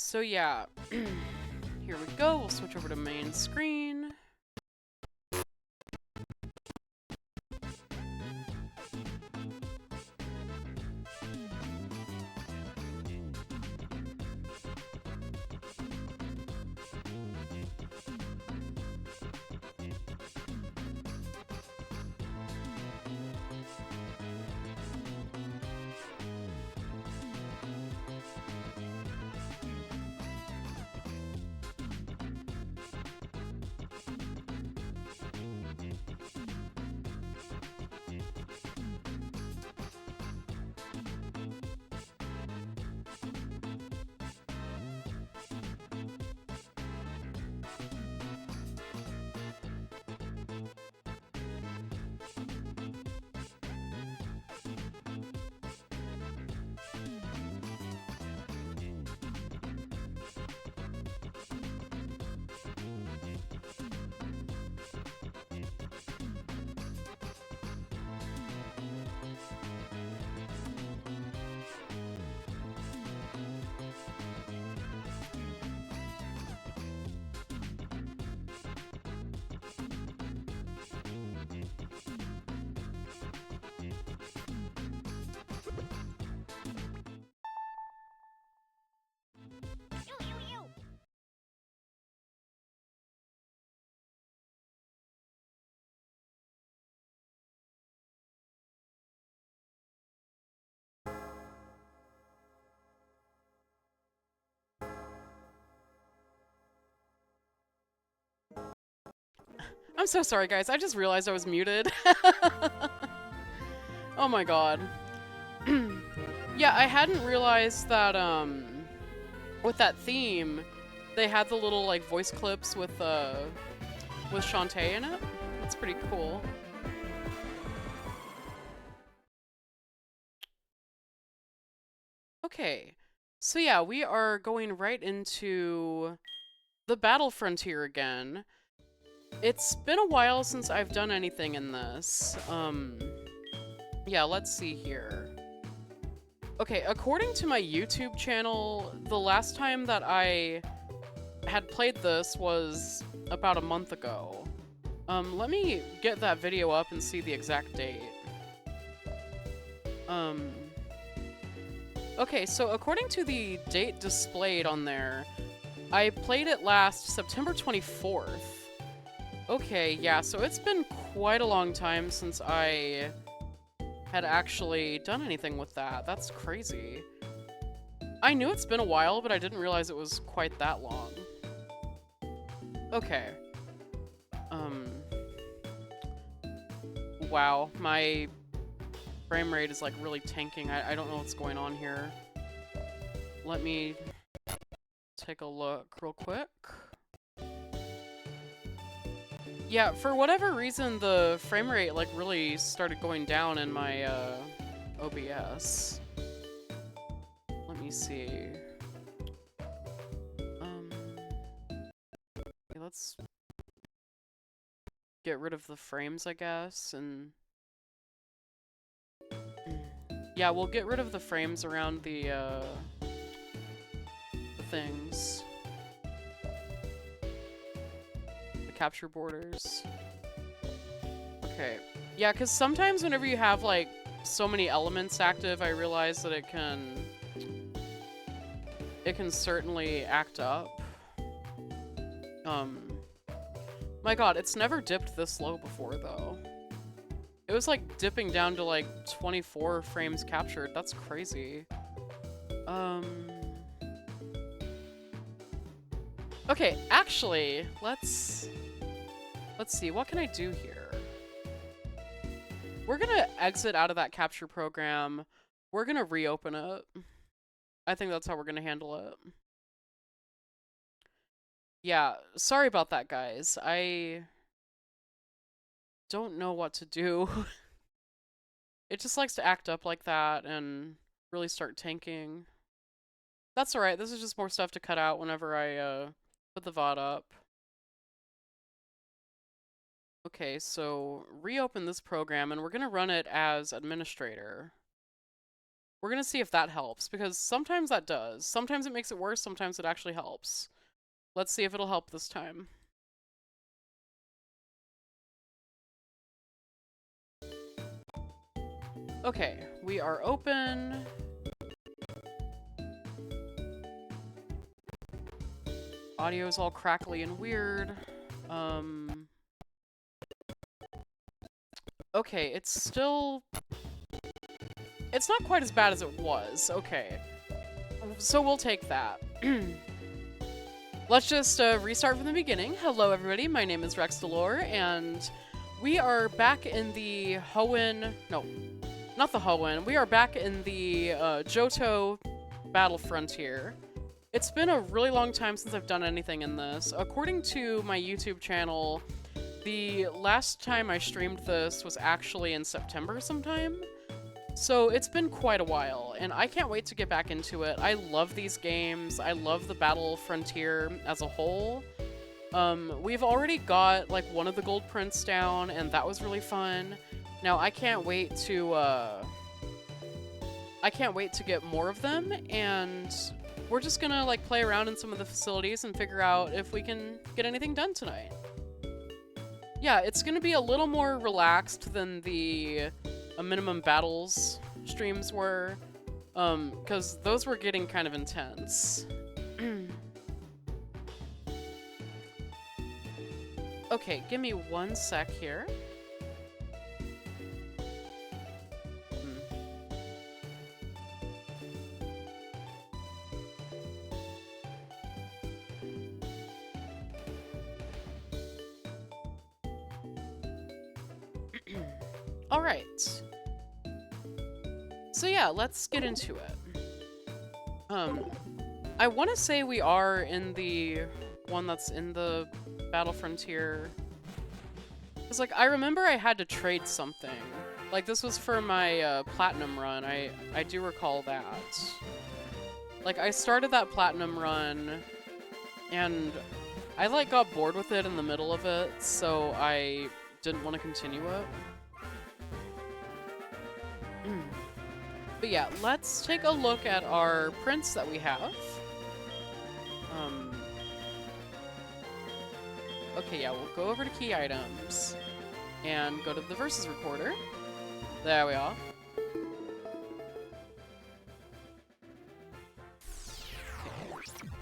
So yeah, here we go. We'll switch over to main screen. I'm so sorry, guys. I just realized I was muted. Oh my god. Yeah, I hadn't realized that, with that theme, they had the little, like, voice clips with Shantae in it. That's pretty cool. Okay. So yeah, we are going right into the Battle Frontier again. It's been a while since I've done anything in this. Yeah, let's see here. Okay, according to my YouTube channel, the last time that I had played this was about a month ago. Let me get that video up and see the exact date. Okay, so according to the date displayed on there, I played it last September 24th. Okay, yeah, so it's been quite a long time since I had actually done anything with that. That's crazy. I knew it's been a while, but I didn't realize it was quite that long. Okay. Wow, my frame rate is like really tanking. I don't know what's going on here. Let me take a look real quick. Yeah, for whatever reason, the frame rate like really started going down in my OBS. Let me see. Okay, let's get rid of the frames, I guess, and yeah, we'll get rid of the frames around the things. The capture borders. Okay. Yeah, because sometimes whenever you have, like, so many elements active, I realize that it can certainly act up. My god, it's never dipped this low before, though. It was, like, dipping down to, like, 24 frames captured. That's crazy. Okay, actually, let's see, what can I do here? We're gonna exit out of that capture program. We're gonna reopen it. I think that's how we're gonna handle it. Yeah, sorry about that, guys. I don't know what to do. It just likes to act up like that and really start tanking. That's alright, this is just more stuff to cut out whenever I put the VOD up. Okay, so reopen this program and we're gonna run it as administrator. We're gonna see if that helps, because sometimes that does. Sometimes it makes it worse, sometimes it actually helps. Let's see if it'll help this time. Okay, we are open. Audio's all crackly and weird. Okay, it's not quite as bad as it was. Okay. So we'll take that. Let's just restart from the beginning. Hello, everybody. My name is Rex Delore, and we are back in the Hoenn... No, not the Hoenn. We are back in the Johto Battle Frontier. It's been a really long time since I've done anything in this. According to my YouTube channel, the last time I streamed this was actually in September sometime. So it's been quite a while, and I can't wait to get back into it. I love these games. I love the Battle Frontier as a whole. We've already got like one of the gold prints down, and that was really fun. Now I can't wait to get more of them, and we're just gonna like play around in some of the facilities and figure out if we can get anything done tonight. Yeah, it's gonna be a little more relaxed than the minimum battles streams were, because those were getting kind of intense. Okay, give me 1 sec here. All right. So yeah, let's get into it. I want to say we are in the one that's in the Battle Frontier. Because, like, I remember I had to trade something. Like, this was for my Platinum run. I do recall that. Like, I started that Platinum run, and I, like, got bored with it in the middle of it, so I didn't want to continue it. But yeah, let's take a look at our prints that we have. Okay, yeah, we'll go over to key items and go to the versus recorder. There we are.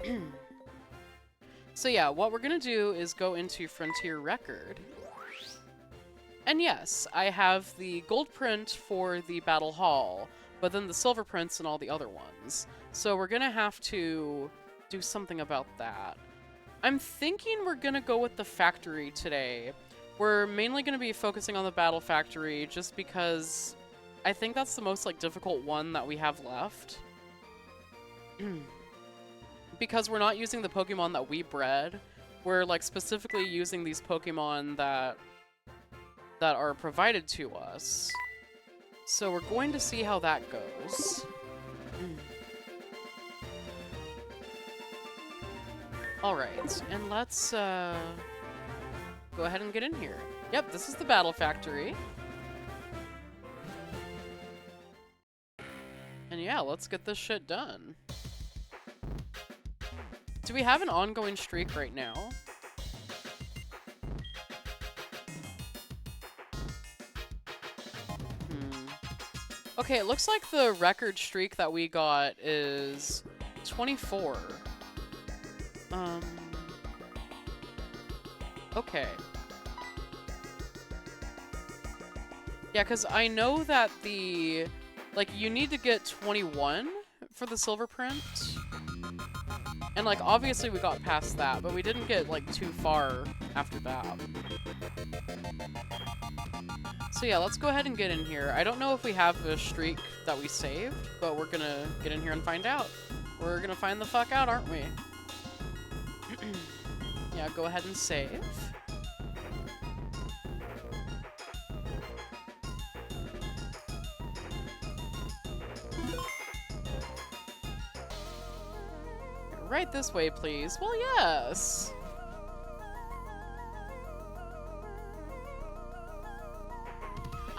Okay. So yeah, what we're gonna do is go into Frontier Record. And yes, I have the gold print for the Battle Hall, but then the silver prints and all the other ones. So we're gonna have to do something about that. I'm thinking we're gonna go with the factory today. We're mainly gonna be focusing on the battle factory just because I think that's the most like difficult one that we have left. Because we're not using the Pokemon that we bred. We're like specifically using these Pokemon that are provided to us. So we're going to see how that goes. Alright, and let's go ahead and get in here. Yep, this is the Battle Factory. And yeah, let's get this shit done. Do we have an ongoing streak right now? Okay, it looks like the record streak that we got is 24. Okay. Yeah, because I know that like, you need to get 21 for the silver print. And, like, obviously we got past that, but we didn't get, like, too far after that. So yeah, let's go ahead and get in here. I don't know if we have a streak that we saved, but we're gonna get in here and find out. We're gonna find the fuck out, aren't we? Yeah, go ahead and save. Right this way, please. Well, yes!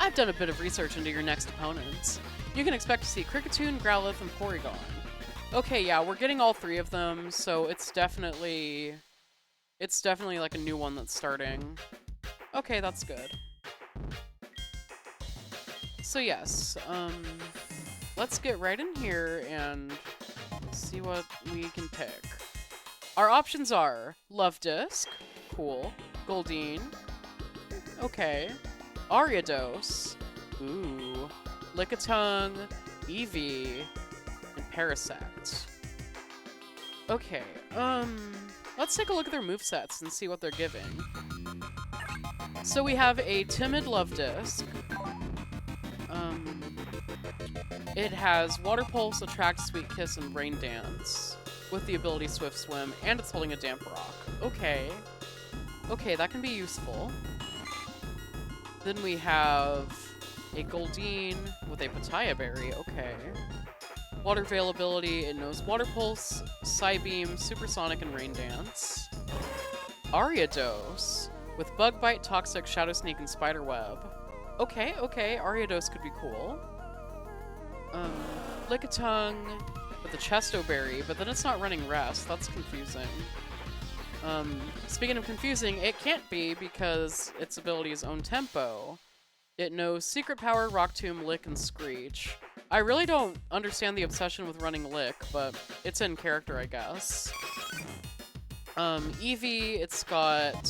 I've done a bit of research into your next opponents. You can expect to see Kricketune, Growlithe, and Porygon. Okay, yeah, we're getting all 3 of them, so it's definitely like a new one that's starting. Okay, that's good. So yes, let's get right in here and see what we can pick. Our options are Love Disc, cool, Goldeen, okay, Ariados, ooh, Lickitung, Eevee, and Parasect. Okay, let's take a look at their movesets and see what they're giving. So we have a Timid Love Disc. It has Water Pulse, Attract, Sweet Kiss, and Rain Dance, with the ability Swift Swim, and it's holding a Damp Rock. Okay. Okay, that can be useful. Then we have a Goldeen with a Pataya Berry, okay. Water availability, it knows Water Pulse, Psybeam, Supersonic, and Rain Dance. Ariados with Bug Bite, Toxic, Shadow Sneak, and Spider Web. Okay, okay, Ariados could be cool. Lickitung with the Chesto Berry, but then it's not running Rest. That's confusing. Speaking of confusing, it can't be because its ability is Own Tempo. It knows Secret Power, Rock Tomb, Lick, and Screech. I really don't understand the obsession with running Lick, but it's in character, I guess. Eevee, it's got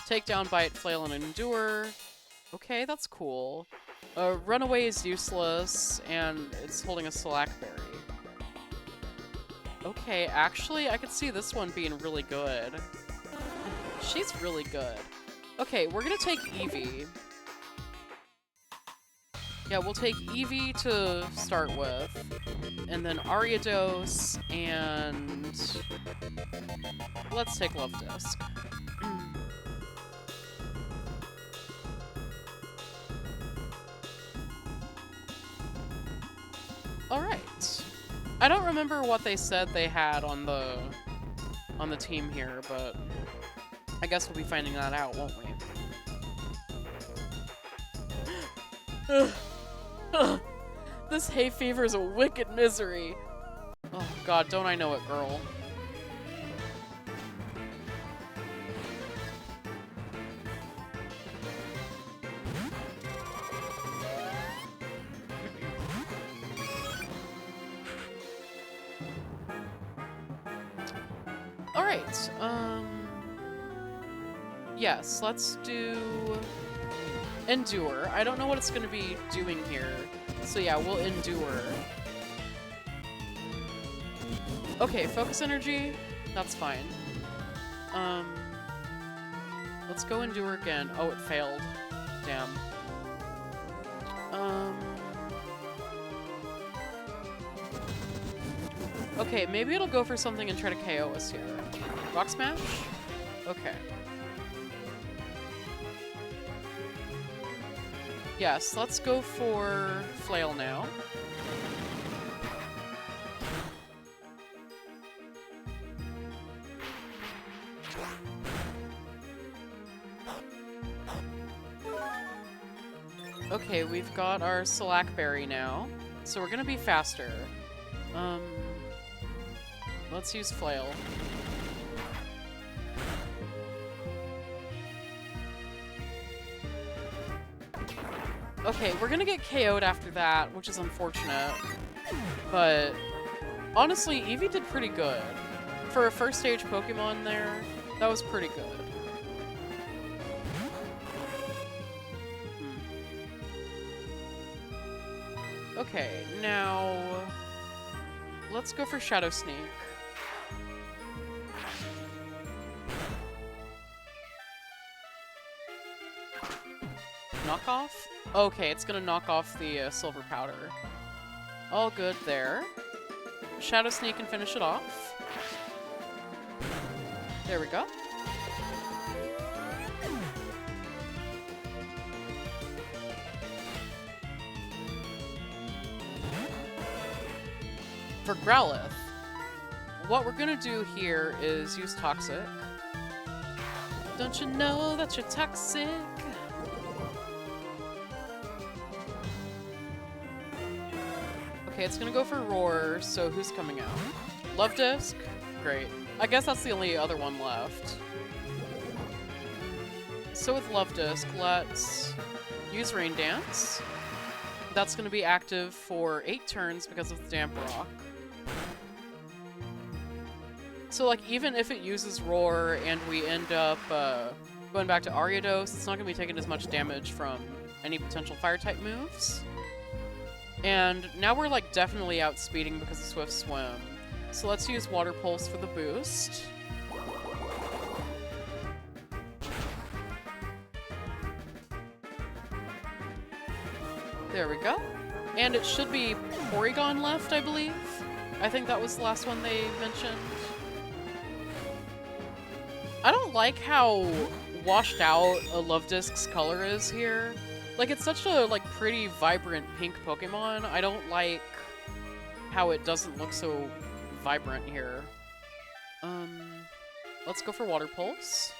Takedown, Bite, Flail, and Endure. Okay, that's cool. Runaway is useless, and it's holding a Slack Berry. Okay, actually, I could see this one being really good. She's really good. Okay, we're gonna take Eevee. Yeah, we'll take Eevee to start with, and then Ariados, and let's take Love Disc. Alright. I don't remember what they said they had on the team here, but I guess we'll be finding that out, won't we? This hay fever is a wicked misery. Oh god, don't I know it, girl. Alright, yes, let's do Endure. I don't know what it's gonna be doing here, so yeah, we'll Endure. Okay, Focus Energy, that's fine. Let's go Endure again. Oh, it failed. Damn. Okay, maybe it'll go for something and try to KO us here. Rock Smash? Okay. Yes, let's go for Flail now. Okay, we've got our Slack Berry now, so we're gonna be faster. Let's use Flail. Okay, we're gonna get KO'd after that, which is unfortunate. But honestly, Eevee did pretty good. For a first stage Pokemon there, that was pretty good. Okay, now let's go for Shadow Sneak. Knockoff? Okay, it's gonna knock off the Silver Powder. All good there. Shadow Sneak can finish it off. There we go. For Growlithe, what we're gonna do here is use Toxic. Don't you know that you're toxic? Okay, it's gonna go for Roar, so who's coming out? Love Disc? Great. I guess that's the only other one left. So with Love Disc, let's use Rain Dance. That's gonna be active for 8 turns because of the Damp Rock. So like, even if it uses Roar and we end up going back to Ariados, it's not gonna be taking as much damage from any potential Fire-type moves. And now we're like definitely outspeeding because of Swift Swim. So let's use Water Pulse for the boost. There we go. And it should be Porygon left, I believe. I think that was the last one they mentioned. I don't like how washed out a Love Disc's color is here. Like, it's such a, like, pretty, vibrant pink Pokemon. I don't like how it doesn't look so vibrant here. Let's go for Water Pulse.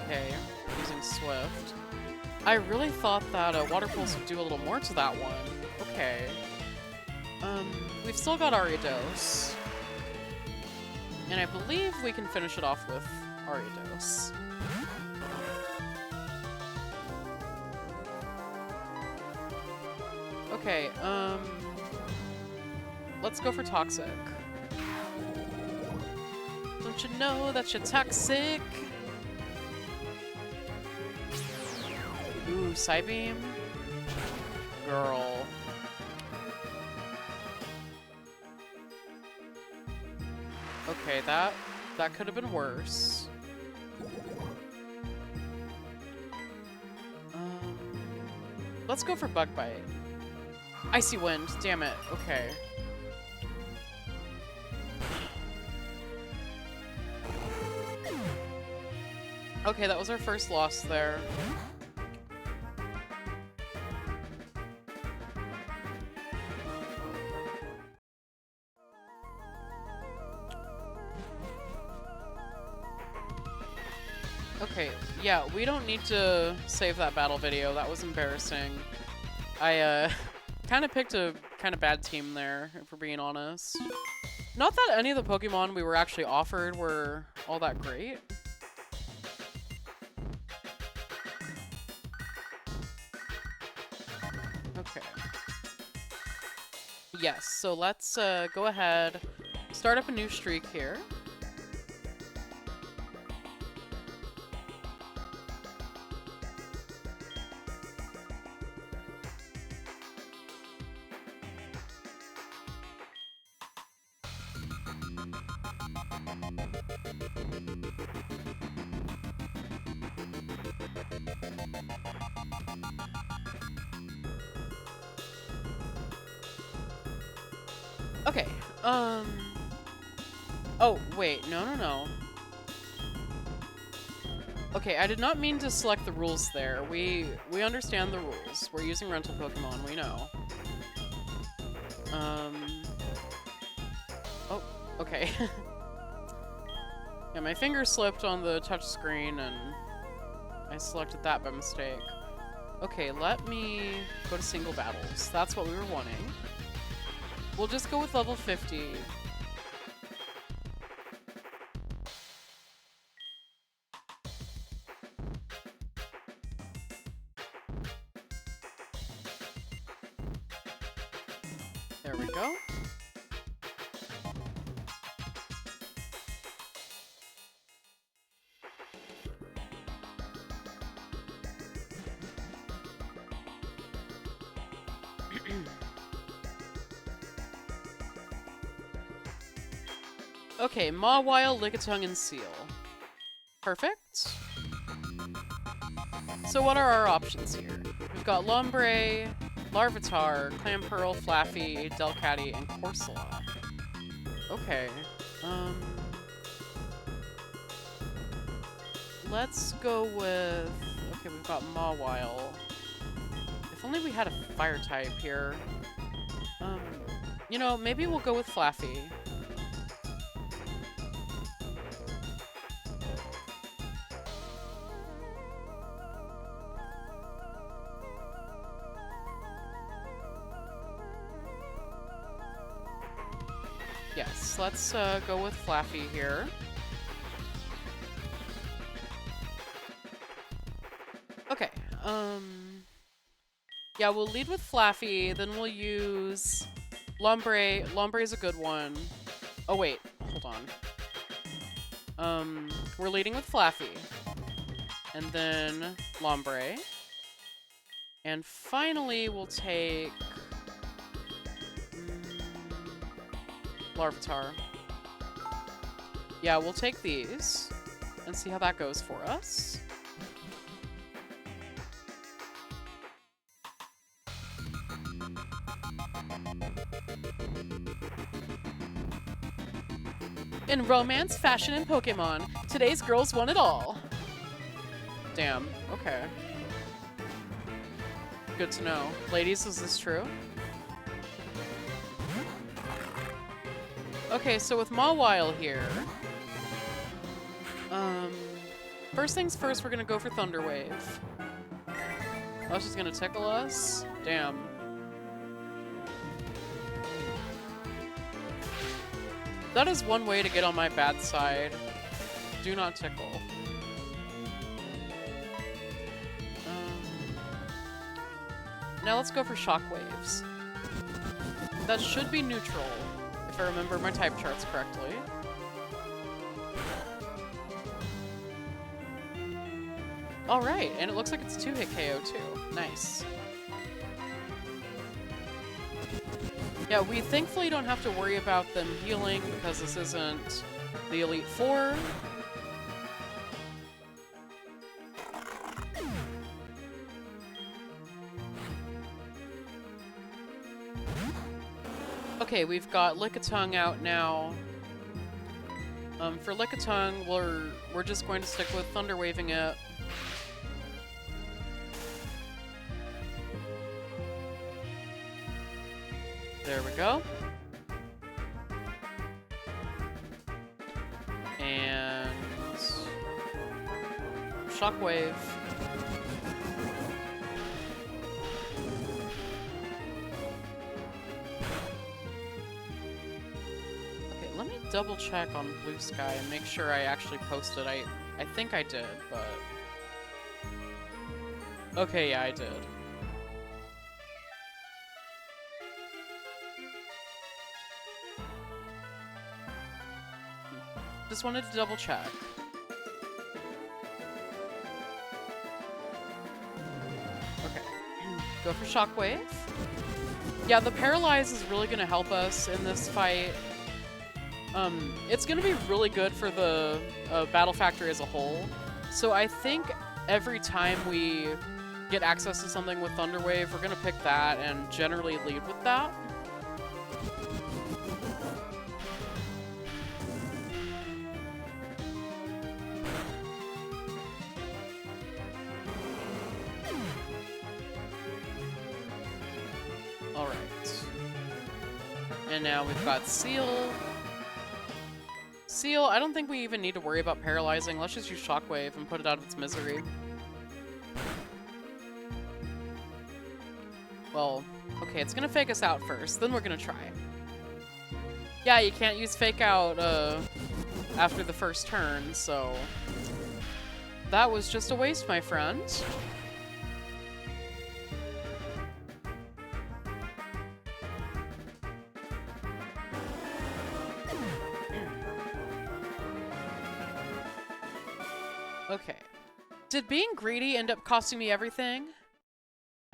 Okay, using Swift. I really thought that Water Pulse would do a little more to that one. Okay. We've still got Ariados. And I believe we can finish it off with Ariados. Okay, let's go for Toxic. Don't you know that you're toxic? Ooh, Psybeam? Girl. Okay, that could have been worse. Let's go for Bug Bite. Icy Wind, damn it. Okay. Okay, that was our first loss there. Okay, yeah, we don't need to save that battle video. That was embarrassing. I, kind of picked a kind of bad team there, if we're being honest. Not that any of the Pokemon we were actually offered were all that great. Okay. Yes, so let's go ahead, start up a new streak here. Okay, oh, wait, no. Okay, I did not mean to select the rules there. We understand the rules. We're using rental Pokemon, we know. Oh, okay. Yeah, my finger slipped on the touch screen and I selected that by mistake. Okay, let me go to single battles. That's what we were wanting. We'll just go with level 50. There we go. Okay, Mawile, Lickitung, and Seal. Perfect. So what are our options here? We've got Lombre, Larvitar, Clamperl, Flaffy, Delcatty, and Corsola. Okay. Let's go with... Okay, we've got Mawile. If only we had a fire type here. You know, maybe we'll go with Flaffy. nice. Let's go with Flaffy here. Okay, yeah, we'll lead with Flaffy, then we'll use Lombre. Lombre is a good one. Oh wait, hold on. We're leading with Flaffy. And then Lombre. And finally, we'll take Larvitar. Yeah, we'll take these and see how that goes for us. In romance, fashion, and Pokemon, today's girls want it all. Damn, okay. Good to know. Ladies, is this true? Okay, so with Mawile here, first things first, we're gonna go for Thunder Wave. Oh, she's gonna tickle us? Damn. That is one way to get on my bad side. Do not tickle. Now let's go for Shockwaves. That should be neutral, if I remember my type charts correctly. Alright, and it looks like it's 2-hit KO too. Nice. Yeah, we thankfully don't have to worry about them healing because this isn't the Elite Four. Okay, we've got Lickitung out now. For Lickitung, we're just going to stick with Thunder Waving it. There we go. And Shockwave. Okay, let me double check on Blue Sky and make sure I actually posted. I think I did, but... Okay, yeah, I did. Just wanted to double check. Okay. Go for Shockwave. Yeah, the Paralyze is really going to help us in this fight. It's going to be really good for the battle factor as a whole. So I think every time we get access to something with Thunder Wave, we're going to pick that and generally lead with that. And now we've got Seal. Seal, I don't think we even need to worry about paralyzing. Let's just use Shockwave and put it out of its misery. Well, okay, it's gonna fake us out first, then we're gonna try. Yeah, you can't use Fake Out after the first turn, so... That was just a waste, my friend. Okay. Did being greedy end up costing me everything?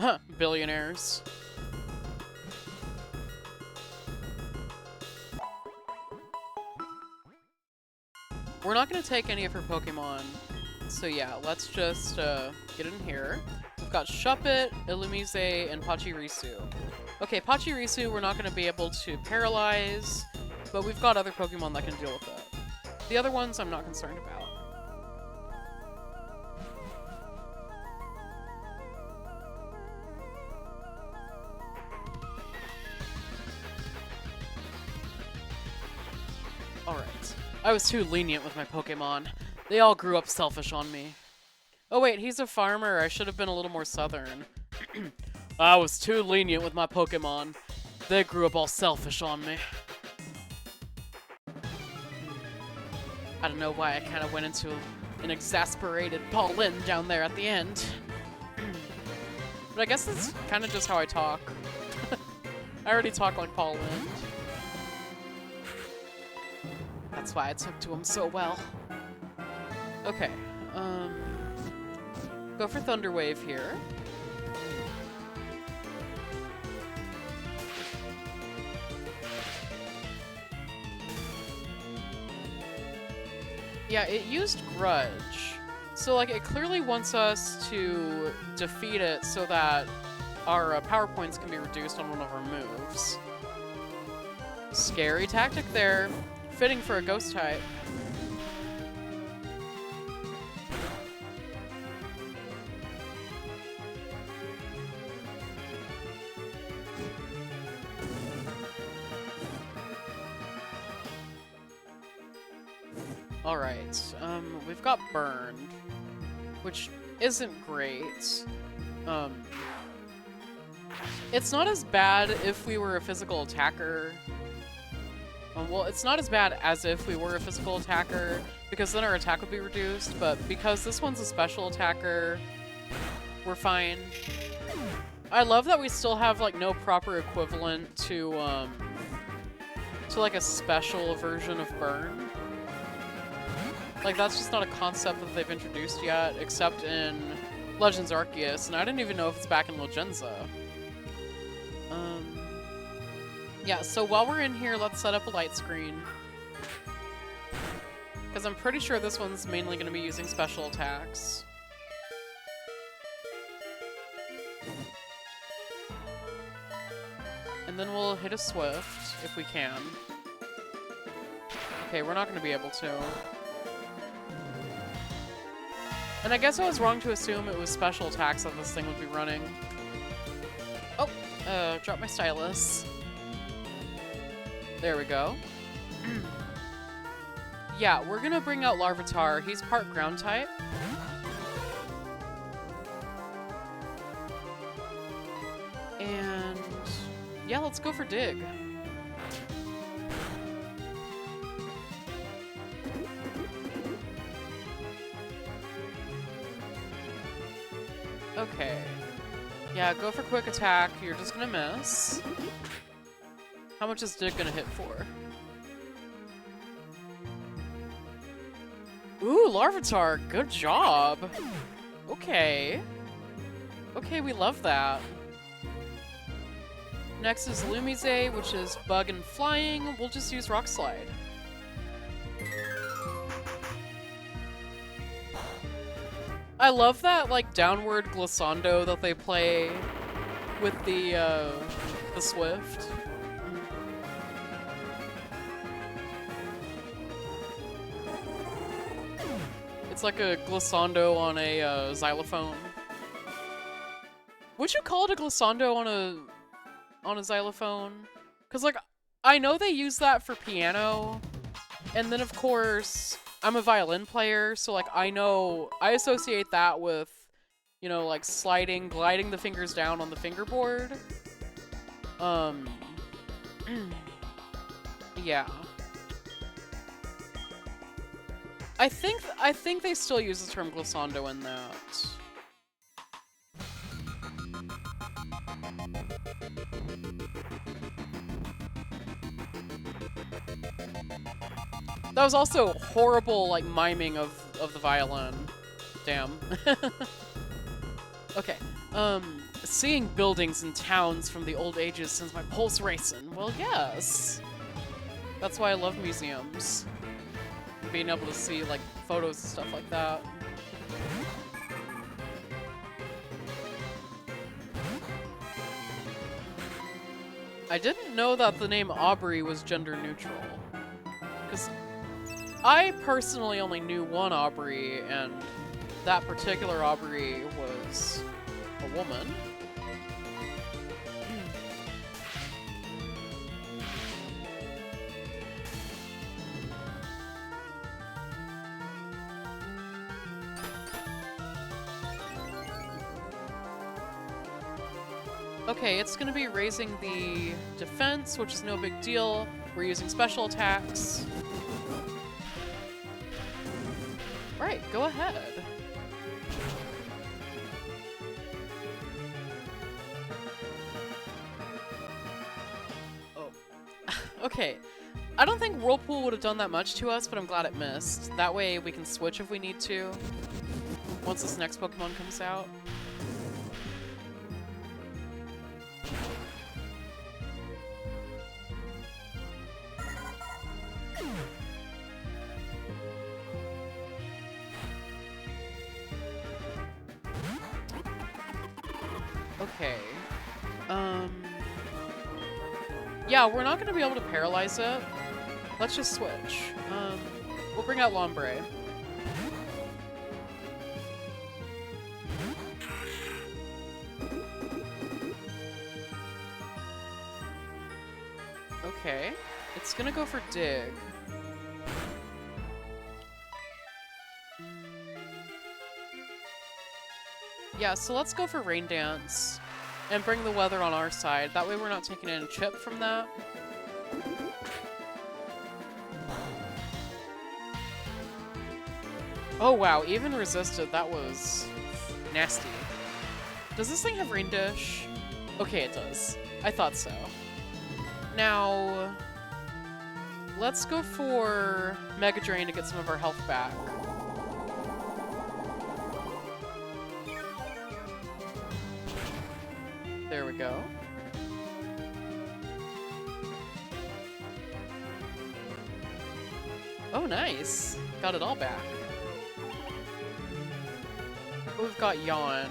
Huh, billionaires. We're not going to take any of her Pokemon. So yeah, let's just get in here. We've got Shuppet, Illumise, and Pachirisu. Okay, Pachirisu we're not going to be able to paralyze, but we've got other Pokemon that can deal with it. The other ones I'm not concerned about. Alright. I was too lenient with my Pokemon. They all grew up selfish on me. Oh wait, he's a farmer. I should have been a little more southern. I was too lenient with my Pokemon. They grew up all selfish on me. I don't know why I kind of went into an exasperated Paul Lynde down there at the end. But I guess that's kind of just how I talk. I already talk like Paul Lynde. That's why I took to him so well. Okay, go for Thunderwave here. Yeah, it used Grudge. So, like, it clearly wants us to defeat it so that our power points can be reduced on one of our moves. Scary tactic there. Fitting for a ghost type. Alright, we've got Burned, which isn't great. It's not as bad if we were a physical attacker. Well, it's not as bad as if we were a physical attacker, because then our attack would be reduced, but because this one's a special attacker, we're fine. I love that we still have, like, no proper equivalent to like, a special version of Burn. Like, that's just not a concept that they've introduced yet, except in Legends Arceus, and I didn't even know if it's back in Legenza. Yeah, so while we're in here, let's set up a light screen. Because I'm pretty sure this one's mainly going to be using special attacks. And then we'll hit a Swift, if we can. Okay, we're not going to be able to. And I guess I was wrong to assume it was special attacks that this thing would be running. Oh, dropped my stylus. There we go. Yeah, we're gonna bring out Larvitar. He's part ground type. And yeah, let's go for Dig. Okay. Yeah, go for quick attack. You're just gonna miss. How much is Dig gonna hit for? Ooh, Larvitar, good job. Okay. Okay, we love that. Next is Lumize, which is Bug and Flying. We'll just use Rock Slide. I love that, like, downward glissando that they play with the Swift. It's like a glissando on a xylophone. Would you call it a glissando on a xylophone? Because, like, I know they use that for piano, and then of course I'm a violin player, so like I associate that with, you know, like sliding, gliding the fingers down on the fingerboard. Yeah. I think they still use the term glissando in that. That was also horrible, like, miming of the violin. Damn. Okay. Seeing buildings and towns from the old ages sends my pulse racing. Well, yes. That's why I love museums. Being able to see, like, photos and stuff like that. I didn't know that the name Aubrey was gender neutral. Because I personally only knew one Aubrey, and that particular Aubrey was a woman. Okay, it's gonna be raising the defense, which is no big deal. We're using special attacks. go ahead. Oh. Okay. I don't think Whirlpool would have done that much to us, but I'm glad it missed. That way we can switch if we need to, once this next Pokemon comes out. Okay. Yeah, we're not going to be able to paralyze it. Let's just switch. We'll bring out Lombre. Okay. It's gonna go for Dig. Yeah, so let's go for Rain Dance and bring the weather on our side. That way we're not taking any chip from that. Oh wow, even resisted, that was nasty. Does this thing have Rain Dish? Okay, it does. I thought so. Now, let's go for Mega Drain to get some of our health back. There we go. Oh, nice. Got it all back. We've got Yawn.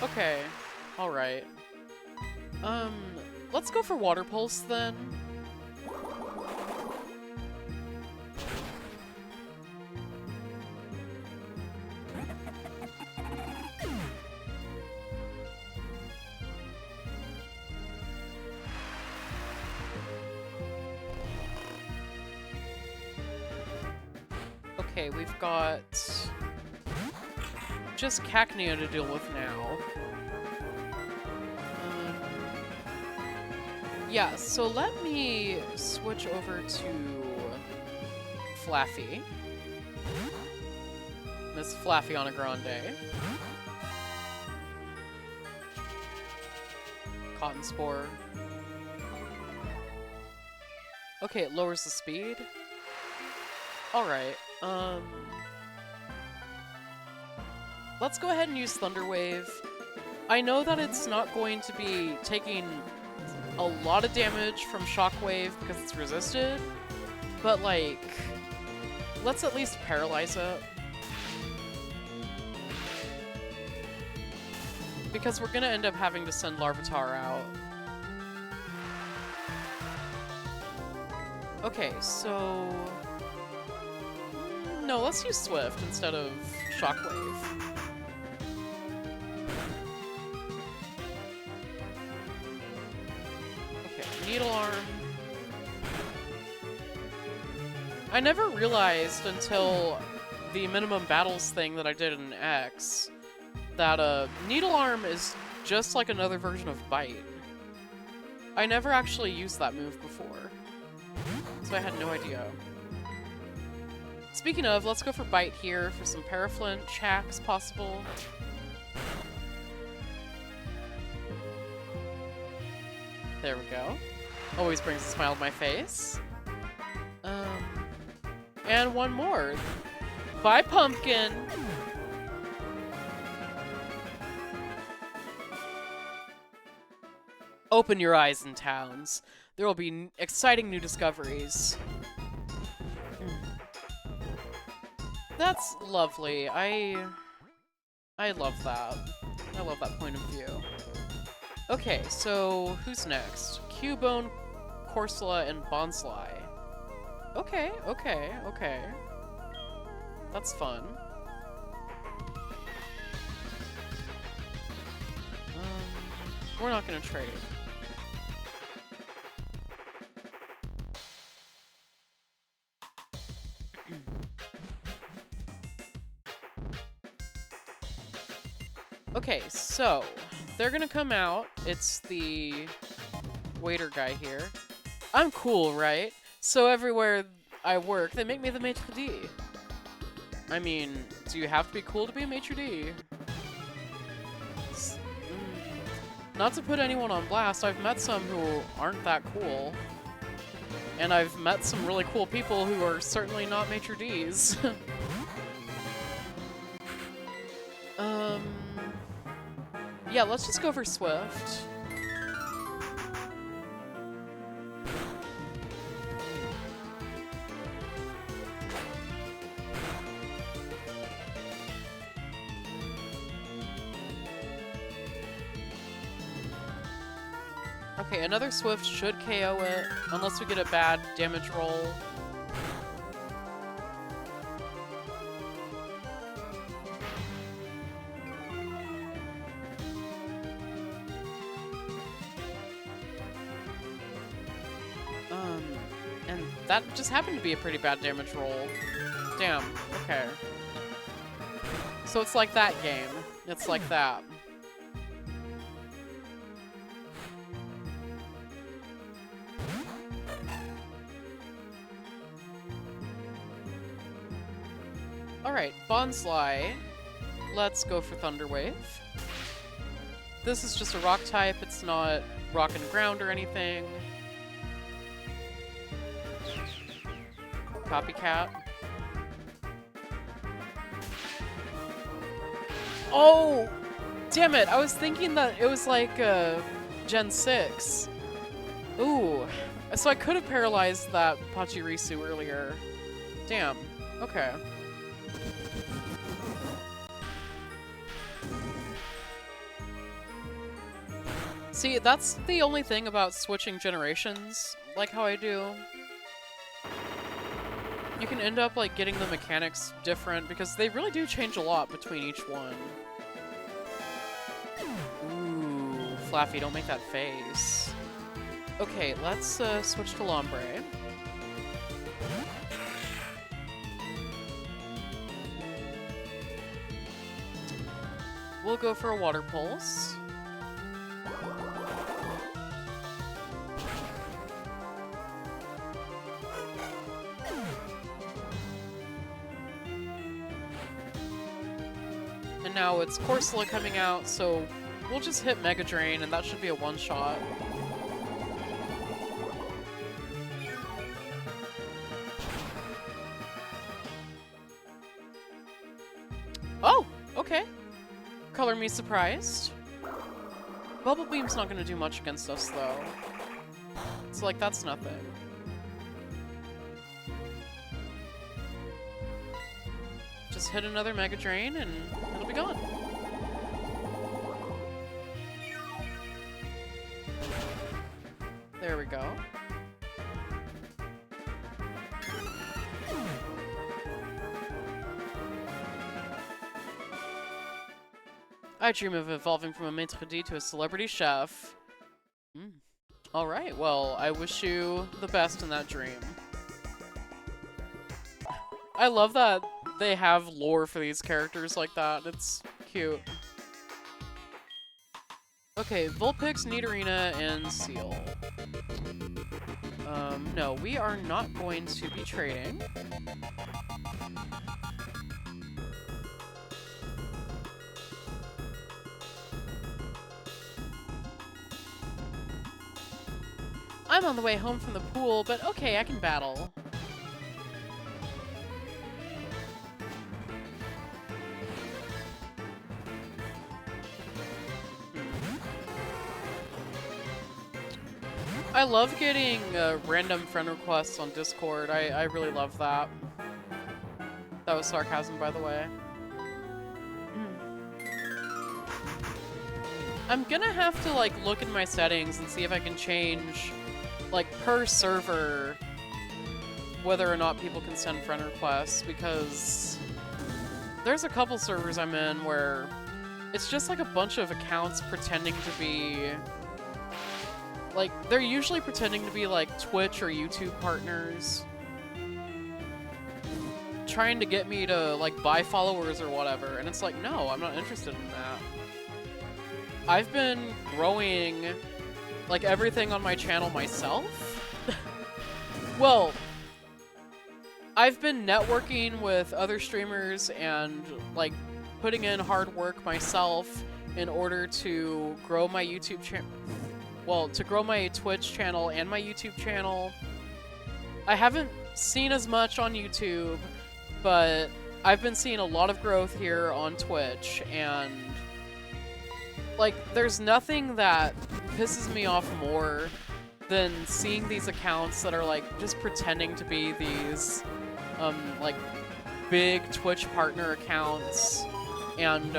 Okay. Alright. Let's go for Water Pulse then. Okay, we've got just Cacnea to deal with now. Yeah, so let me switch over to Flaffy. Miss Flaffy Grande. Cotton Spore. Okay, it lowers the speed. Alright, let's go ahead and use Thunder Wave. I know that it's not going to be taking a lot of damage from Shockwave because it's resisted, but like, let's at least paralyze it. Because we're gonna end up having to send Larvitar out. Okay, so... no, let's use Swift instead of Shockwave. Needle Arm. I never realized until the minimum battles thing that I did in X that Needle Arm is just like another version of Bite. I never actually used that move before, so I had no idea. Speaking of, let's go for Bite here for some Paraflinch hacks possible. There we go. Always brings a smile to my face. And one more. Bye, Pumpkin! Open your eyes in towns. There will be exciting new discoveries. That's lovely. I love that. I love that point of view. Okay, so who's next? Cubone, Corsola, and Bonsly. Okay, okay, okay. That's fun. We're not gonna trade. Okay, so they're gonna come out. It's the waiter guy here. I'm cool, right? So everywhere I work, they make me the maitre d'. I mean, do you have to be cool to be a maitre d'? Not to put anyone on blast, I've met some who aren't that cool. And I've met some really cool people who are certainly not maitre d's. Yeah, let's just go for Swift. Okay, another Swift should KO it, unless we get a bad damage roll. And that just happened to be a pretty bad damage roll. Damn, okay. So it's like that game. It's like that. Alright, Bonsly. Let's go for Thunder Wave. This is just a rock type, it's not rock and ground or anything. Copycat. Oh! Damn it, I was thinking that it was like Gen 6. Ooh. So I could have paralyzed that Pachirisu earlier. Damn. Okay. See, that's the only thing about switching generations, like how I do. You can end up, like, getting the mechanics different, because they really do change a lot between each one. Ooh, Flaffy, don't make that face. Okay, let's switch to Lombre. We'll go for a Water Pulse. And now it's Corsola coming out, so we'll just hit Mega Drain, and that should be a one-shot. Oh! Okay. Color me surprised. Bubble Beam's not gonna do much against us, though. It's like, that's nothing. Just hit another Mega Drain and it'll be gone. There we go. I dream of evolving from a maitre d' to a celebrity chef. Alright, well, I wish you the best in that dream. I love that they have lore for these characters like that. It's cute. Okay, Vulpix, Nidorina, and Seal. No, we are not going to be trading. I'm on the way home from the pool, but okay, I can battle. I love getting random friend requests on Discord. I really love that. That was sarcasm, by the way. I'm gonna have to, like, look in my settings and see if I can change, like, per server whether or not people can send friend requests, because there's a couple servers I'm in where it's just, like, a bunch of accounts pretending to be... Like, they're usually pretending to be, like, Twitch or YouTube partners. Trying to get me to, like, buy followers or whatever. And it's like, no, I'm not interested in that. I've been growing, like, everything on my channel myself. Well, I've been networking with other streamers and like putting in hard work myself in order to grow my YouTube channel. Well, to grow my Twitch channel and my YouTube channel. I haven't seen as much on YouTube, but I've been seeing a lot of growth here on Twitch, and like there's nothing that pisses me off more than seeing these accounts that are like just pretending to be these like big Twitch partner accounts and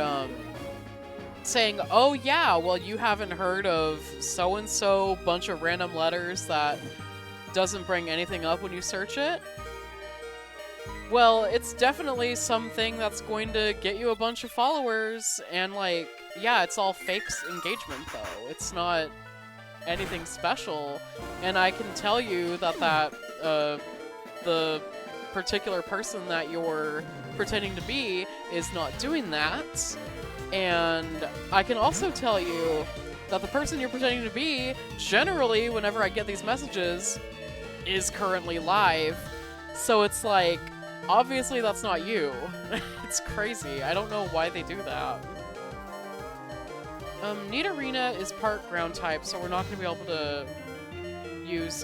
saying, oh yeah, well you haven't heard of so-and-so, bunch of random letters that doesn't bring anything up when you search it. Well, it's definitely something that's going to get you a bunch of followers, and like, yeah, it's all fake engagement though. It's not anything special, and I can tell you that the particular person that you're pretending to be is not doing that. And I can also tell you that the person you're pretending to be, generally, whenever I get these messages, is currently live. So it's like, obviously that's not you. It's crazy. I don't know why they do that. Need Arena is part ground type, so we're not going to be able to use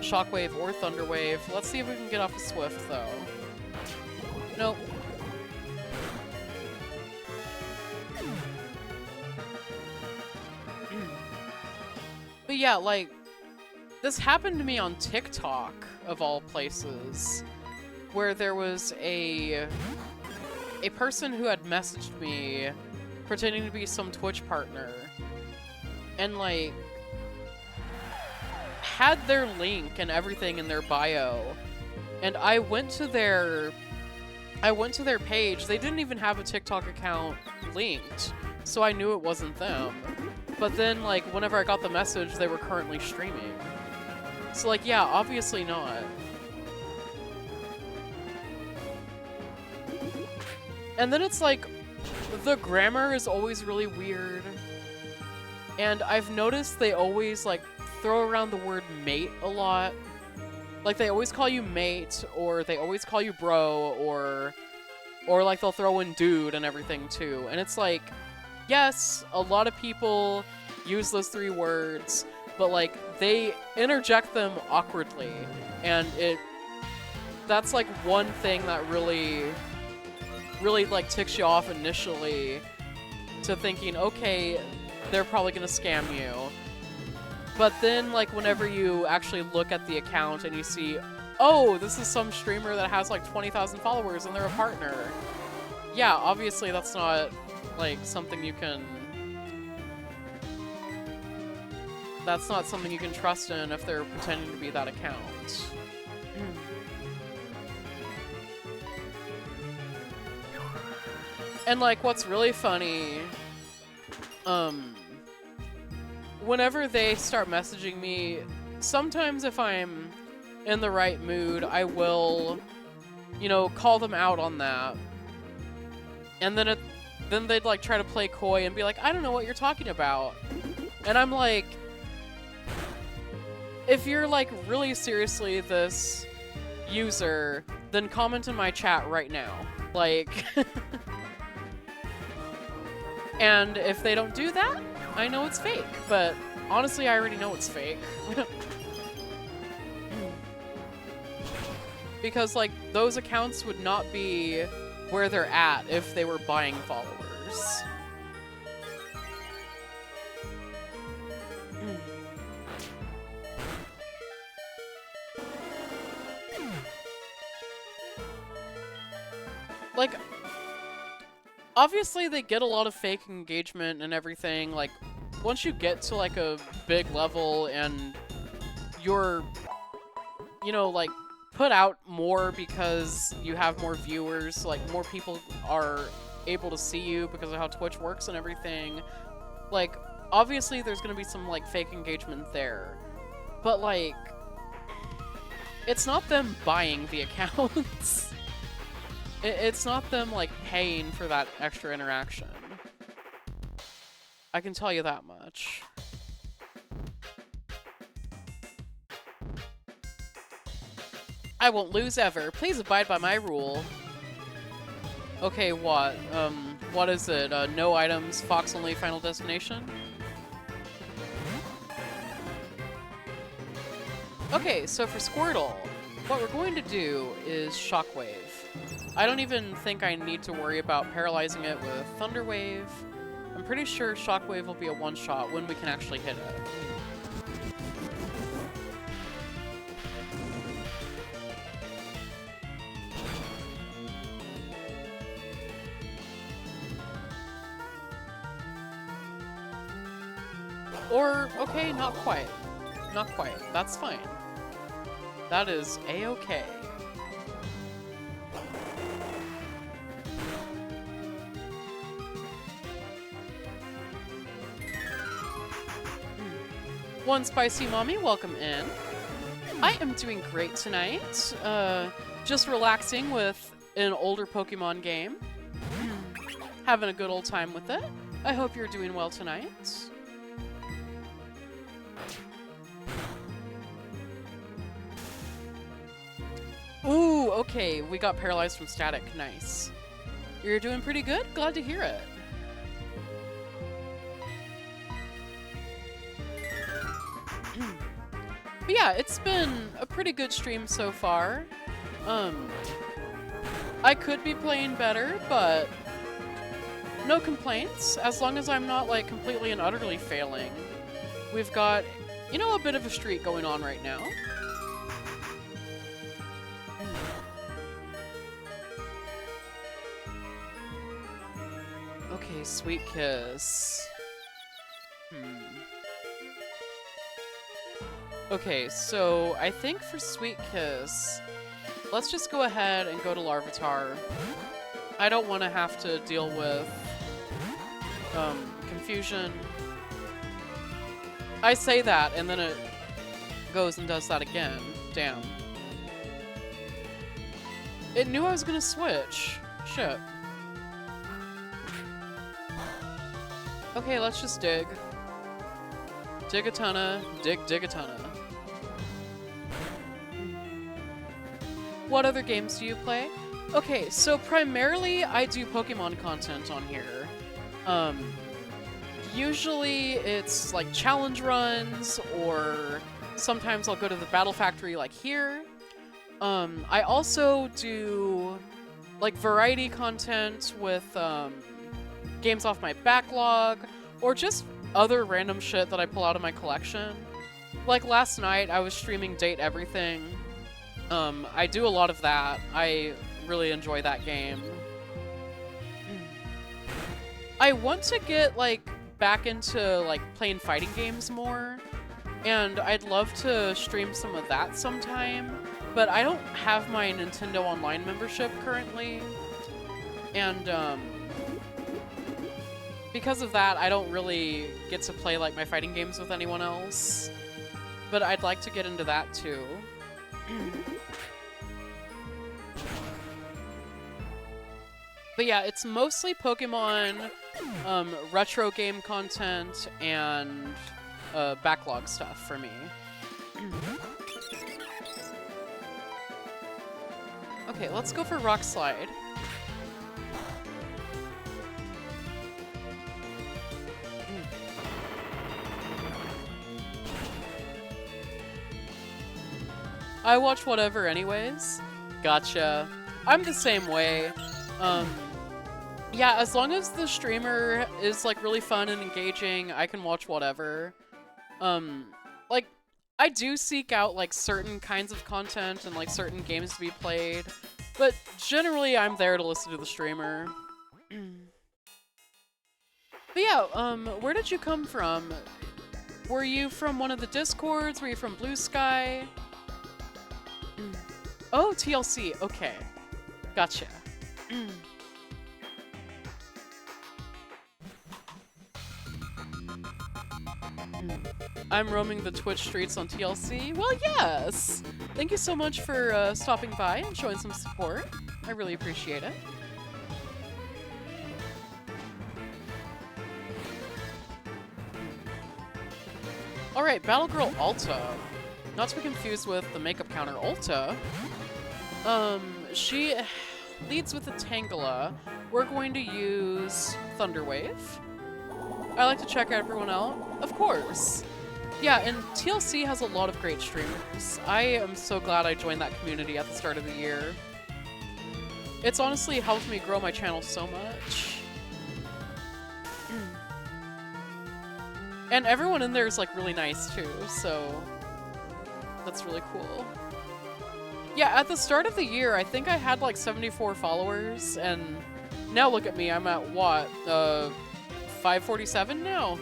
Shockwave or Thunderwave. Let's see if we can get off of Swift, though. Nope. But yeah, like, this happened to me on TikTok, of all places, where there was a person who had messaged me pretending to be some Twitch partner, and like had their link and everything in their bio, and I went to their page. They didn't even have a TikTok account linked, so I knew it wasn't them. But then, like, whenever I got the message, they were currently streaming. So, like, yeah, obviously not. And then it's like, the grammar is always really weird. And I've noticed they always, like, throw around the word mate a lot. Like, they always call you mate, or they always call you bro, or like, they'll throw in dude and everything, too. And it's like, yes, a lot of people use those three words, but, like, they interject them awkwardly. And that's, like, one thing that really, like, ticks you off initially to thinking, okay, they're probably gonna scam you. But then, like, whenever you actually look at the account and you see, oh, this is some streamer that has, like, 20,000 followers and they're a partner. Yeah, obviously that's not, like, something you can... That's not something you can trust in if they're pretending to be that account. And, like, what's really funny, whenever they start messaging me, sometimes if I'm in the right mood, I will, you know, call them out on that. And then they'd, like, try to play coy and be like, I don't know what you're talking about. And I'm like, if you're, like, really seriously this user, then comment in my chat right now. Like... And if they don't do that, I know it's fake. But honestly, I already know it's fake. Because, like, those accounts would not be where they're at if they were buying followers. Like... Obviously, they get a lot of fake engagement and everything. Like, once you get to, like, a big level and you're, you know, like, put out more because you have more viewers, like, more people are able to see you because of how Twitch works and everything. Like, obviously, there's gonna be some, like, fake engagement there. But, like, it's not them buying the accounts. It's not them, like, paying for that extra interaction. I can tell you that much. I won't lose ever. Please abide by my rule. Okay, what? What is it? No items, Fox only, final destination? Okay, so for Squirtle, what we're going to do is Shockwave. I don't even think I need to worry about paralyzing it with Thunder Wave. I'm pretty sure Shockwave will be a one-shot when we can actually hit it. Or, okay, not quite. Not quite. That's fine. That is a-okay. One Spicy Mommy, welcome in. I am doing great tonight. Just relaxing with an older Pokemon game. Having a good old time with it. I hope you're doing well tonight. Ooh, okay, we got paralyzed from static. Nice. You're doing pretty good? Glad to hear it. But yeah, it's been a pretty good stream so far. I could be playing better, but no complaints, as long as I'm not, like, completely and utterly failing. We've got, you know, a bit of a streak going on right now. Okay, Sweet Kiss. Okay, so I think for Sweet Kiss, let's just go ahead and go to Larvitar. I don't want to have to deal with confusion. I say that, and then it goes and does that again. Damn. It knew I was gonna switch. Shit. Okay, let's just dig. Dig a tonna. Dig a tonna. What other games do you play? Okay, so primarily I do Pokemon content on here. Usually it's like challenge runs, or sometimes I'll go to the Battle Factory like here. I also do like variety content with games off my backlog, or just other random shit that I pull out of my collection. Like last night I was streaming Date Everything. I do a lot of that. I really enjoy that game. I want to get like back into like playing fighting games more, and I'd love to stream some of that sometime, but I don't have my Nintendo Online membership currently, and because of that I don't really get to play like my fighting games with anyone else, but I'd like to get into that too. But yeah, it's mostly Pokemon, retro game content, and backlog stuff for me. Okay, let's go for Rock Slide. I watch whatever anyways. Gotcha. I'm the same way. Yeah, as long as the streamer is like really fun and engaging, I can watch whatever. Like, I do seek out like certain kinds of content and like certain games to be played, but generally I'm there to listen to the streamer. But yeah, where did you come from? Were you from one of the Discords? Were you from Blue Sky? Oh, TLC, okay. Gotcha. I'm roaming the Twitch streets on TLC? Well, yes! Thank you so much for stopping by and showing some support. I really appreciate it. Alright, Battle Girl Alta. Not to be confused with the makeup counter Ulta. She leads with a Tangela. We're going to use Thunder Wave. I like to check everyone out. Of course. Yeah, and TLC has a lot of great streamers. I am so glad I joined that community at the start of the year. It's honestly helped me grow my channel so much. And everyone in there is like really nice too, so that's really cool. Yeah, at the start of the year, I think I had like 74 followers, and now look at me, I'm at what, 547 now?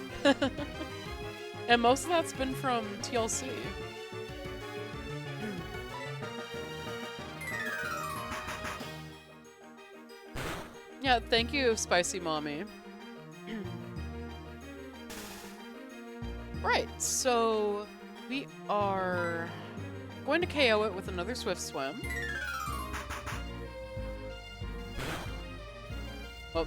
And most of that's been from TLC. Yeah, thank you, Spicy Mommy. Right, so we are going to KO it with another Swift Swim. Oh,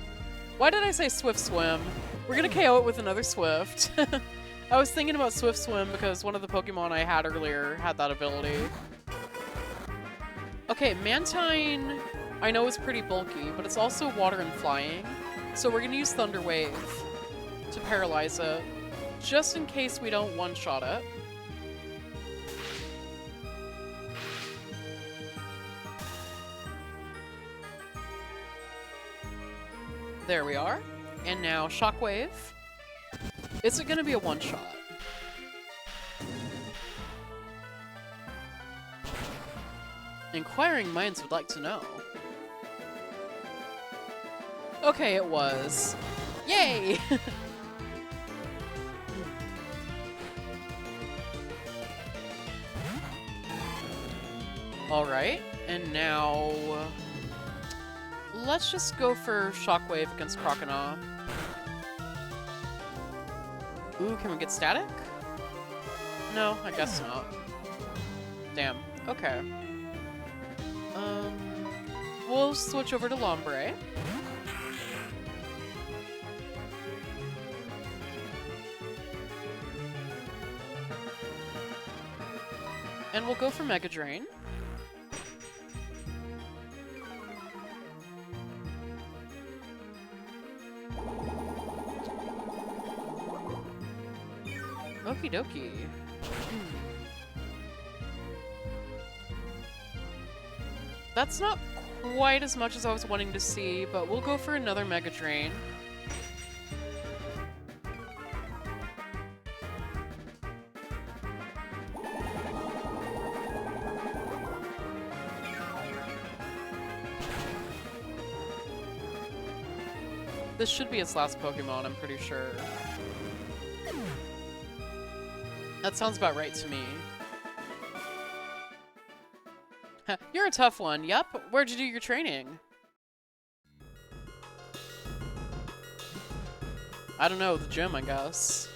why did I say Swift Swim? We're gonna KO it with another Swift. I was thinking about Swift Swim because one of the Pokemon I had earlier had that ability. Okay, Mantine I know is pretty bulky, but it's also water and flying. So we're gonna use Thunder Wave to paralyze it, just in case we don't one-shot it. There we are. And now Shockwave. Is it gonna be a one-shot? Inquiring minds would like to know. Okay, it was. Yay! Alright, and now let's just go for Shockwave against Croconaw. Ooh, can we get static? No, I guess not. Damn. Okay. We'll switch over to Lombre. And we'll go for Mega Drain. Okie dokie. That's not quite as much as I was wanting to see, but we'll go for another Mega Drain. This should be its last Pokemon, I'm pretty sure. That sounds about right to me. You're a tough one. Yep. Where'd you do your training? I don't know. The gym, I guess.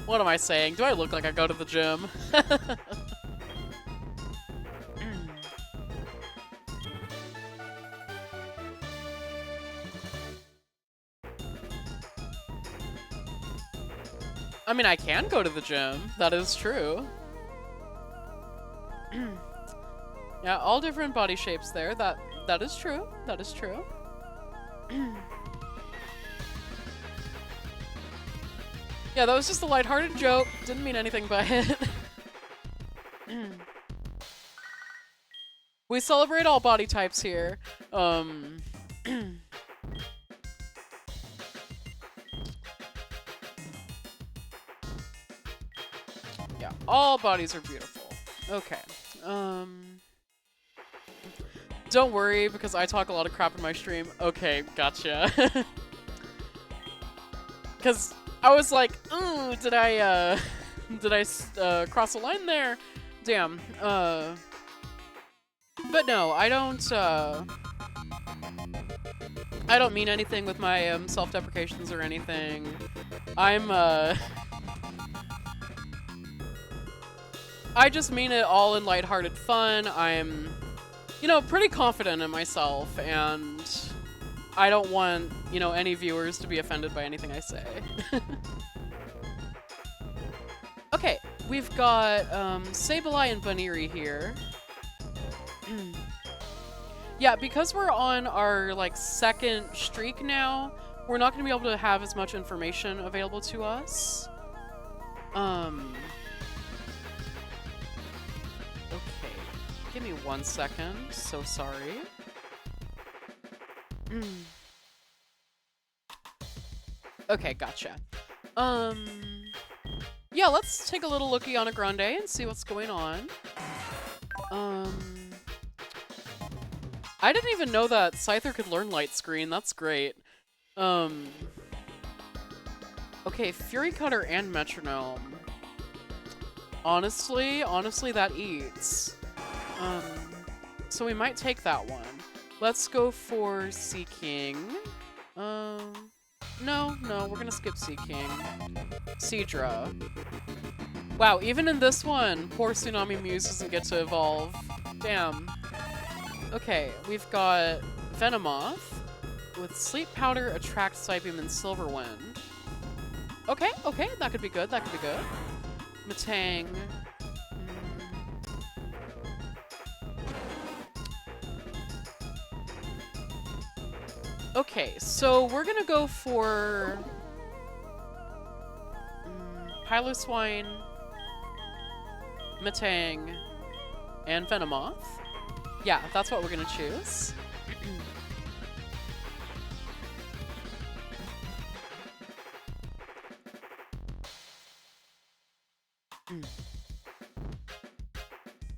What am I saying? Do I look like I go to the gym? I mean, I can go to the gym. That is true. Yeah, all different body shapes there. That is true. That is true. Yeah, that was just a lighthearted joke. Didn't mean anything by it. We celebrate all body types here. Yeah, all bodies are beautiful. Okay. Don't worry, because I talk a lot of crap in my stream. Okay, gotcha. Because I was like, ooh, did I cross a line there? Damn. But no, I don't mean anything with my self-deprecations or anything. I just mean it all in lighthearted fun. I'm, you know, pretty confident in myself, and I don't want, you know, any viewers to be offended by anything I say. Okay, we've got Sableye and Baniri here. Yeah, because we're on our like second streak now, we're not going to be able to have as much information available to us. Okay, give me 1 second. So sorry. Okay, gotcha. Yeah, let's take a little looky on a Grande and see what's going on. I didn't even know that Scyther could learn Light Screen. That's great. Okay, Fury Cutter and Metronome. Honestly, that eats. So we might take that one. Let's go for Sea King. No, we're gonna skip Sea King. Seadra. Wow, even in this one, poor Tsunami Muse doesn't get to evolve. Damn. Okay, we've got Venomoth with Sleep Powder, Attract, Psybeam, and Silverwind. Okay, that could be good, Matang. Okay, so we're gonna go for Piloswine, Matang, and Venomoth. Yeah, that's what we're gonna choose.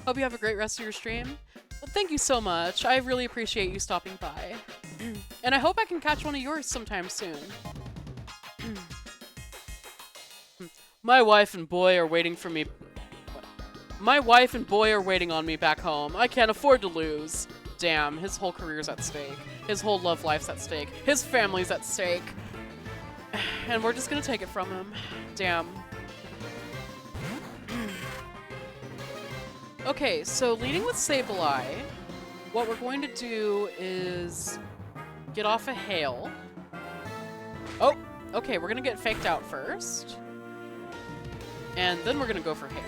Hope you have a great rest of your stream. Well, thank you so much. I really appreciate you stopping by. And I hope I can catch one of yours sometime soon. My wife and boy are waiting for me. My wife and boy are waiting on me back home. I can't afford to lose. Damn, his whole career's at stake. His whole love life's at stake. His family's at stake. And we're just gonna take it from him. Damn. Okay, so leading with Sableye, what we're going to do is get off a Hail. Oh, okay, we're gonna get faked out first. And then we're gonna go for Hail.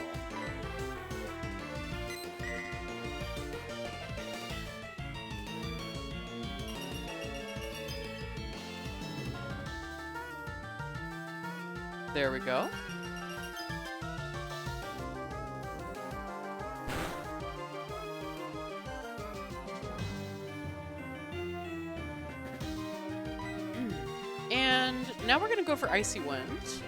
There we go. And now we're gonna go for Icy Wind.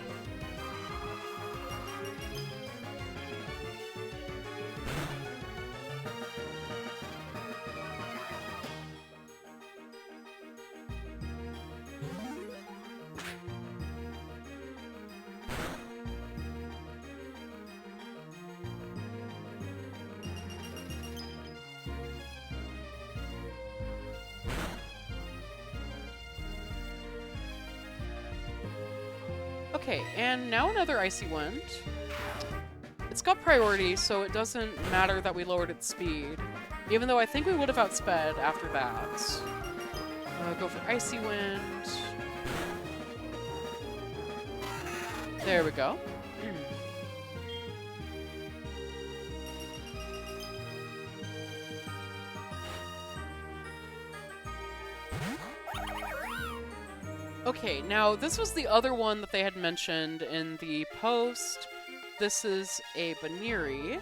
Okay, and now another Icy Wind. It's got priority, so it doesn't matter that we lowered its speed. Even though I think we would have outsped after that. Go for Icy Wind. There we go. Okay, now this was the other one that they had mentioned in the post. This is a Baniri.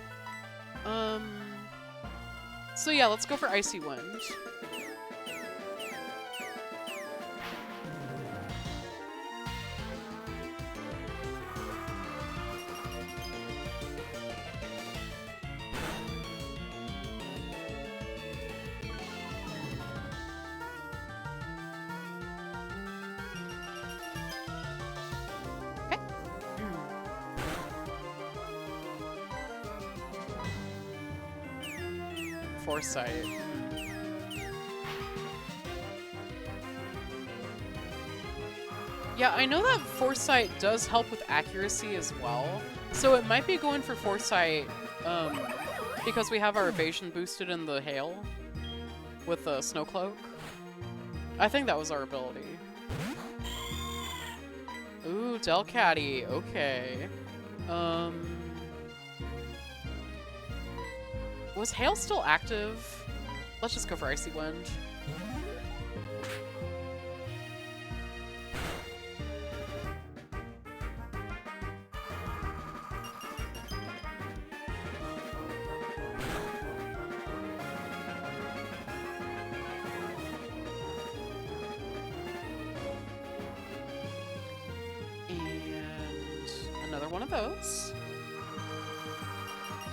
So yeah, let's go for Icy Wind. Foresight. Yeah, I know that Foresight does help with accuracy as well, so it might be going for Foresight because we have our evasion boosted in the Hail with the Snow Cloak. I think that was our ability. Ooh, Delcatty, okay. Was Hail still active? Let's just go for Icy Wind. Another one of those.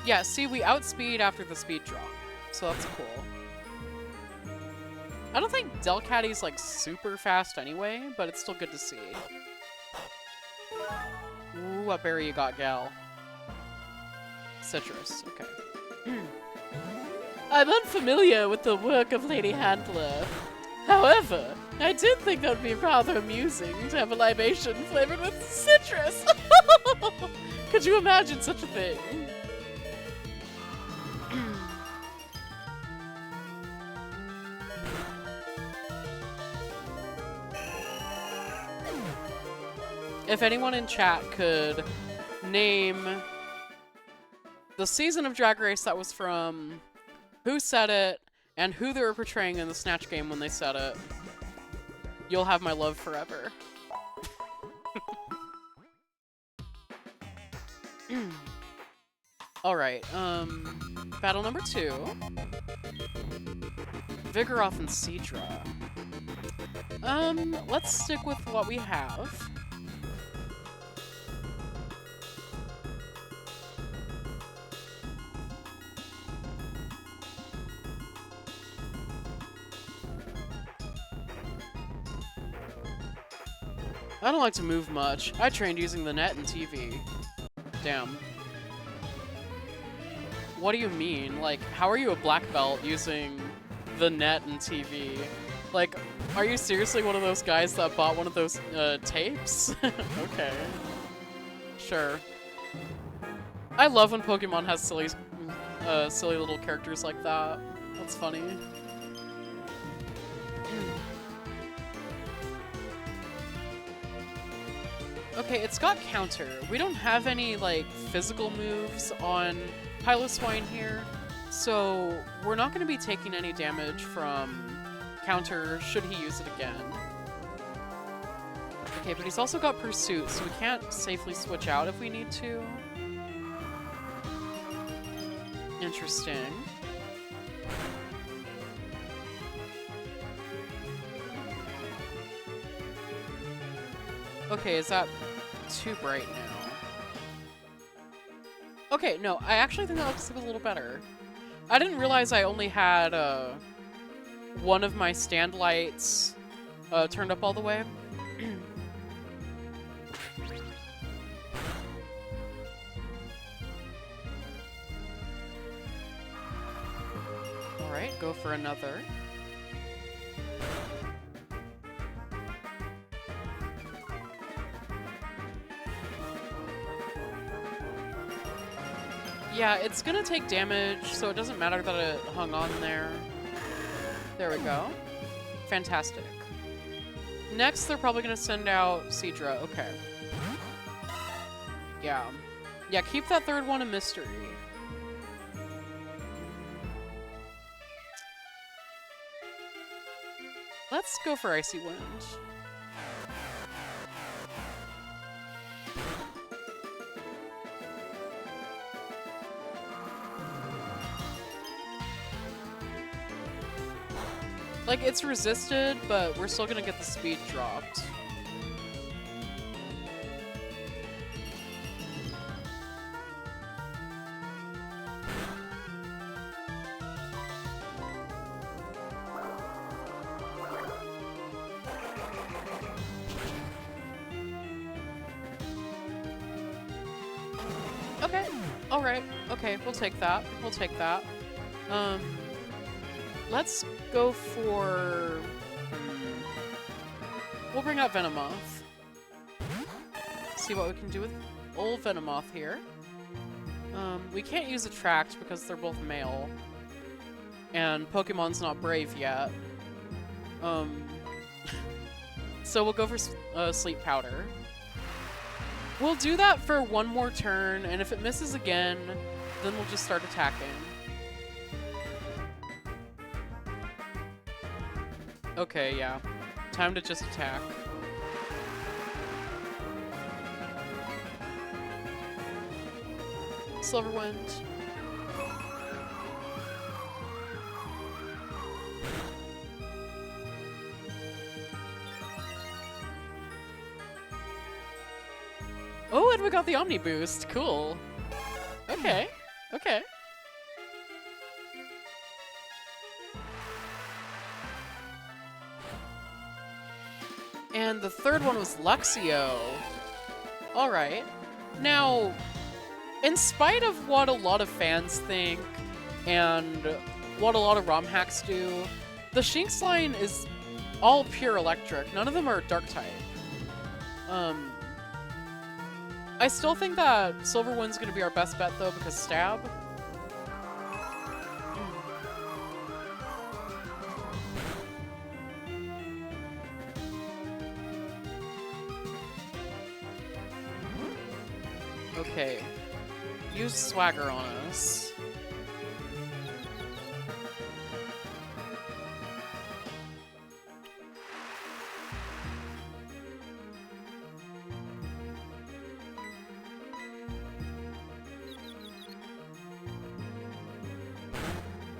Yeah, see, we outspeed after the speed drop, so that's cool. I don't think Delcatty's like super fast anyway, but it's still good to see. Ooh, what berry you got, gal? Citrus, okay. I'm unfamiliar with the work of Lady Handler. However, I did think that would be rather amusing to have a libation flavored with citrus. Could you imagine such a thing? If anyone in chat could name the season of Drag Race that was from, who said it, and who they were portraying in the Snatch game when they said it, you'll have my love forever. Alright, battle number 2. Vigoroth and Seadra. Let's stick with what we have. I don't like to move much. I trained using the net and TV. Damn. What do you mean? Like, how are you a black belt using the net and TV? Like, are you seriously one of those guys that bought one of those tapes? Okay. Sure. I love when Pokemon has silly little characters like that. That's funny. Okay, it's got counter. We don't have any, like, physical moves on Piloswine here, so we're not going to be taking any damage from counter should he use it again. Okay, but he's also got Pursuit, so we can't safely switch out if we need to. Interesting. Okay, is that too bright now? Okay, no, I actually think that looks a little better. I didn't realize I only had one of my stand lights turned up all the way. Alright, go for another. Yeah, it's gonna take damage, so it doesn't matter that it hung on there. There we go. Fantastic. Next, they're probably gonna send out Seadra. Okay. Yeah. Yeah, keep that third one a mystery. Let's go for Icy Wind. Like, it's resisted, but we're still gonna get the speed dropped. Okay, alright, okay, we'll take that. We'll take that. Let's go for... We'll bring out Venomoth. See what we can do with old Venomoth here. We can't use Attract because they're both male. And Pokemon's not brave yet. So we'll go for Sleep Powder. We'll do that for one more turn, and if it misses again, then we'll just start attacking. Okay, yeah. Time to just attack. Silverwind. Oh, and we got the Omni boost. Cool. Okay. Okay. And the third one was Luxio. Alright. Now, in spite of what a lot of fans think, and what a lot of ROM hacks do, the Shinx line is all pure electric. None of them are dark type. I still think that Silverwind's gonna be our best bet though, because stab. Okay. Use Swagger on us.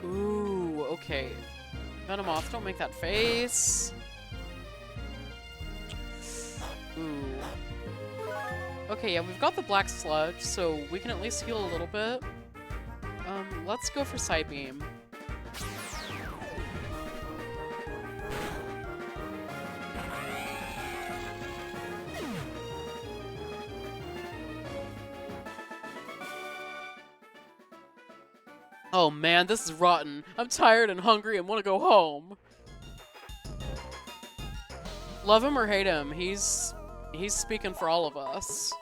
Ooh, okay. Venomoth, don't make that face. Ooh. Okay, yeah, we've got the Black Sludge, so we can at least heal a little bit. Let's go for Psybeam. Oh man, this is rotten. I'm tired and hungry and want to go home. Love him or hate him, he's speaking for all of us.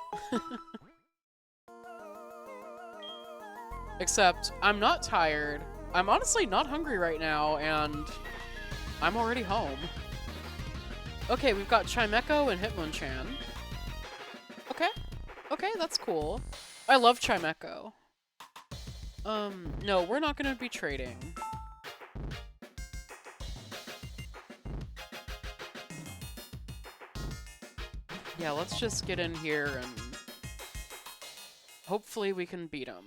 Except, I'm not tired. I'm honestly not hungry right now, and I'm already home. Okay, we've got Chimecho and Hitmonchan. Okay. Okay, that's cool. I love Chimecho. No, we're not gonna be trading. Yeah, let's just get in here and hopefully we can beat him.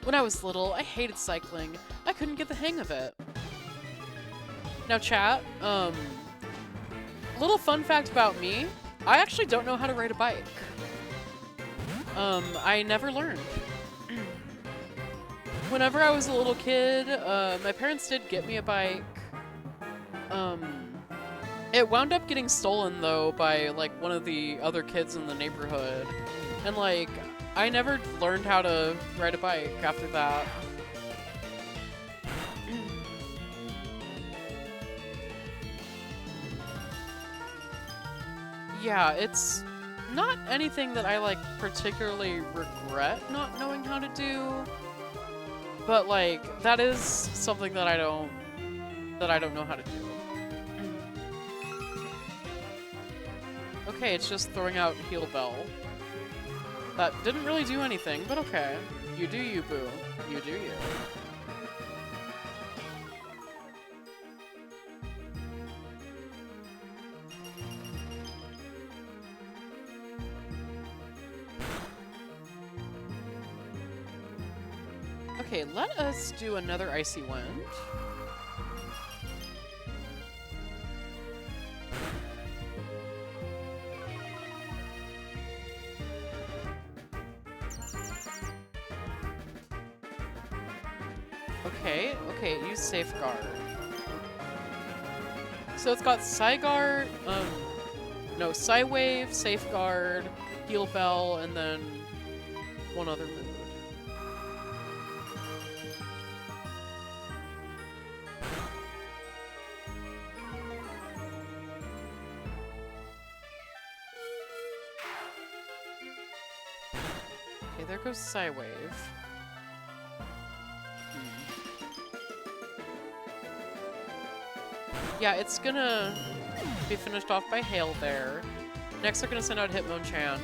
When I was little, I hated cycling. I couldn't get the hang of it. Now chat, little fun fact about me, I actually don't know how to ride a bike. I never learned. Whenever I was a little kid, my parents did get me a bike. It wound up getting stolen though by like one of the other kids in the neighborhood. And like, I never learned how to ride a bike after that. Yeah, it's not anything that I like particularly regret not knowing how to do. But like, that is something that I don't know how to do. Okay, it's just throwing out Heal Bell. That didn't really do anything, but okay. You do you, boo. You do you. Okay, let us do another Icy Wind. Okay, use Safeguard. So it's got Psyguard, no, Psywave, Safeguard, Heal Bell, and then one other mood. Okay, there goes Psywave. Yeah, it's gonna be finished off by Hail there. Next, they're gonna send out Hitmonchan.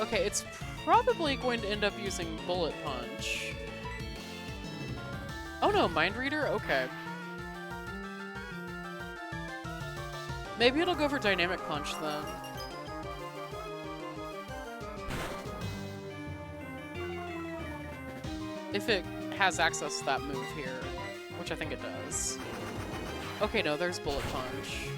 Okay, it's probably going to end up using Bullet Punch. Oh no, Mind Reader? Okay. Maybe it'll go for Dynamic Punch then. If it has access to that move here, which I think it does. Okay, no, there's Bullet Punch.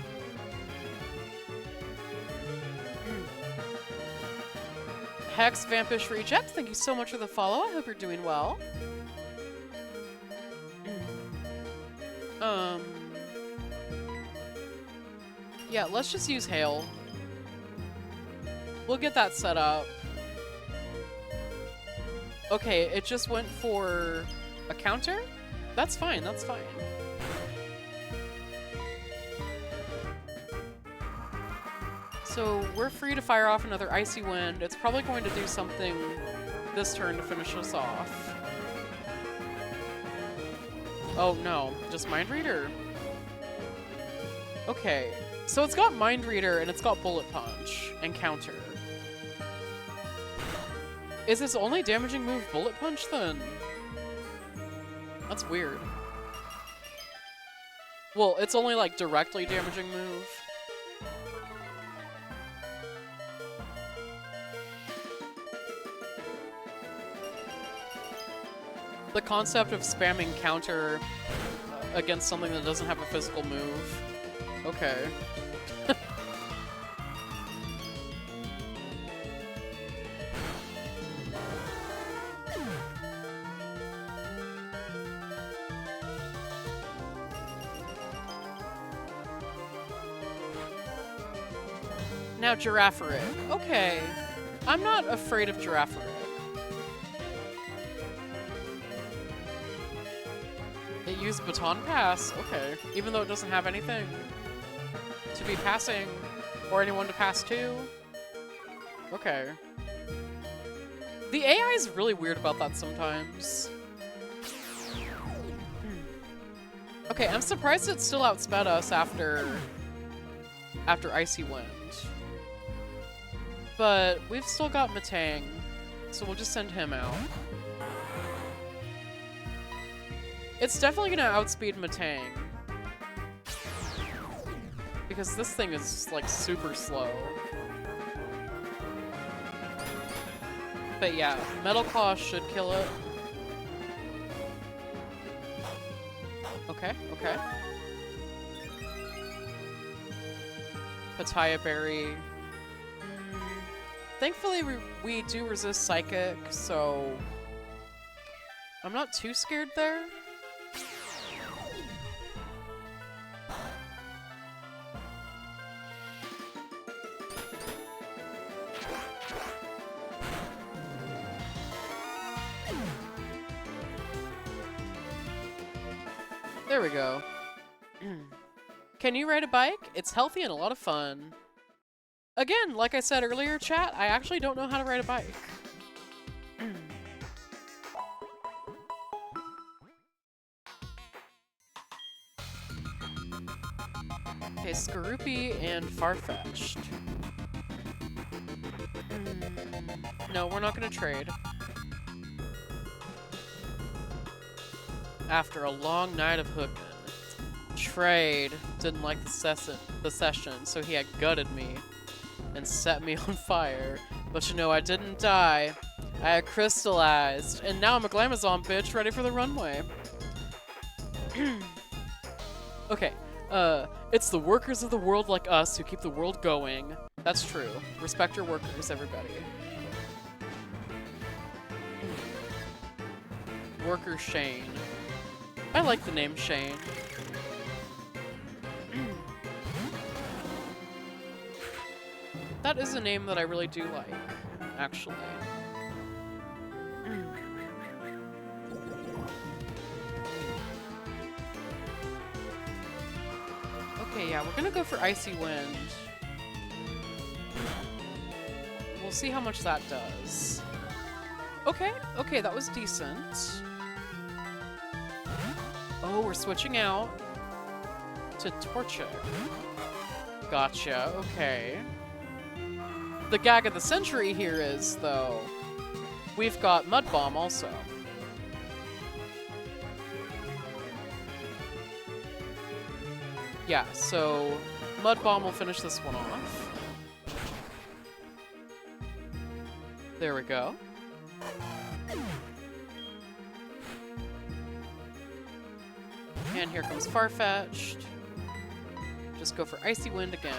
Hex, Vampish, Reject, thank you so much for the follow. I hope you're doing well. Yeah, let's just use Hail. We'll get that set up. Okay, it just went for a counter? That's fine, that's fine. So we're free to fire off another Icy Wind. It's probably going to do something this turn to finish us off. Oh no, just Mind Reader. Okay, so it's got Mind Reader and it's got Bullet Punch and counter. Is its only damaging move Bullet Punch then? That's weird. Well, it's only like directly damaging move. The concept of spamming counter against something that doesn't have a physical move. Okay. Now Giraffaric. Okay. I'm not afraid of Giraffaric. It used Baton Pass. Okay. Even though it doesn't have anything to be passing or anyone to pass to. Okay. The AI is really weird about that sometimes. Okay, I'm surprised it still outsped us after Icy Wind. But we've still got Matang, so we'll just send him out. It's definitely gonna outspeed Matang. Because this thing is, like, super slow. But yeah, Metal Claw should kill it. Okay, okay. Pataya Berry. Thankfully, we do resist Psychic, so I'm not too scared there. There we go. Can you ride a bike? It's healthy and a lot of fun. Again, like I said earlier, chat, I actually don't know how to ride a bike. Okay, Skorupi and Farfetch'd. No, we're not gonna trade. After a long night of hooking. Trade didn't like the session, so he had gutted me and set me on fire. But you know, I didn't die. I had crystallized, and now I'm a Glamazon bitch ready for the runway. Okay, it's the workers of the world like us who keep the world going. That's true. Respect your workers, everybody. Worker Shane. I like the name Shane. That is a name that I really do like, actually. Okay, yeah, we're gonna go for Icy Wind. We'll see how much that does. Okay, okay, that was decent. Oh, we're switching out to Torchic. Gotcha, okay. The gag of the century here is, though, we've got Mud Bomb also. Yeah, so Mud Bomb will finish this one off. There we go. And here comes Farfetch'd. Just go for Icy Wind again.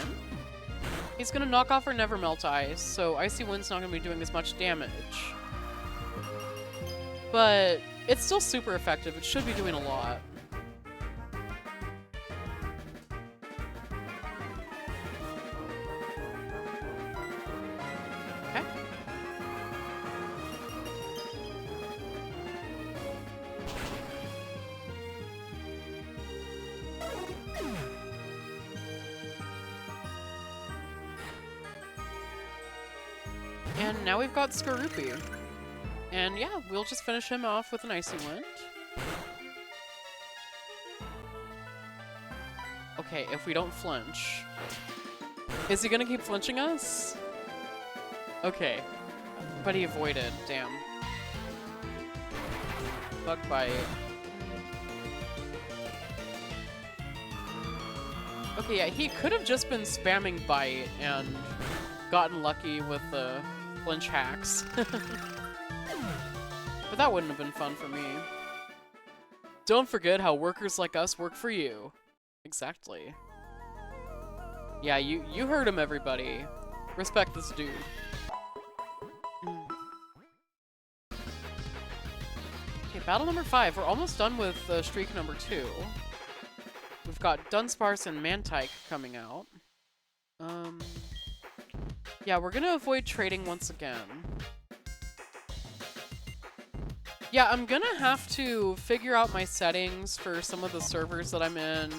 He's gonna knock off our Never Melt Ice, so Icy Wind's not gonna be doing as much damage. But it's still super effective. It should be doing a lot. Okay. And now we've got Skorupi. And yeah, we'll just finish him off with an Icy Wind. Okay, if we don't flinch. Is he gonna keep flinching us? Okay. But he avoided, damn. Bug Bite. Okay, yeah, he could have just been spamming Bite and gotten lucky with the flinch hacks. But that wouldn't have been fun for me. Don't forget how workers like us work for you. Exactly. Yeah, you heard him, everybody. Respect this dude. Okay, battle number 5. We're almost done with streak number 2. We've got Dunsparce and Mantike coming out. Yeah, we're gonna avoid trading once again. Yeah, I'm gonna have to figure out my settings for some of the servers that I'm in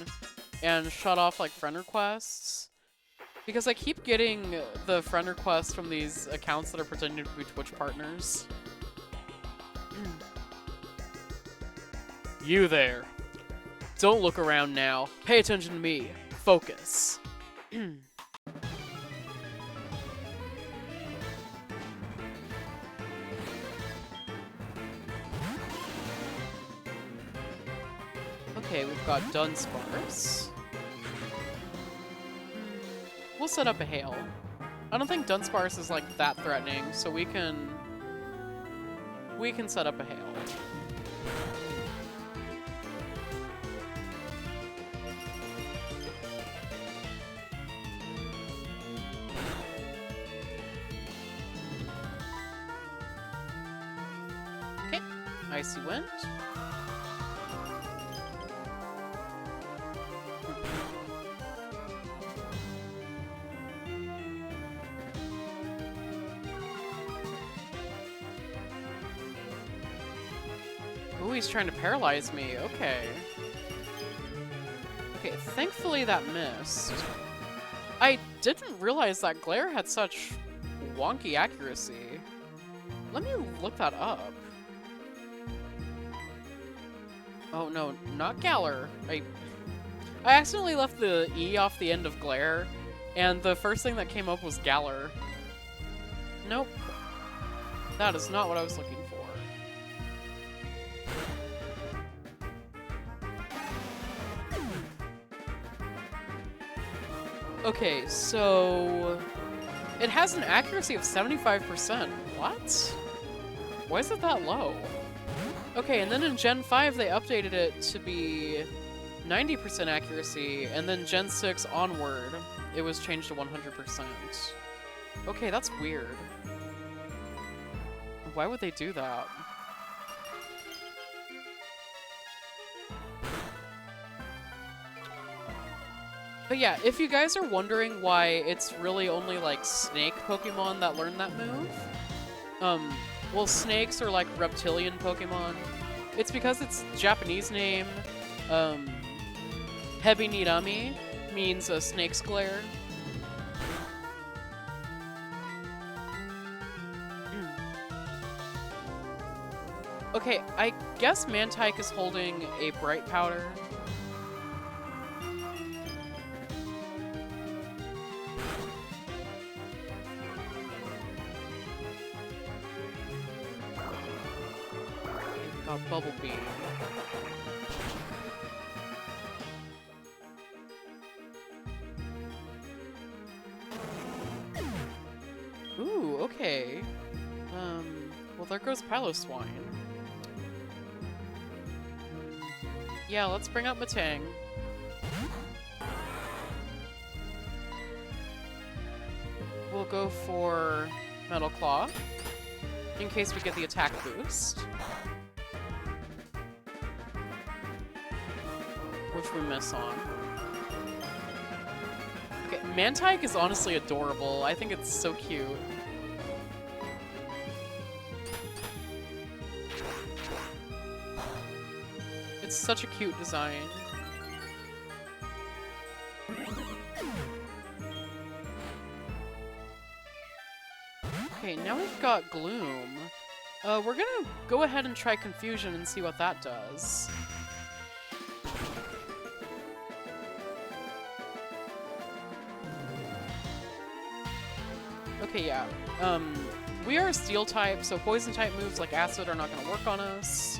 and shut off, like, friend requests. Because I keep getting the friend requests from these accounts that are pretending to be Twitch partners. You there. Don't look around now. Pay attention to me. Focus. Okay, we've got Dunsparce. We'll set up a Hail. I don't think Dunsparce is like that threatening, so we can set up a Hail. Okay, Icy Wind. Ooh, he's trying to paralyze me. Okay. Okay, thankfully that missed. I didn't realize that Glare had such wonky accuracy. Let me look that up. Oh no, not Galar. I accidentally left the E off the end of Glare, and the first thing that came up was Galar. Nope. That is not what I was looking for. Okay, so it has an accuracy of 75%. What? Why is it that low? Okay, and then in Gen 5 they updated it to be 90% accuracy, and then Gen 6 onward it was changed to 100%. Okay, that's weird. Why would they do that? But yeah, if you guys are wondering why it's really only like snake Pokemon that learn that move, well, snakes are like reptilian Pokemon. It's because its Japanese name, Hebinirami, means a snake's glare. Okay, I guess Mantike is holding a Bright Powder. Bubble Beam. Ooh, okay. Well, there goes Piloswine. Yeah, let's bring up Matang. We'll go for Metal Claw, in case we get the attack boost. Which we miss on. Okay, Mantike is honestly adorable. I think it's so cute. It's such a cute design. Okay, now we've got Gloom. We're gonna go ahead and try Confusion and see what that does. Okay, yeah. We are a Steel type, so Poison type moves like Acid are not gonna work on us.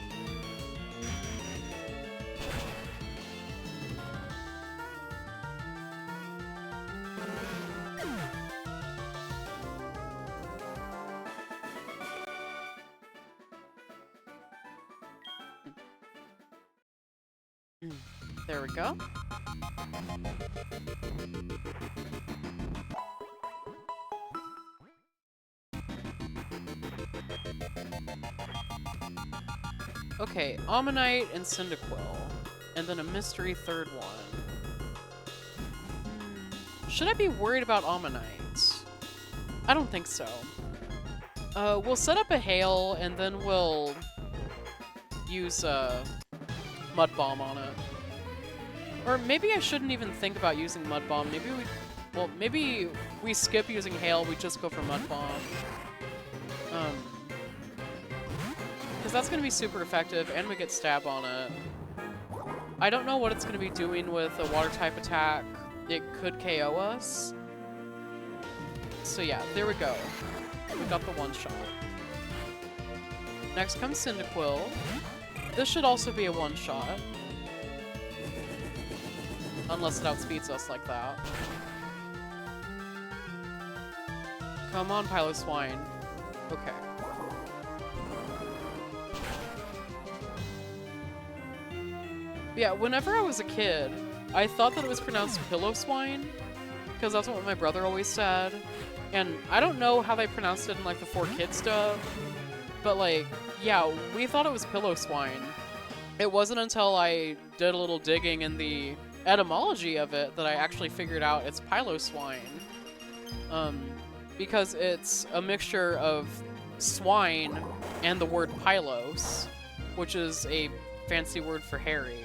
There we go. Okay, Ammonite and Cyndaquil. And then a mystery third one. Should I be worried about Ammonite? I don't think so. We'll set up a Hail, and then we'll use Mud Bomb on it. Or maybe I shouldn't even think about using Mud Bomb. Maybe we skip using Hail, we just go for Mud Bomb. Because that's going to be super effective, and we get Stab on it. I don't know what it's going to be doing with a Water-type attack. It could KO us. So yeah, there we go. We got the one-shot. Next comes Cyndaquil. This should also be a one-shot. Unless it outspeeds us like that. Come on, Piloswine. Okay. Yeah, whenever I was a kid, I thought that it was pronounced Piloswine, because that's what my brother always said. And I don't know how they pronounced it in like the 4Kids dub, but like, yeah, we thought it was Piloswine. It wasn't until I did a little digging in the etymology of it that I actually figured out it's Piloswine. Because it's a mixture of swine and the word Pylos, which is a fancy word for hairy.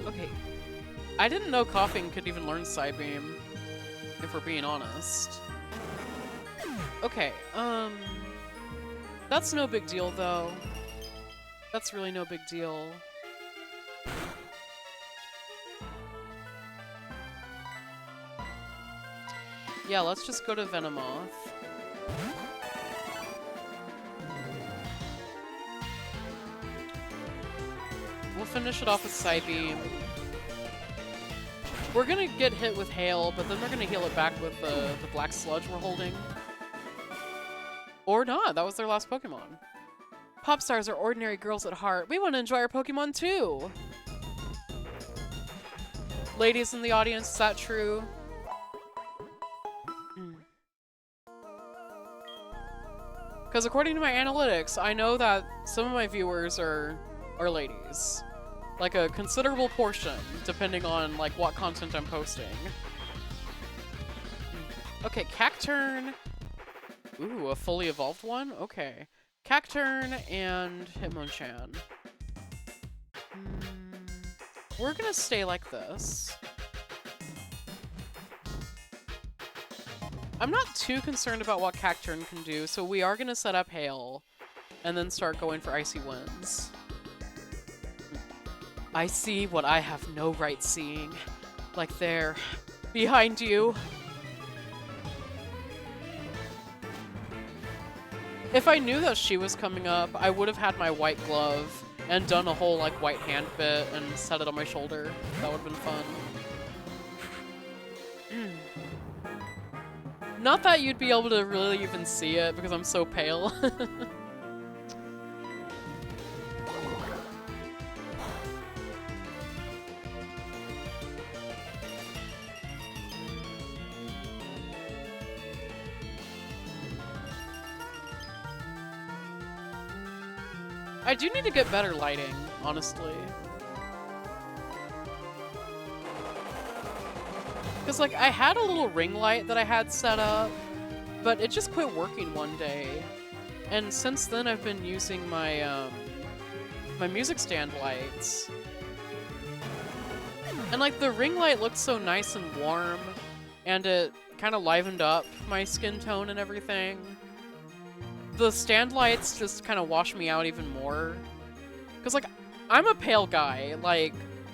Okay. I didn't know Coughing could even learn Psybeam, if we're being honest. Okay, that's no big deal, though. That's really no big deal. Yeah, let's just go to Venomoth. We'll finish it off with Psybeam. We're gonna get hit with Hail, but then they're gonna heal it back with the black sludge we're holding. Or not, that was their last Pokemon. Pop stars are ordinary girls at heart. We want to enjoy our Pokemon too! Ladies in the audience, is that true? Because according to my analytics, I know that some of my viewers are ladies. Like a considerable portion, depending on like what content I'm posting. Okay, Cacturne. Ooh, a fully evolved one? Okay. Cacturne and Hitmonchan. We're gonna stay like this. I'm not too concerned about what Cacturn can do, so we are going to set up Hail, and then start going for Icy Winds. I see what I have no right seeing. Like there, behind you. If I knew that she was coming up, I would have had my white glove and done a whole like white hand bit and set it on my shoulder. That would have been fun. Not that you'd be able to really even see it because I'm so pale. I do need to get better lighting, honestly. Because, like, I had a little ring light that I had set up, but it just quit working one day. And since then, I've been using my, my music stand lights. And, like, the ring light looked so nice and warm, and it kind of livened up my skin tone and everything. The stand lights just kind of wash me out even more. Because, like, I'm a pale guy. Like,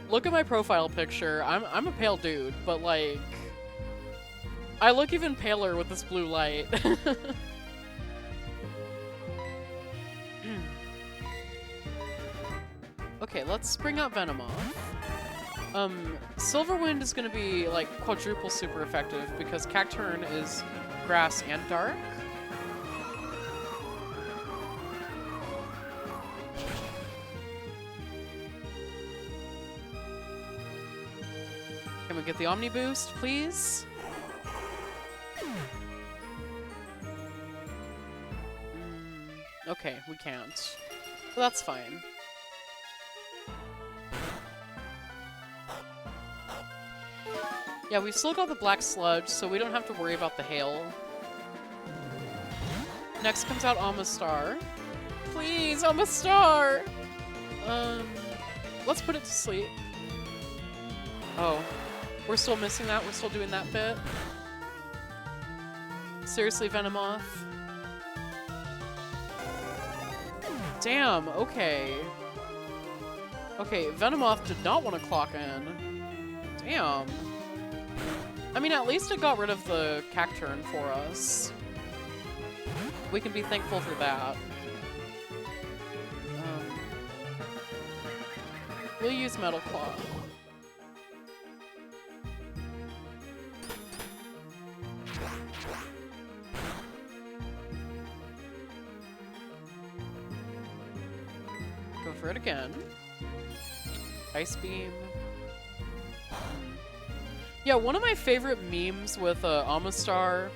look at my profile picture. I'm a pale dude, but, like, I look even paler with this blue light. Okay, let's bring out Venomoth. Silverwind is going to be, like, quadruple super effective because Cacturn is grass and dark. Can we get the Omni boost, please? Okay, we can't. But that's fine. Yeah, we've still got the Black Sludge, so we don't have to worry about the Hail. Next comes out Amistar. Please, Amistar! Let's put it to sleep. Oh. We're still missing that? We're still doing that bit? Seriously, Venomoth? Damn, okay. Okay, Venomoth did not want to clock in. Damn. I mean, at least it got rid of the Cacturn for us. We can be thankful for that. We'll use Metal Claw. Go for it again. Ice Beam. Yeah, one of my favorite memes with Amistar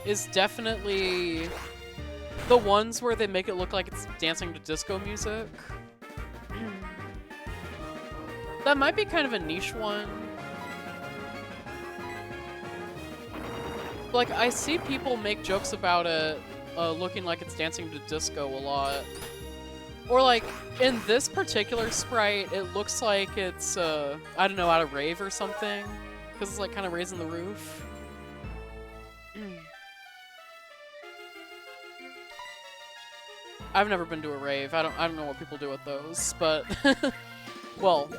is definitely the ones where they make it look like it's dancing to disco music. That might be kind of a niche one. Like, I see people make jokes about it looking like it's dancing to disco a lot. Or, like, in this particular sprite, it looks like it's, I don't know, at a rave or something. Because it's, like, kind of raising the roof. I've never been to a rave. I don't know what people do with those, but... well,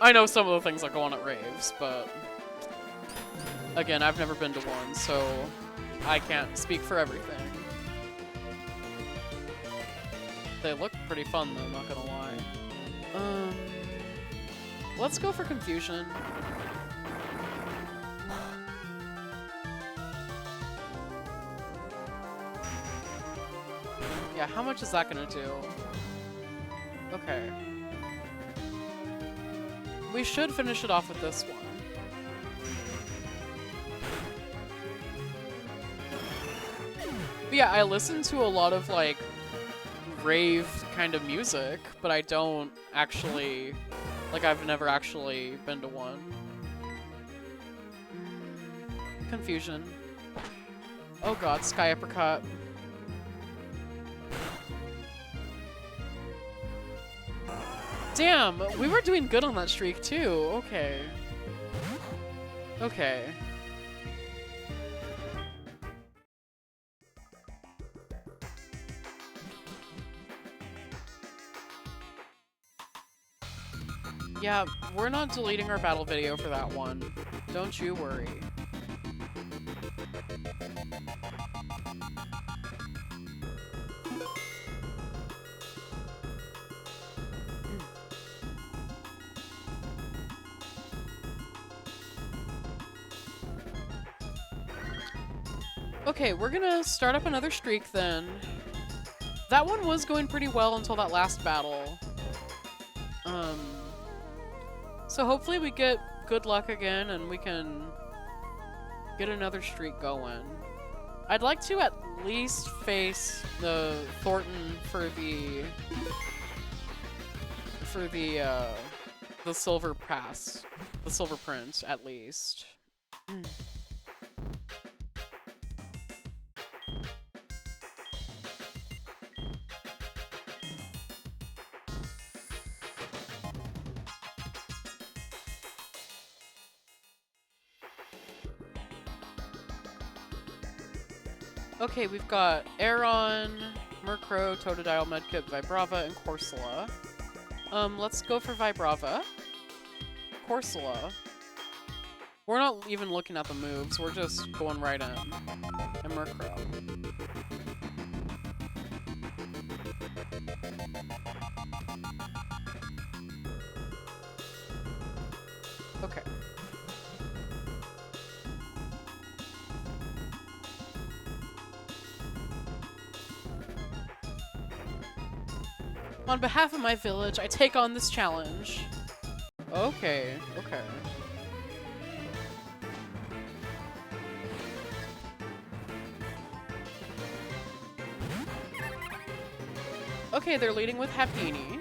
I know some of the things that go on at raves, but... again, I've never been to one, so I can't speak for everything. They look pretty fun, though, not gonna lie. Let's go for Confusion. Yeah, how much is that gonna do? Okay. We should finish it off with this one. But yeah, I listen to a lot of, like, rave kind of music, but I don't actually... like, I've never actually been to one. Confusion. Oh god, Sky Uppercut. Damn, we were doing good on that streak too. Okay. Okay. Yeah, we're not deleting our battle video for that one. Don't you worry. Okay, we're gonna start up another streak then. That one was going pretty well until that last battle. So hopefully we get good luck again and we can get another streak going. I'd like to at least face the Thornton for the silver pass, the silver print at least. Okay, we've got Aeron, Murkrow, Totodile, Mudkip, Vibrava, and Corsola. Let's go for Vibrava. Corsola. We're not even looking at the moves, we're just going right in. And Murkrow. Okay. On behalf of my village, I take on this challenge. Okay, okay. Okay, they're leading with Happiny.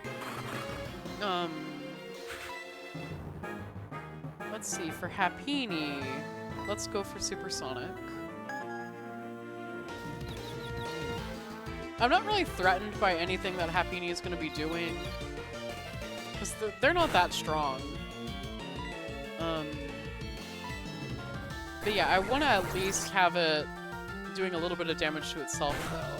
Let's see, for Happiny, let's go for Supersonic. I'm not really threatened by anything that Happiny is going to be doing, because they're not that strong. But yeah, I want to at least have it doing a little bit of damage to itself, though.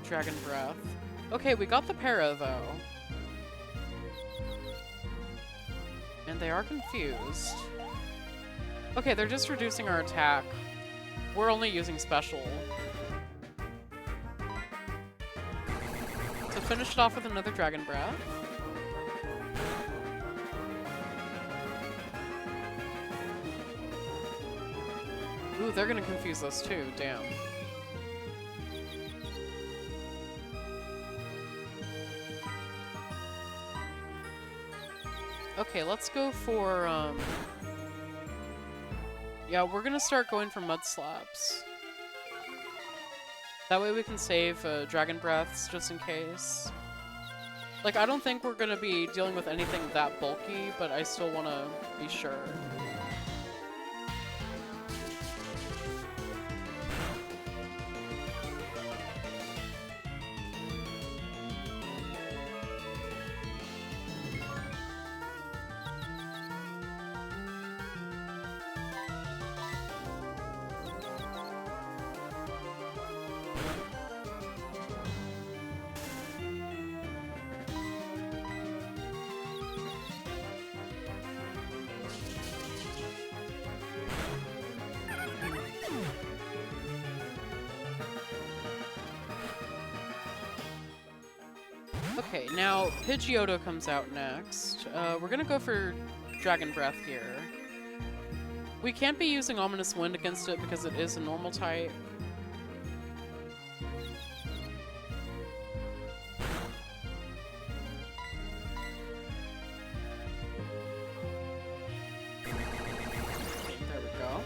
Dragon Breath. Okay, we got the para, though. And they are confused. Okay, they're just reducing our attack. We're only using special. To finish it off with another Dragon Breath. Ooh, they're gonna confuse us too, damn. Okay, let's go for, yeah, we're gonna start going for Mud Slaps. That way we can save Dragon Breaths, just in case. Like, I don't think we're gonna be dealing with anything that bulky, but I still wanna be sure. Okay, now Pidgeotto comes out next. We're gonna go for Dragon Breath here. We can't be using Ominous Wind against it because it is a normal type. There we go.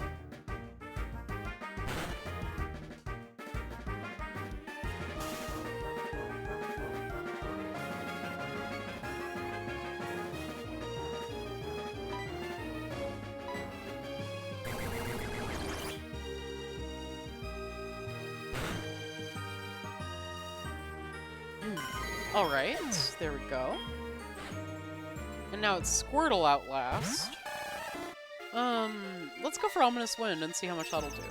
Alright, there we go. And now it's Squirtle Outlast. Let's go for Ominous Wind and see how much that'll do.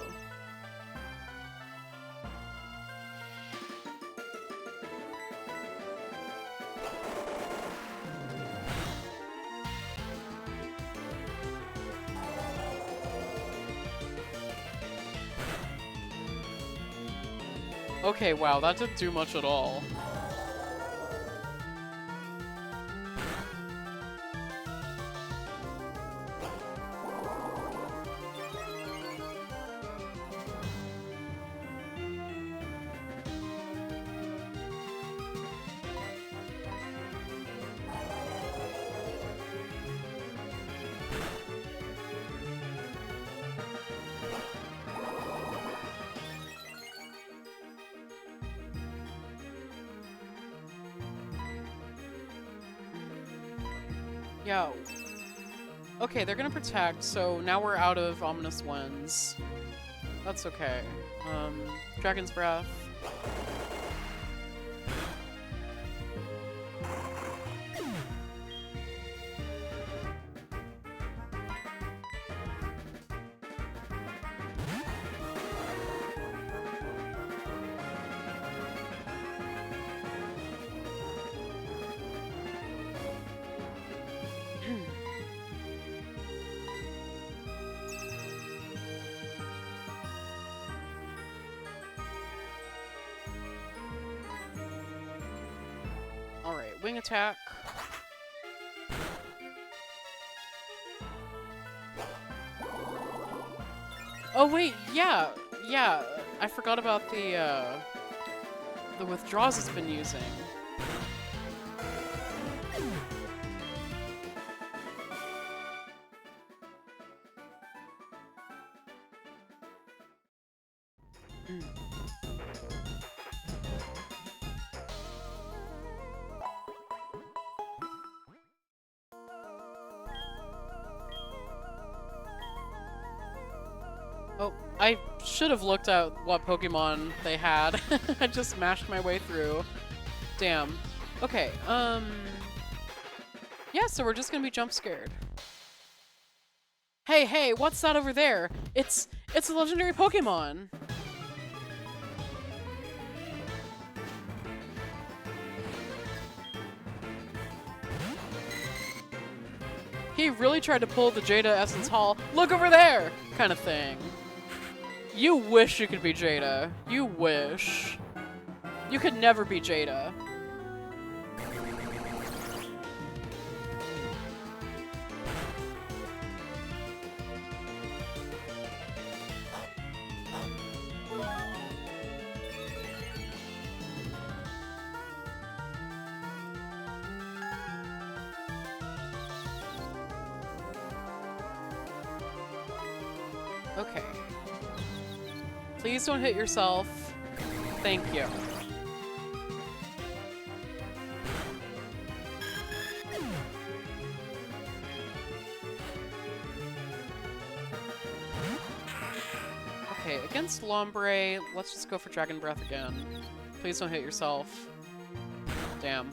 Okay, wow, that didn't do much at all. Yo. Okay, they're gonna protect, so now we're out of Ominous Winds. That's okay. Dragon's Breath. Alright, wing attack. Oh wait, yeah, I forgot about the withdraws it's been using. Oh, I should have looked at what Pokemon they had. I just mashed my way through. Damn. Okay, yeah, so we're just gonna be jump scared. Hey, what's that over there? It's a legendary Pokemon! He really tried to pull the Jada Essence Hall, look over there! Kind of thing. You wish you could be Jada. You wish. You could never be Jada. Okay. Please don't hit yourself. Thank you. Okay, against Lombre, let's just go for Dragon Breath again. Please don't hit yourself. Damn.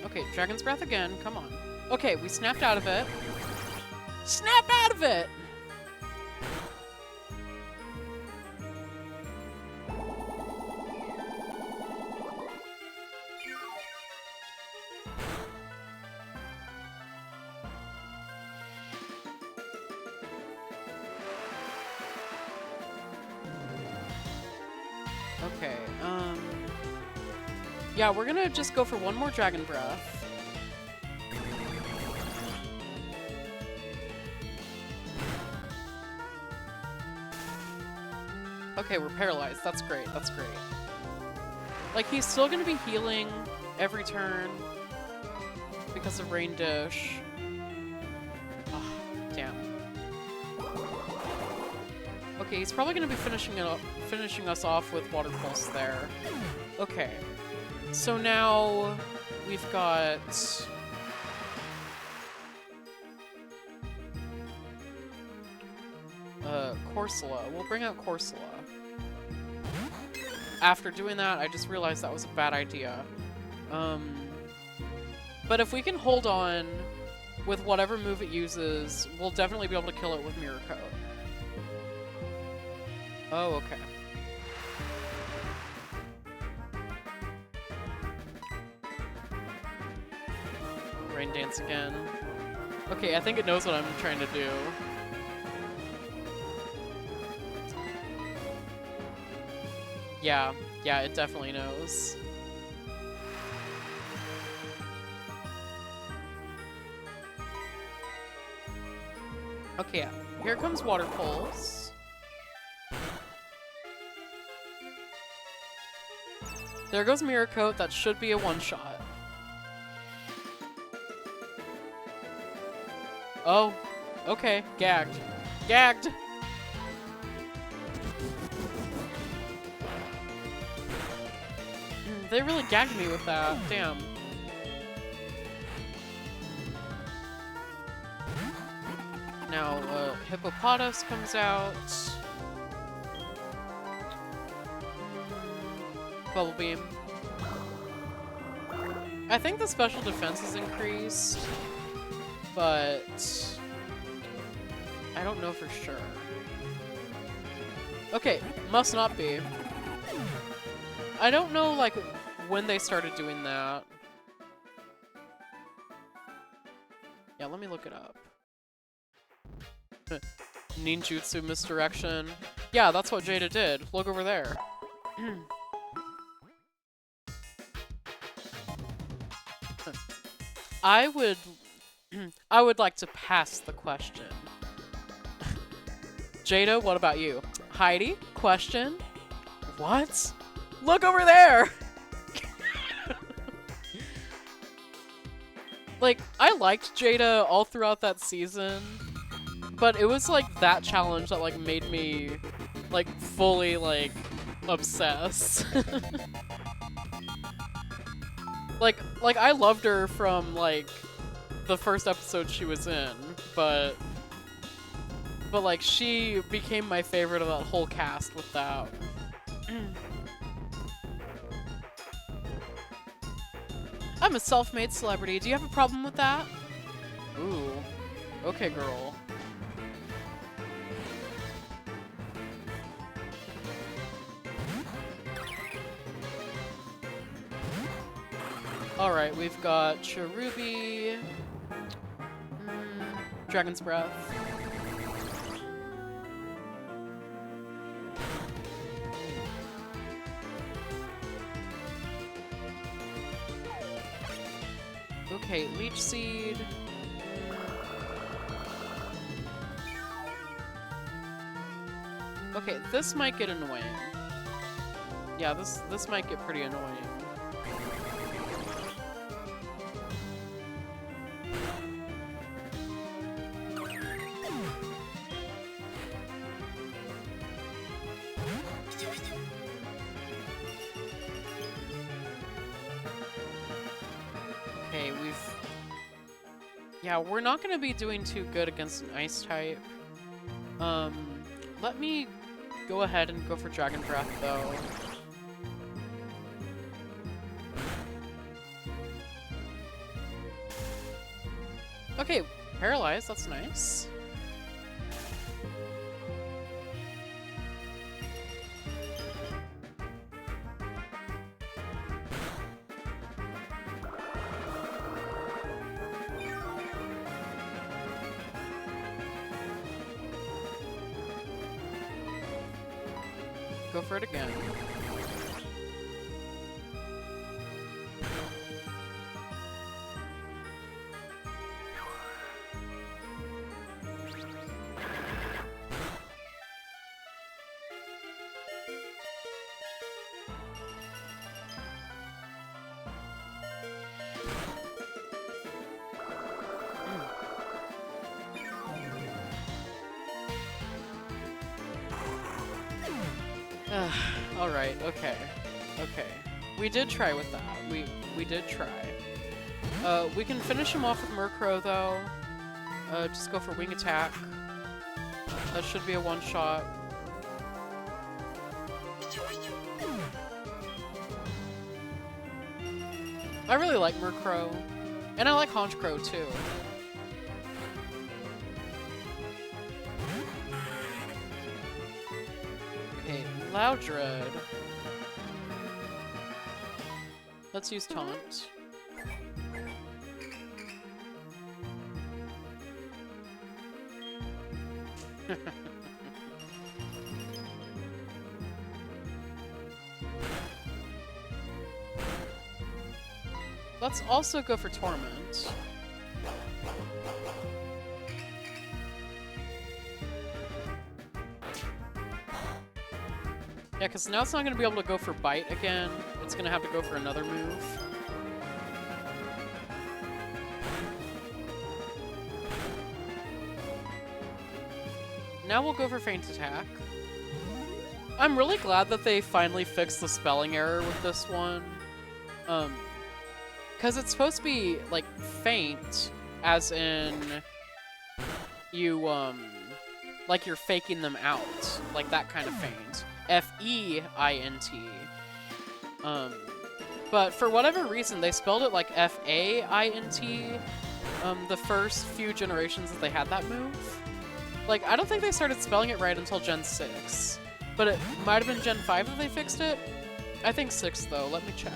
Okay, Dragon's Breath again, come on. Okay, we snapped out of it. Snap out of it! Okay, yeah, we're gonna just go for one more Dragon Breath. Okay, we're paralyzed. That's great. That's great. Like, he's still gonna be healing every turn because of Rain Dish. Oh, damn. Okay, he's probably gonna be finishing us off with Water Pulse there. Okay. So now we've got Corsola. We'll bring out Corsola. After doing that, I just realized that was a bad idea. But if we can hold on with whatever move it uses, we'll definitely be able to kill it with Mirror Coat. Oh, okay. Rain Dance again. Okay, I think it knows what I'm trying to do. Yeah, it definitely knows. Okay, yeah. Here comes Water Pulse. There goes Mirror Coat. That should be a one-shot. Oh, okay. Gagged. Gagged! They really gagged me with that. Damn. Now, Hippopotas comes out. Bubble Beam. I think the special defense is increased, but I don't know for sure. Okay, must not be. I don't know, like, when they started doing that. Yeah, let me look it up. Ninjutsu misdirection. Yeah, that's what Jada did. Look over there. I would like to pass the question. Jada, what about you? Heidi, question? What? Look over there! Like, I liked Jada all throughout that season, but it was like that challenge that like made me like fully like obsess. like I loved her from like the first episode she was in, but like she became my favorite of that whole cast with that. I'm a self-made celebrity. Do you have a problem with that? Ooh. Okay, girl. Alright, we've got Cherubi. Dragon's Breath. Okay, Leech Seed. Okay, this might get annoying. Yeah, this might get pretty annoying. Okay, yeah, we're not gonna be doing too good against an Ice type. Let me go ahead and go for Dragon Breath, though. Okay, Paralyzed, that's nice. Go for it again. Alright, okay. Okay. We did try with that. We did try. We can finish him off with Murkrow, though. Just go for Wing Attack. That should be a one-shot. I really like Murkrow. And I like Honchkrow, too. Okay, Loudred. Let's use Taunt. Let's also go for Torment. Yeah, because now it's not going to be able to go for Bite again. It's going to have to go for another move. Now we'll go for Feint Attack. I'm really glad that they finally fixed the spelling error with this one. Because it's supposed to be, like, feint, as in you, like you're faking them out. Like that kind of feint. F-E-I-N-T. But for whatever reason, they spelled it like F-A-I-N-T, the first few generations that they had that move. Like, I don't think they started spelling it right until Gen 6. But it might have been Gen 5 that they fixed it. I think 6, though. Let me check.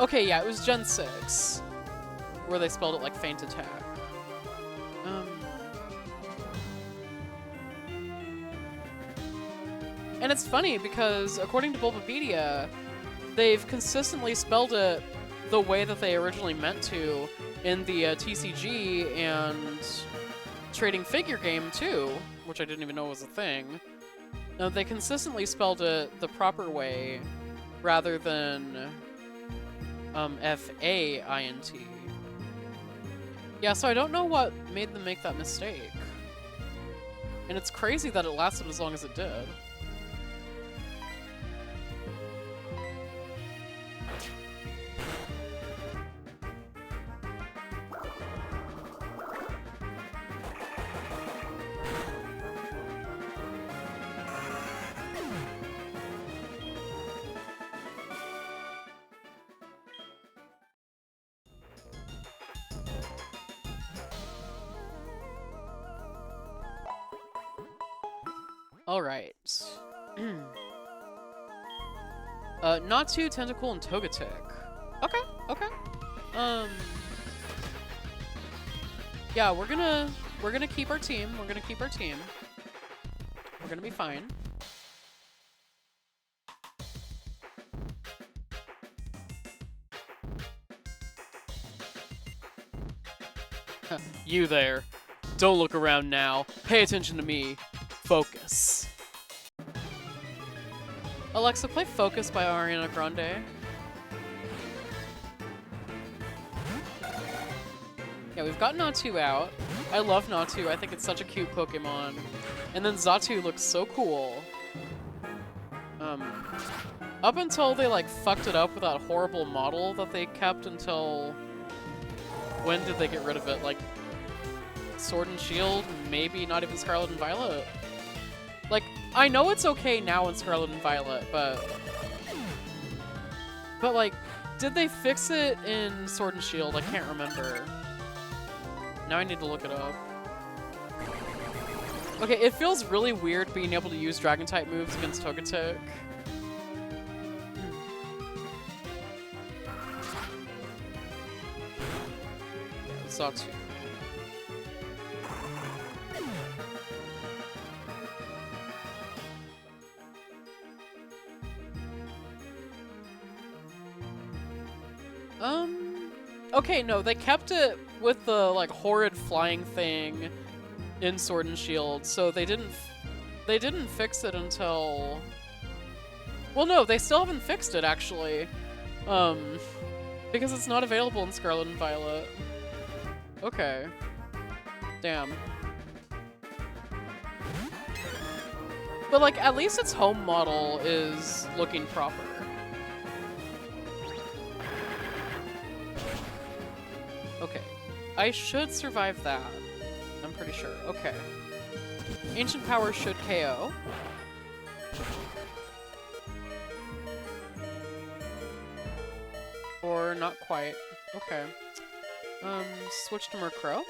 Okay, yeah, it was Gen 6, where they spelled it like Feint Attack. And it's funny because, according to Bulbapedia, they've consistently spelled it the way that they originally meant to in the TCG and trading figure game, too, which I didn't even know was a thing. They consistently spelled it the proper way, rather than F-A-I-N-T. Yeah, so I don't know what made them make that mistake. And it's crazy that it lasted as long as it did. Alright. Natu, Tentacle, and Togetic. Okay, okay. Yeah, we're gonna keep our team. We're gonna keep our team. We're gonna be fine. You there. Don't look around now. Pay attention to me. Focus. Alexa, play Focus by Ariana Grande. Yeah, we've got Natu out. I love Natu. I think it's such a cute Pokemon. And then Xatu looks so cool. Up until they, like, fucked it up with that horrible model that they kept until... When did they get rid of it? Like, Sword and Shield? Maybe not even Scarlet and Violet? Like, I know it's okay now in Scarlet and Violet, but like, did they fix it in Sword and Shield? I can't remember. Now I need to look it up. Okay, it feels really weird being able to use Dragon-type moves against Togetic. Yeah, Xatu. Okay, no, they kept it with the, like, horrid flying thing in Sword and Shield, so they didn't fix it until... Well, no, they still haven't fixed it, actually. Because it's not available in Scarlet and Violet. Okay. Damn. But, like, at least its home model is looking proper. Okay. I should survive that. I'm pretty sure. Okay. Ancient Power should KO. Or not quite. Okay. Switch to Murkrow.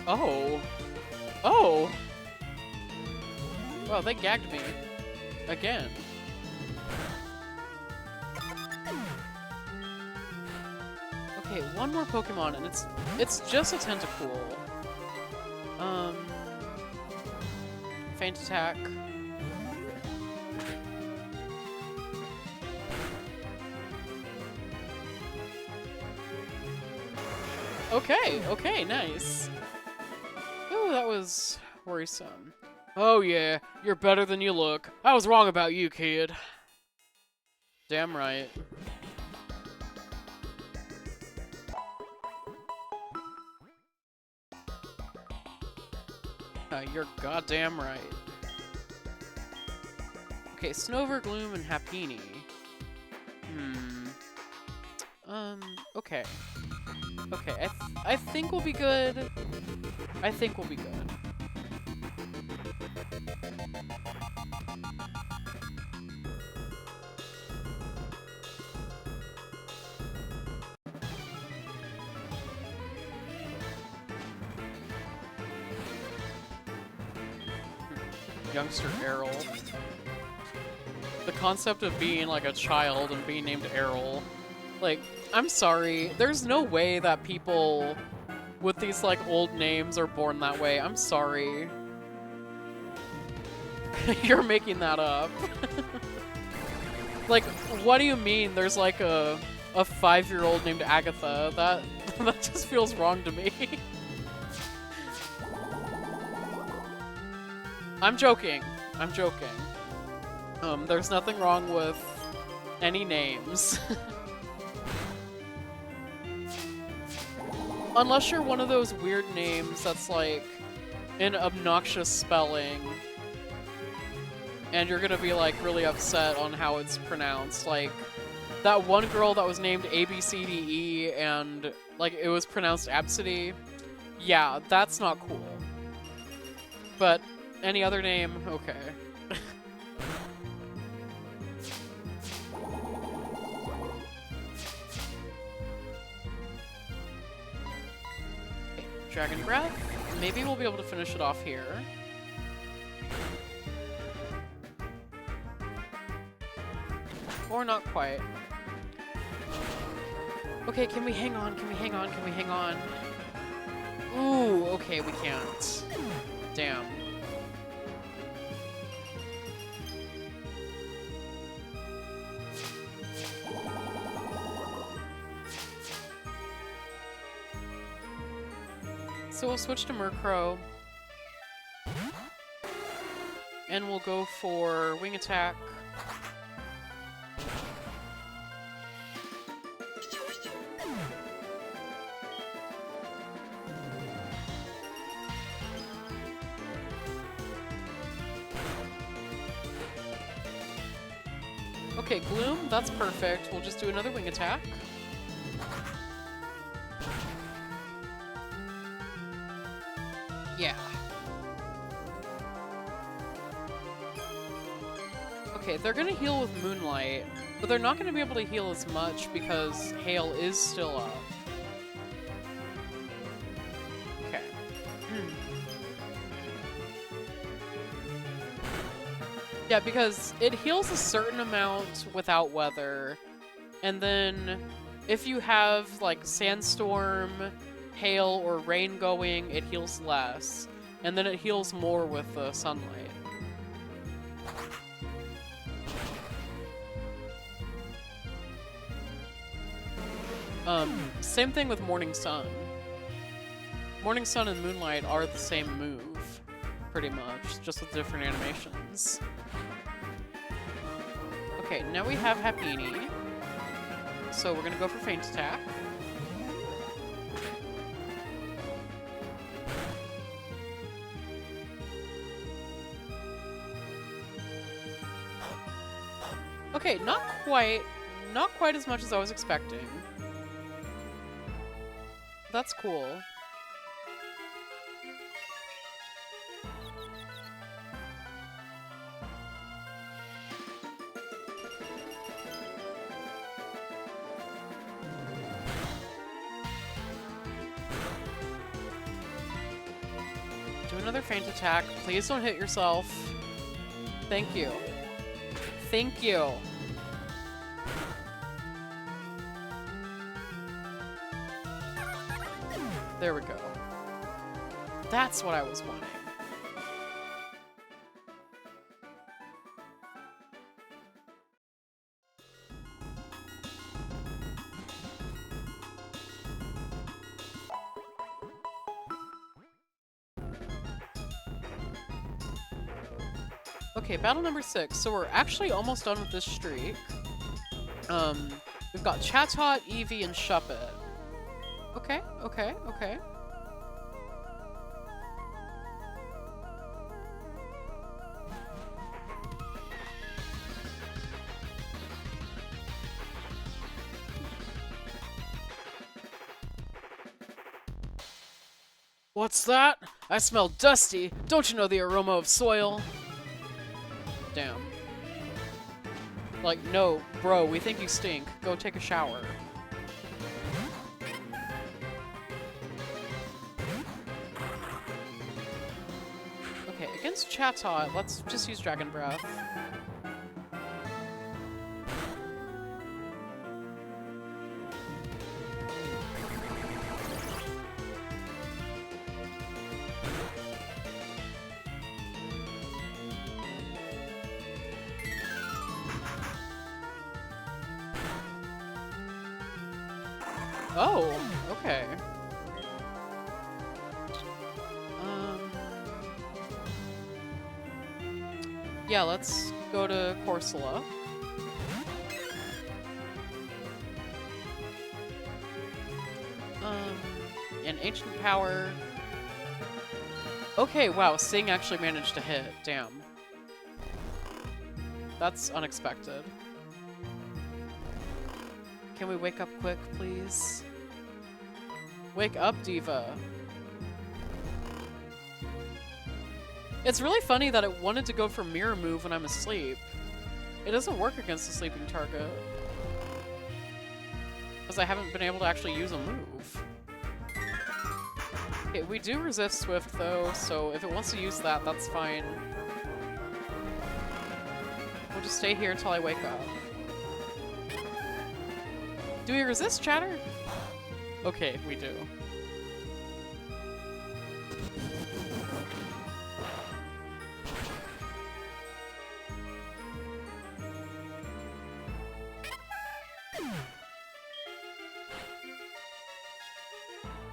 Oh. Oh! Well, they gagged me. Again. Okay, one more Pokemon, and it's just a Tentacool. Faint Attack. Okay, okay, nice. Oh, that was worrisome. Oh yeah, you're better than you look. I was wrong about you, kid. Damn right. You're goddamn right. Okay, Snover, Gloom, and Happiny. Okay. Okay, I think we'll be good. I think we'll be good. Youngster Errol. The concept of being like a child and being named Errol. Like, I'm sorry, there's no way that people with these like old names are born that way. I'm sorry. You're making that up. Like, what do you mean there's like a 5-year-old named Agatha? That just feels wrong to me. I'm joking. I'm joking. There's nothing wrong with any names. Unless you're one of those weird names that's like an obnoxious spelling and you're gonna be like really upset on how it's pronounced. Like that one girl that was named ABCDE and like it was pronounced Absidy. Yeah, that's not cool. But any other name, okay. Dragon Breath. Maybe we'll be able to finish it off here. Or not quite. Okay, can we hang on? Can we hang on? Can we hang on? Ooh, okay, we can't. Damn. So we'll switch to Murkrow. And we'll go for Wing Attack. Okay, Gloom, that's perfect. We'll just do another Wing Attack. Yeah. Okay, they're gonna heal with Moonlight, but they're not gonna be able to heal as much because Hail is still up. Okay. Yeah, because it heals a certain amount without weather, and then if you have, like, Sandstorm, Hail, or Rain going, it heals less, and then it heals more with the sunlight. Same thing with Morning Sun. Morning Sun and Moonlight are the same move, pretty much, just with different animations. Okay, now we have Happini. So we're gonna go for Feint Attack. Okay, not quite as much as I was expecting. That's cool. Do another Feint Attack. Please don't hit yourself. Thank you. Thank you. There we go. That's what I was wanting. Okay, battle number 6. So we're actually almost done with this streak. We've got Chatot, Eevee, and Shuppet. Okay, okay, okay. What's that? I smell dusty. Don't you know the aroma of soil? Damn. Like, no, bro, we think you stink. Go take a shower. Okay, against Chatot, let's just use Dragon Breath. Oh, okay. Yeah, let's go to Corsola. An Ancient Power. Okay, wow, Sing actually managed to hit. Damn. That's unexpected. Can we wake up quick, please? Wake up, Diva. It's really funny that it wanted to go for Mirror Move when I'm asleep. It doesn't work against a sleeping target. Because I haven't been able to actually use a move. Okay, we do resist Swift though, so if it wants to use that, that's fine. We'll just stay here until I wake up. Do we resist Chatter? Okay, we do.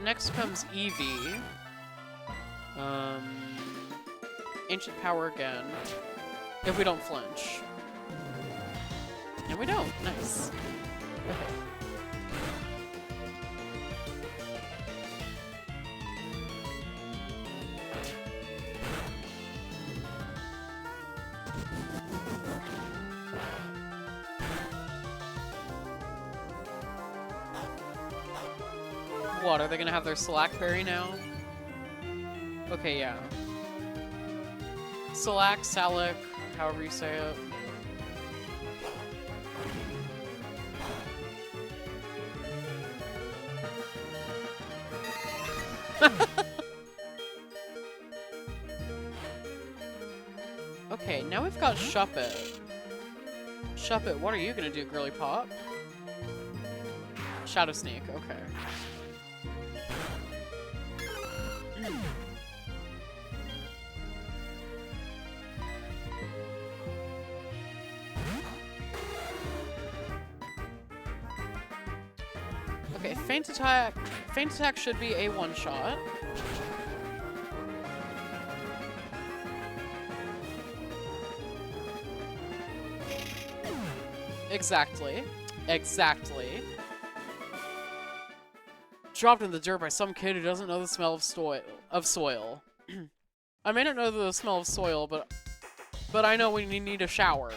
Next comes Eevee. Ancient Power again. If we don't flinch. And we don't. Nice. Okay. What, are they gonna have their Slackberry now? Okay, yeah. Slack, Salic, however you say it. Okay, now we've got Shuppet. Shuppet, what are you gonna do, Girly Pop? Shadow Sneak, okay. Okay, Feint Attack. Feint Attack should be a one-shot. Exactly. Exactly. Dropped in the dirt by some kid who doesn't know the smell of soil. I may not know the smell of soil, but I know when you need a shower.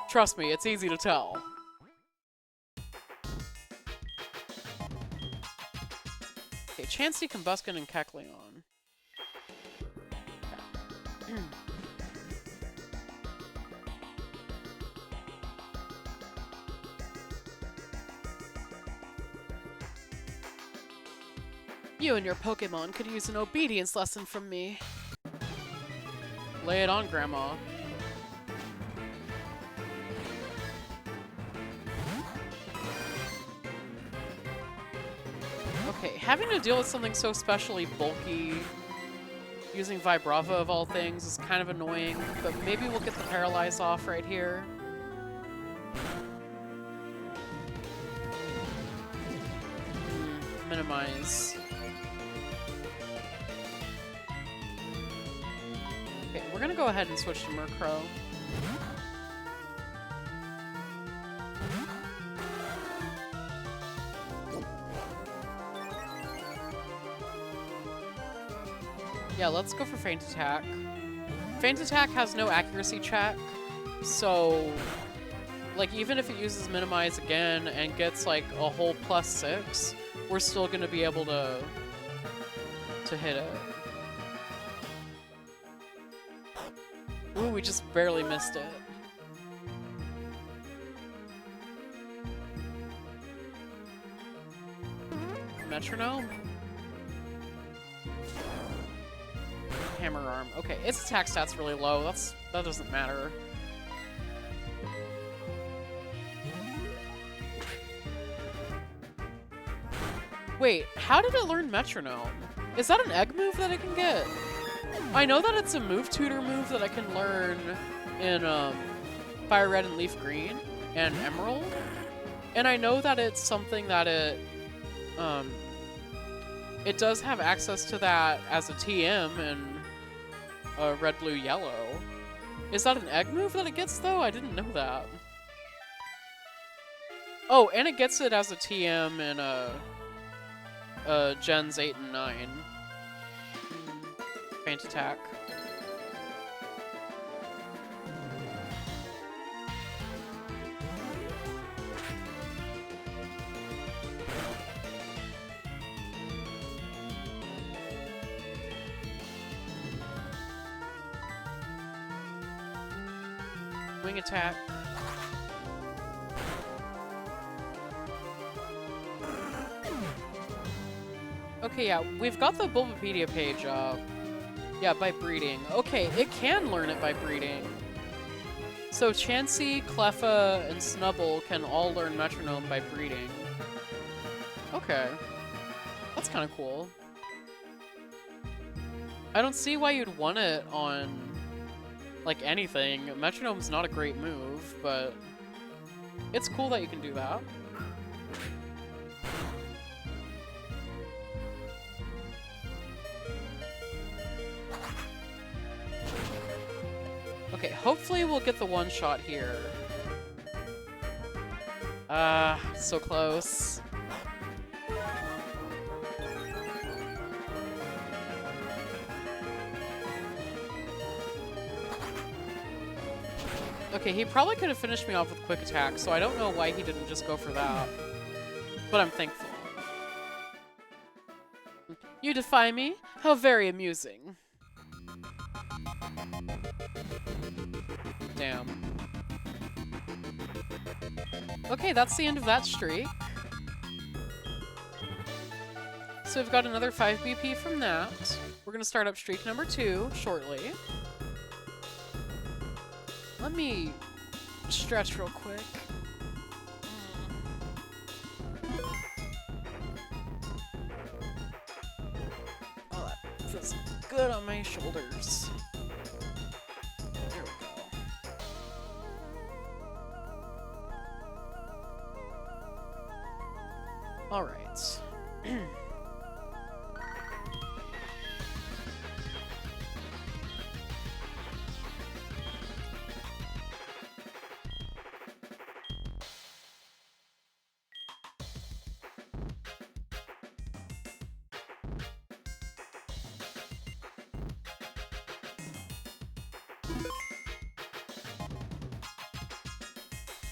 Trust me, it's easy to tell. Okay, Chansey, Combuskin, and Kecleon. You and your Pokemon could use an obedience lesson from me. Lay it on, Grandma. Okay, having to deal with something so specially bulky, using Vibrava of all things, is kind of annoying, but maybe we'll get the Paralyze off right here. Minimize. Okay, we're gonna go ahead and switch to Murkrow. Yeah, let's go for Feint Attack. Feint Attack has no accuracy check, so like even if it uses Minimize again and gets like a whole +6, we're still gonna be able to hit it. Ooh, we just barely missed it. Metronome? Hammer Arm. Okay, its attack stat's really low. That doesn't matter. Wait, how did it learn Metronome? Is that an egg move that I can get? I know that it's a move tutor move that I can learn in Fire Red and Leaf Green and Emerald. And I know that it's something that it does have access to that as a TM in Red, Blue, Yellow. Is that an egg move that it gets, though? I didn't know that. Oh, and it gets it as a TM in Gens 8 and 9. Feint Attack. Wing Attack. Okay, yeah, we've got the Bulbapedia page up. Yeah, by breeding. Okay, it can learn it by breeding. So Chansey, Cleffa, and Snubbull can all learn Metronome by breeding. Okay. That's kind of cool. I don't see why you'd want it on, like, anything. Metronome's not a great move, but it's cool that you can do that. Okay, hopefully we'll get the one-shot here. So close. Okay, he probably could have finished me off with Quick Attack, so I don't know why he didn't just go for that. But I'm thankful. You defy me? How very amusing. Damn. Okay, that's the end of that streak. So we've got another 5 BP from that. We're gonna start up streak number 2 shortly. Let me stretch real quick. Oh, that feels good on my shoulders. There we go. All right.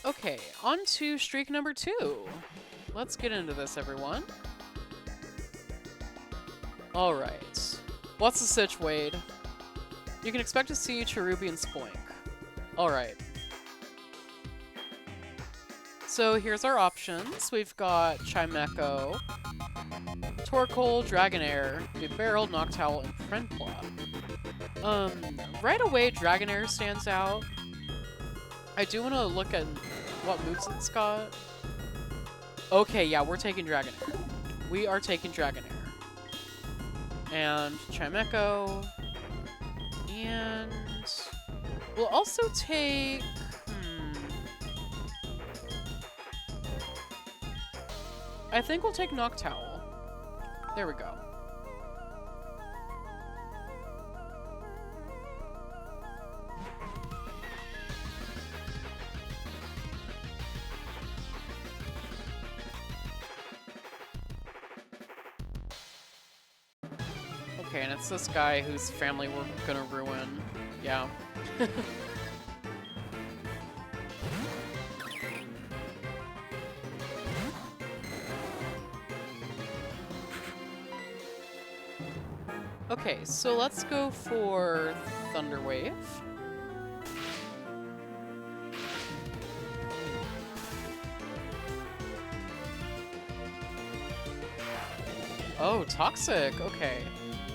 Okay, on to streak number 2. Let's get into this, everyone. Alright. What's the sitch, Wade? You can expect to see Cherubi and Spoink. Alright. So here's our options. We've got Chimecho, Torkoal, Dragonair, Big Barrel, Noctowl, and Prinplup. Right away, Dragonair stands out. I do want to look at what moves it's got. Okay, yeah, we're taking Dragonair. We are taking Dragonair. And Chimecho. And we'll also take... I think we'll take Noctowl. There we go. Okay, and it's this guy whose family we're gonna ruin. Yeah. Okay, so let's go for Thunder Wave. Oh, Toxic, okay.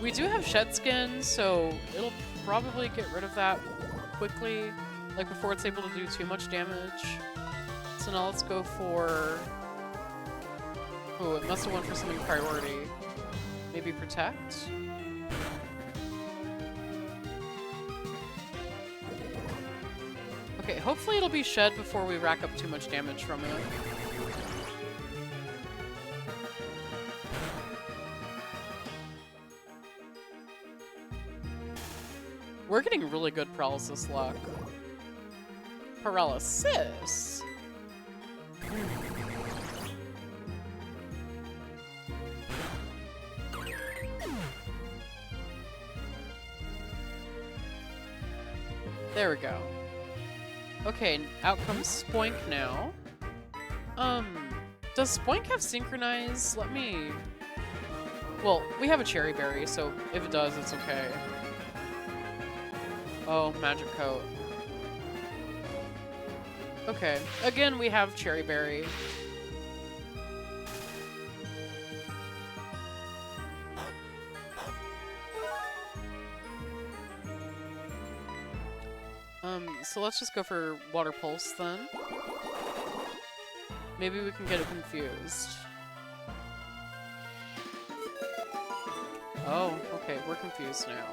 We do have Shed Skin, so it'll probably get rid of that quickly, like before it's able to do too much damage. So now let's go for... Oh, it must have went for something priority. Maybe Protect? Okay, hopefully it'll be Shed before we rack up too much damage from it. We're getting really good paralysis luck. Paralysis? There we go. Okay, out comes Spoink now. Does Spoink have Synchronize? Let me... Well, we have a Cherry Berry, so if it does, it's okay. Oh, Magic Coat. Okay, again, we have Cherry Berry. So let's just go for Water Pulse then. Maybe we can get it confused. Oh, okay, we're confused now.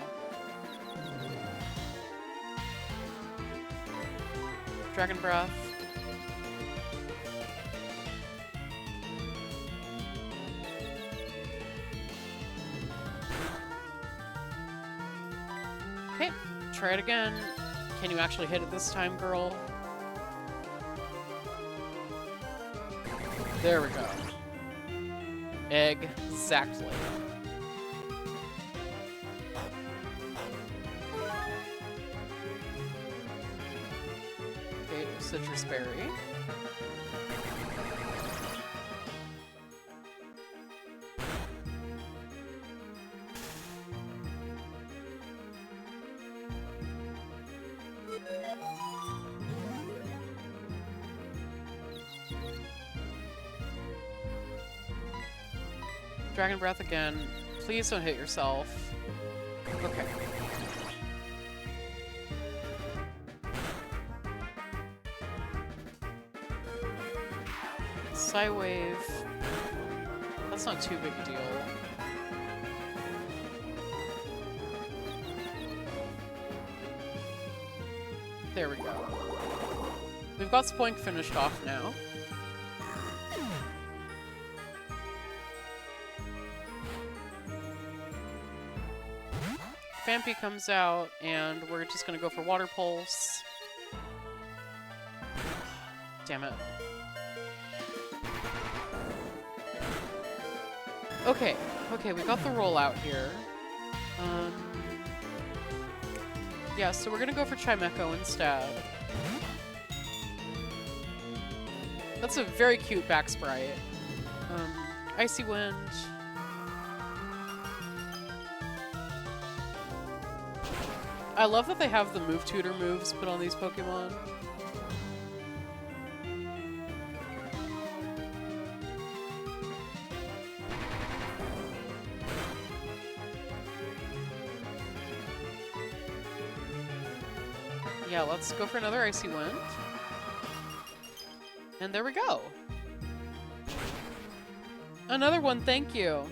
Dragon Breath. Okay, try it again. Can you actually hit it this time, girl? There we go. Exactly. Okay, Citrus Berry. Dragon Breath again. Please don't hit yourself. Okay. Psywave. That's not too big a deal. There we go. We've got Spoink finished off now. Phanpy comes out, and we're just gonna go for Water Pulse. Damn it. Okay, okay, we got the rollout here. Yeah, so we're gonna go for Chimecho instead. That's a very cute back sprite. Icy Wind. I love that they have the move tutor moves put on these Pokemon. Yeah, let's go for another Icy Wind. And there we go. Another one, thank you.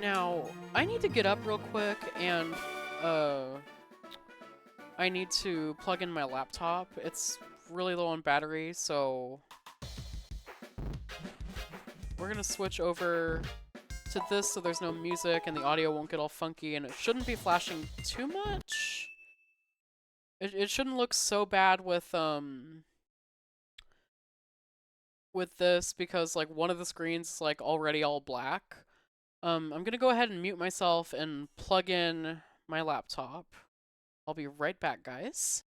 Now, I need to get up real quick and, I need to plug in my laptop. It's really low on battery, so we're gonna switch over to this so there's no music and the audio won't get all funky, and it shouldn't be flashing too much. It shouldn't look so bad with this because like one of the screens is like already all black. I'm gonna go ahead and mute myself and plug in my laptop. I'll be right back, guys.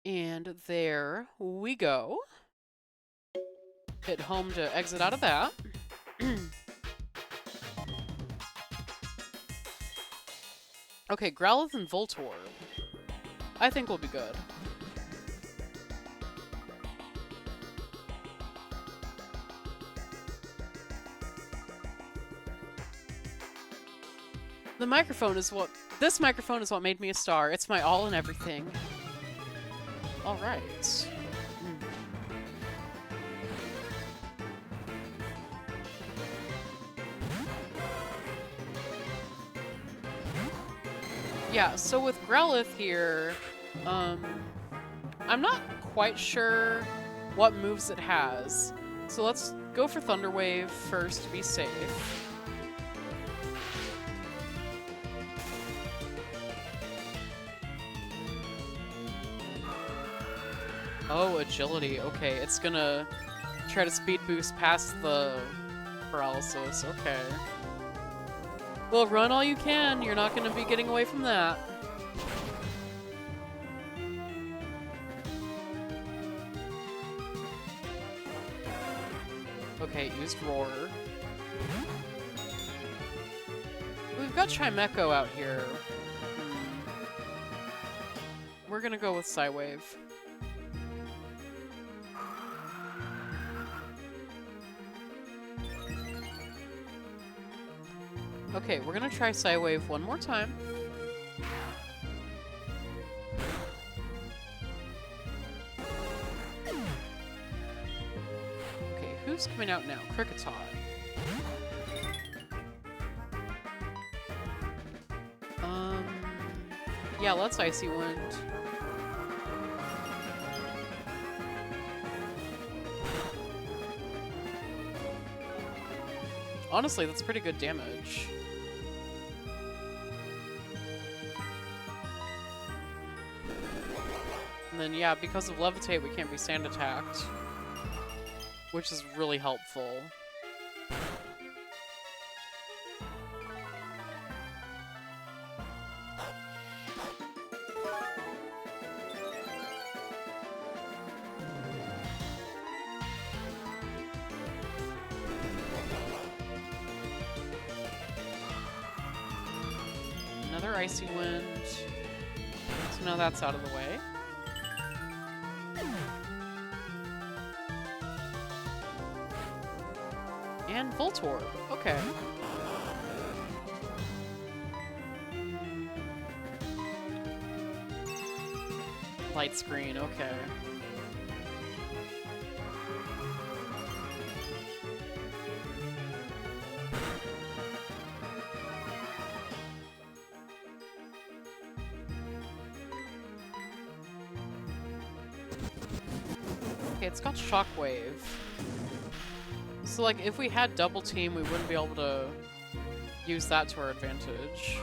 And there we go. Hit home to exit out of that. Okay, Growlithe and Voltorb. I think we'll be good. This microphone is what made me a star. It's my all and everything. All right. Yeah, so with Growlithe here, I'm not quite sure what moves it has. So let's go for Thunder Wave first to be safe. Oh, agility. Okay, it's gonna try to speed boost past the paralysis. Okay. Well, run all you can. You're not gonna be getting away from that. Okay, it used Roar. We've got Chimecho out here. We're gonna go with Psywave. Okay, we're gonna try Psywave one more time. Okay, who's coming out now? Kricketot. Yeah, let's Icy Wind. Honestly, that's pretty good damage. And then, yeah, because of Levitate, we can't be sand attacked, which is really helpful. Another Icy Wind. So now that's out of the way. And Voltorb. Okay. Light screen, okay. Okay, it's got shockwave. So, like, if we had double team, we wouldn't be able to use that to our advantage.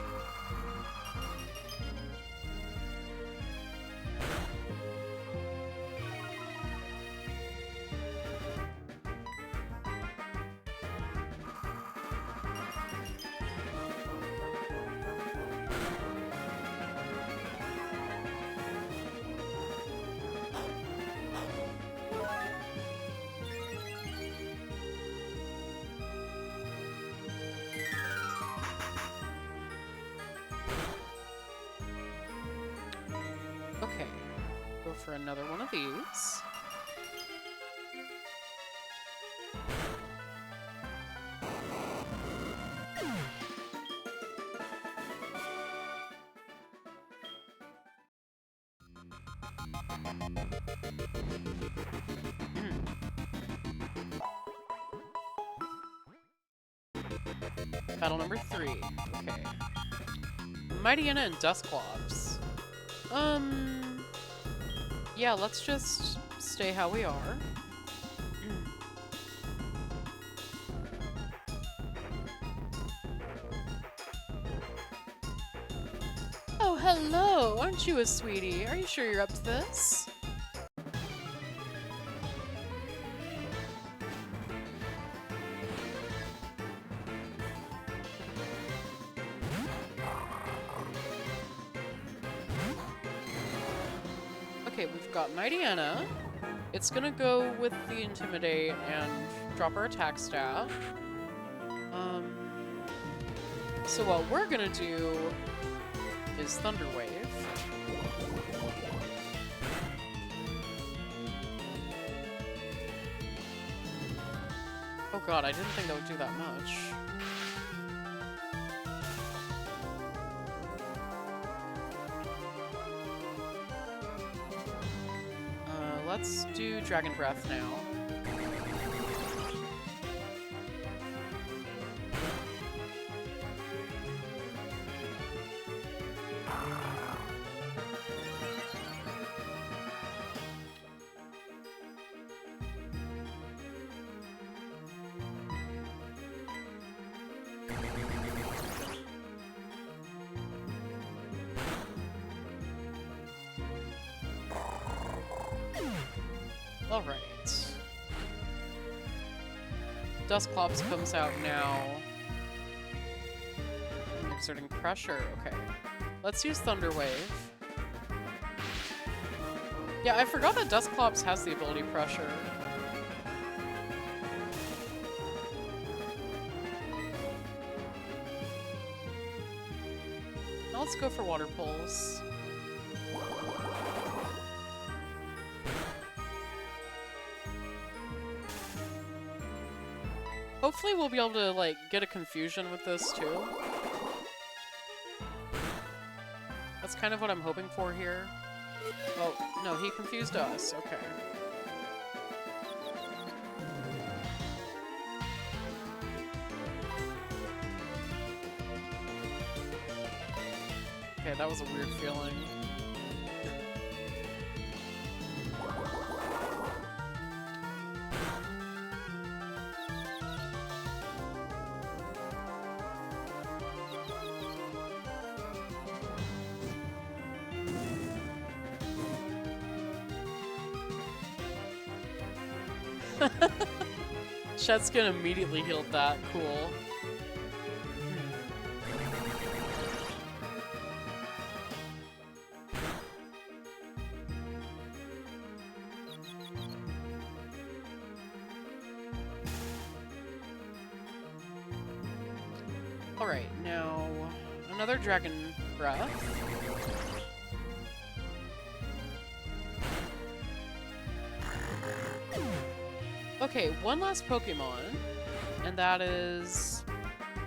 Okay, go for another one of these. Battle number 3. Okay. Mightyena and Dusclops. Yeah, let's just stay how we are. Oh, hello! Aren't you a sweetie? Are you sure you're up to this? Okay, we've got Mightyena. It's gonna go with the Intimidate and drop our attack stat. So what we're gonna do is Thunder Wave. Oh god, I didn't think that would do that much. Let's do Dragon Breath now. Alright. Dusclops comes out now. Exerting pressure, okay. Let's use Thunder Wave. Yeah, I forgot that Dusclops has the ability Pressure. Now let's go for Water Pulse. Hopefully we'll be able to, like, get a confusion with this, too. That's kind of what I'm hoping for here. Oh, no, he confused us. Okay. Okay, that was a weird feeling. Shetskin immediately healed that. Cool. Alright, now another Dragon Breath. Okay, one last Pokemon, and that is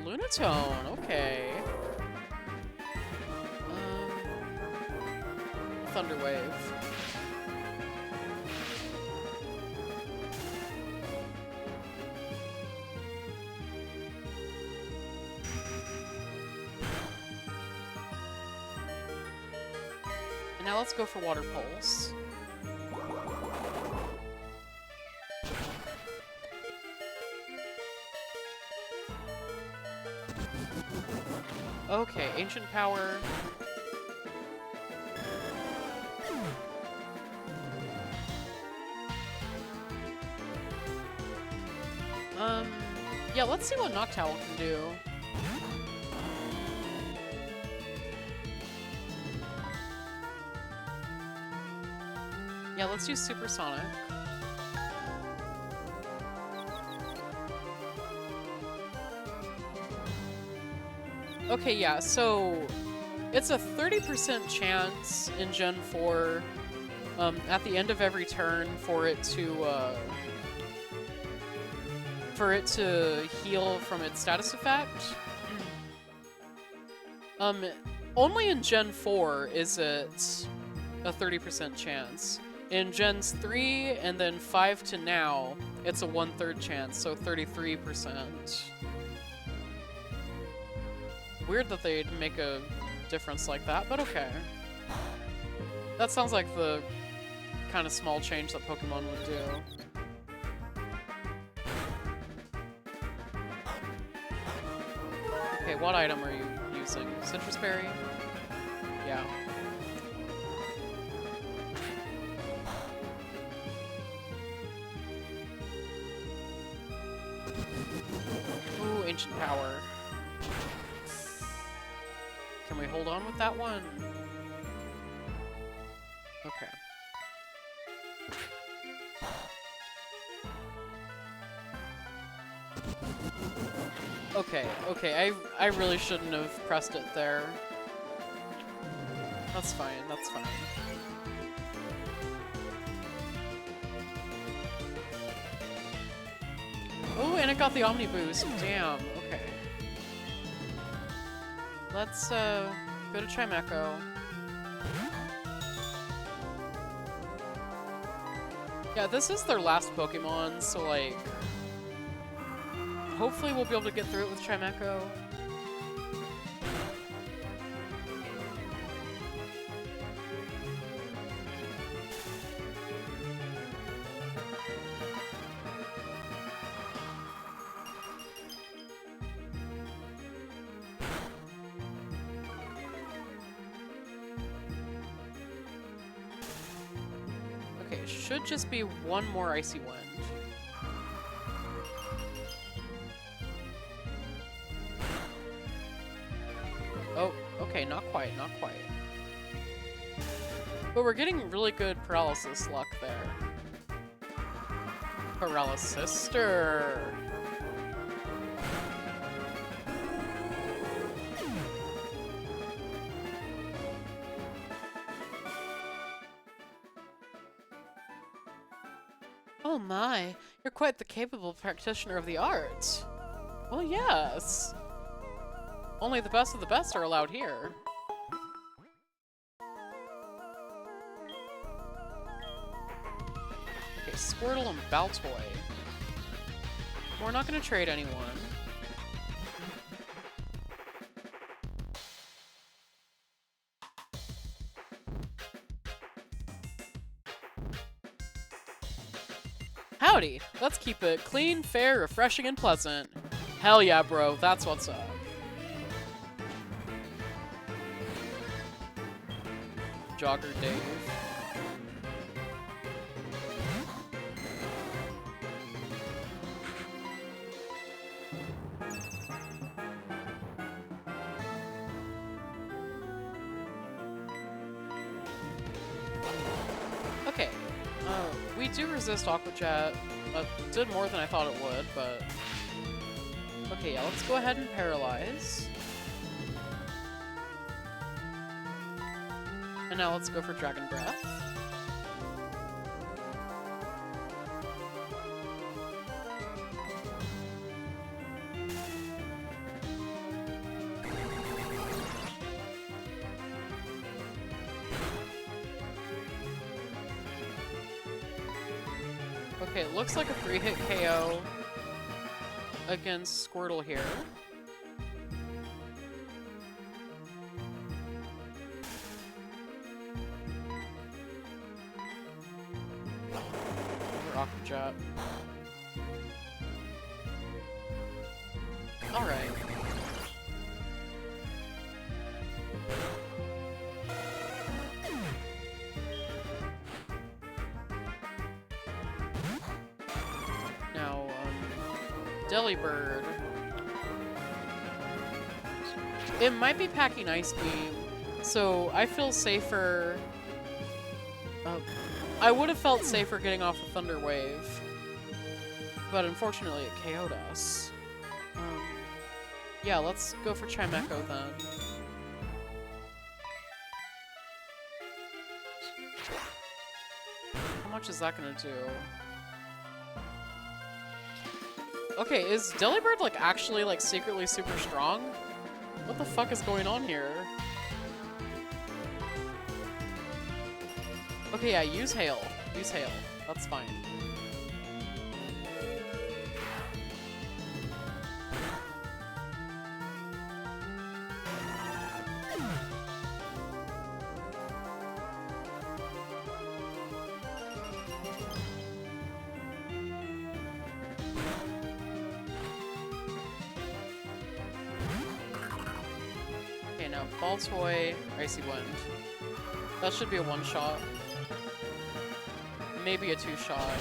Lunatone. Okay. Thunder Wave. And now let's go for Water Pulse. Okay, Ancient Power. Yeah, let's see what Noctowl can do. Yeah, let's use Supersonic. Okay, yeah, so it's a 30% chance in Gen 4 at the end of every turn for it to heal from its status effect. Only in Gen 4 is it a 30% chance. In Gens 3 and then 5 to now, it's a 1/3 chance, so 33%. Weird that they'd make a difference like that, but okay. That sounds like the kind of small change that Pokemon would do. Okay, what item are you using? Citrus Berry? Yeah. Ooh, Ancient Power. Can we hold on with that one? Okay. Okay, I really shouldn't have pressed it there. That's fine, that's fine. Oh, and it got the Omni Boost. Damn, okay. Let's, go to Chimecho. Yeah, this is their last Pokemon, so, like... hopefully we'll be able to get through it with Chimecho. Okay, should just be one more Icy Wind. Oh, okay, not quite, not quite. But we're getting really good paralysis luck there. Paralysister! Oh my, you're quite the capable practitioner of the art. Well, yes. Only the best of the best are allowed here. Okay, Squirtle and Baltoy. We're not gonna trade anyone. Howdy! Let's keep it clean, fair, refreshing, and pleasant. Hell yeah, bro, that's what's up. Jogger Dave. Okay, we do resist Aqua Jet. Did more than I thought it would, but... okay, yeah, let's go ahead and Paralyze. And now let's go for Dragon Breath. Okay, it looks like a 3-hit KO against Squirtle here. Rocket Jet. Alright. Now, Delibird. It might be packing Ice Beam, so I feel safer. I would have felt safer getting off the Thunder Wave, but unfortunately it KO'd us. Yeah, let's go for Chimecho then. How much is that gonna do? Okay, is Delibird like actually like secretly super strong? What the fuck is going on here? Okay, yeah, use Hail. Use Hail. That's fine. Okay, now Ball Toy, Icy Wind. That should be a one-shot. Maybe a two-shot.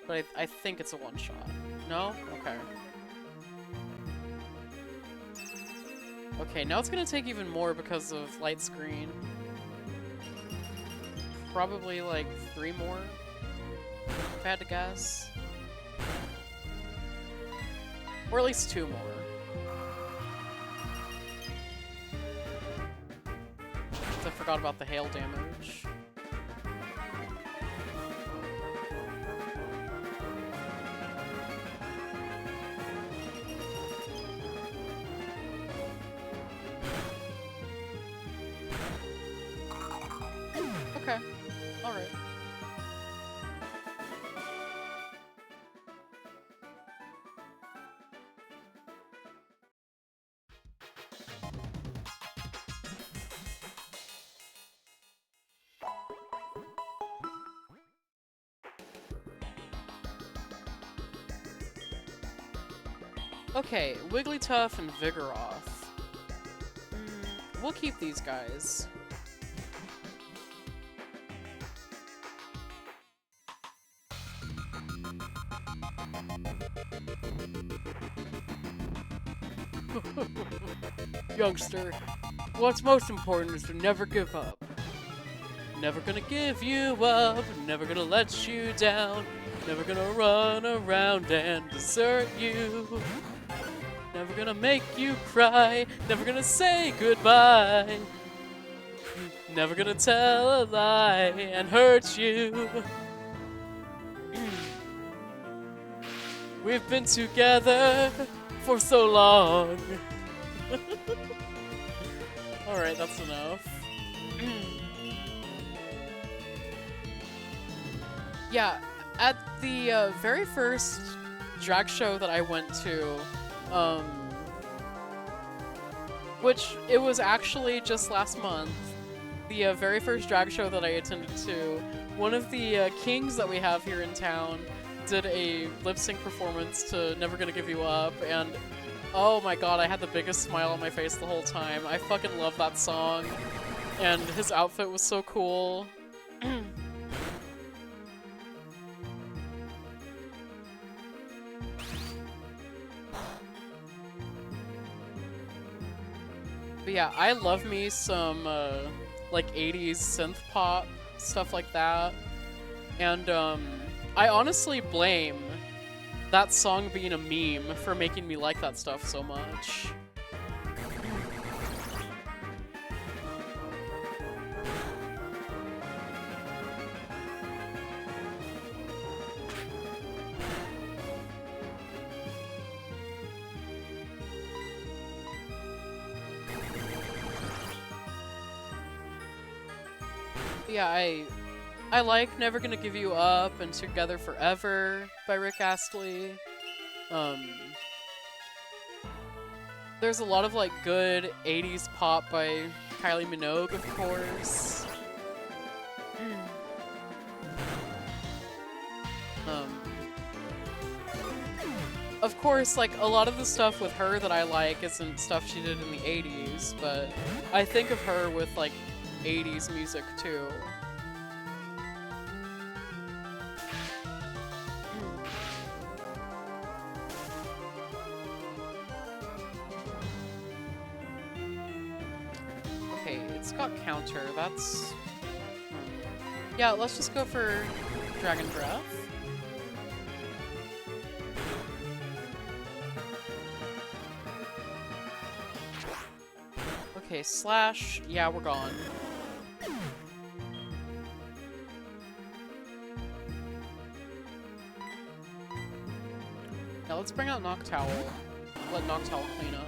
But I think it's a one-shot. No? Okay. Okay, now it's gonna take even more because of Light Screen. Probably like 3 more, if I had to guess. Or at least 2 more. I forgot about the hail damage. Okay. Alright. Okay, Wigglytuff and Vigoroth. We'll keep these guys. Youngster, what's most important is to never give up. Never gonna give you up, never gonna let you down, never gonna run around and desert you. Never gonna make you cry, never gonna say goodbye. Never gonna tell a lie and hurt you. We've been together for so long. Alright, that's enough. Yeah, at the very first drag show that I went to, which it was actually just last month, the very first drag show that I attended to, one of the kings that we have here in town did a lip-sync performance to Never Gonna Give You Up, and oh my god, I had the biggest smile on my face the whole time. I fucking love that song, and his outfit was so cool. But yeah, I love me some, like, 80s synth pop, stuff like that. And, I honestly blame that song being a meme for making me like that stuff so much. Yeah, I like Never Gonna Give You Up and Together Forever by Rick Astley. There's a lot of like good 80s pop by Kylie Minogue, of course. Of course, like, a lot of the stuff with her that I like isn't stuff she did in the 80s, but I think of her with, like, 80s music, too. Okay, it's got counter, that's... Yeah, let's just go for Dragon Breath. Okay, slash. Yeah, we're gone. Now let's bring out Noctowl. Let Noctowl clean up.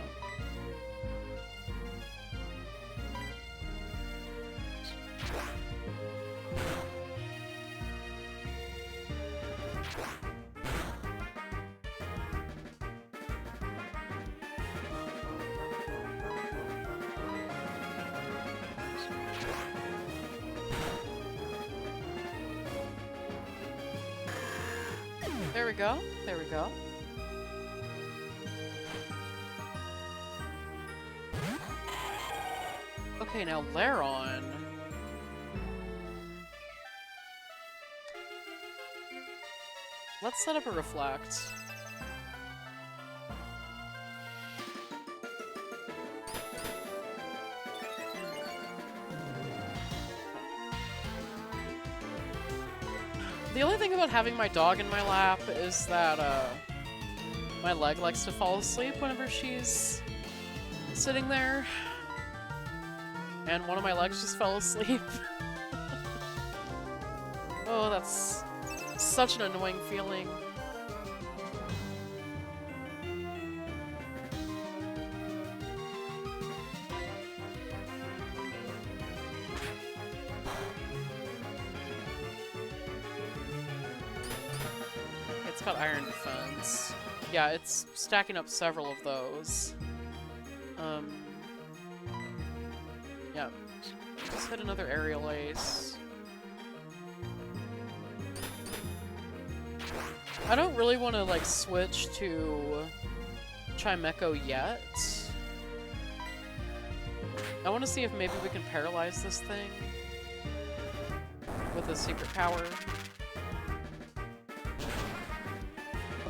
There we go. There we go. Okay, now Laron. Let's set up a Reflect. The only thing about having my dog in my lap is that, my leg likes to fall asleep whenever she's sitting there. And one of my legs just fell asleep. Oh, that's such an annoying feeling. It's got Iron Defense. Yeah, it's stacking up several of those. Yeah. Just hit another Aerial Ace. I don't really want to, like, switch to Chimecho yet. I want to see if maybe we can paralyze this thing with a secret power.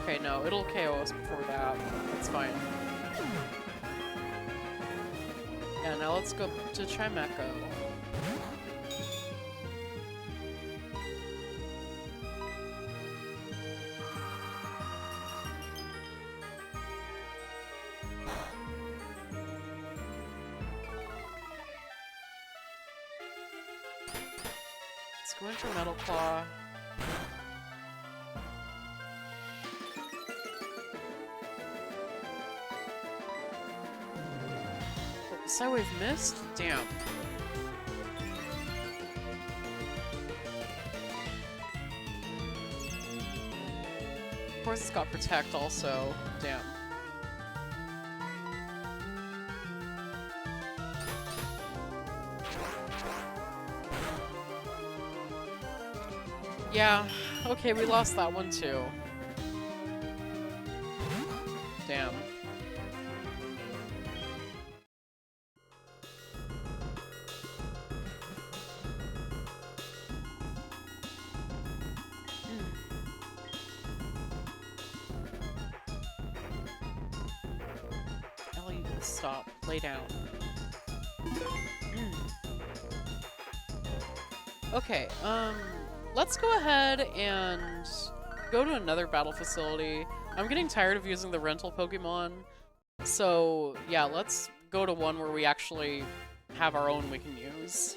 Okay, no, it'll KO us before that. That's fine. Yeah, now let's go to Chimecho. Let's go in for Metal Claw. Psywave missed? Damn. Of course it's got Protect also. Damn. Yeah, okay, we lost that one too. Damn. Ellie, stop. Lay down. Okay, let's go ahead and go to another battle facility. I'm getting tired of using the rental Pokemon, so yeah, let's go to one where we actually have our own we can use.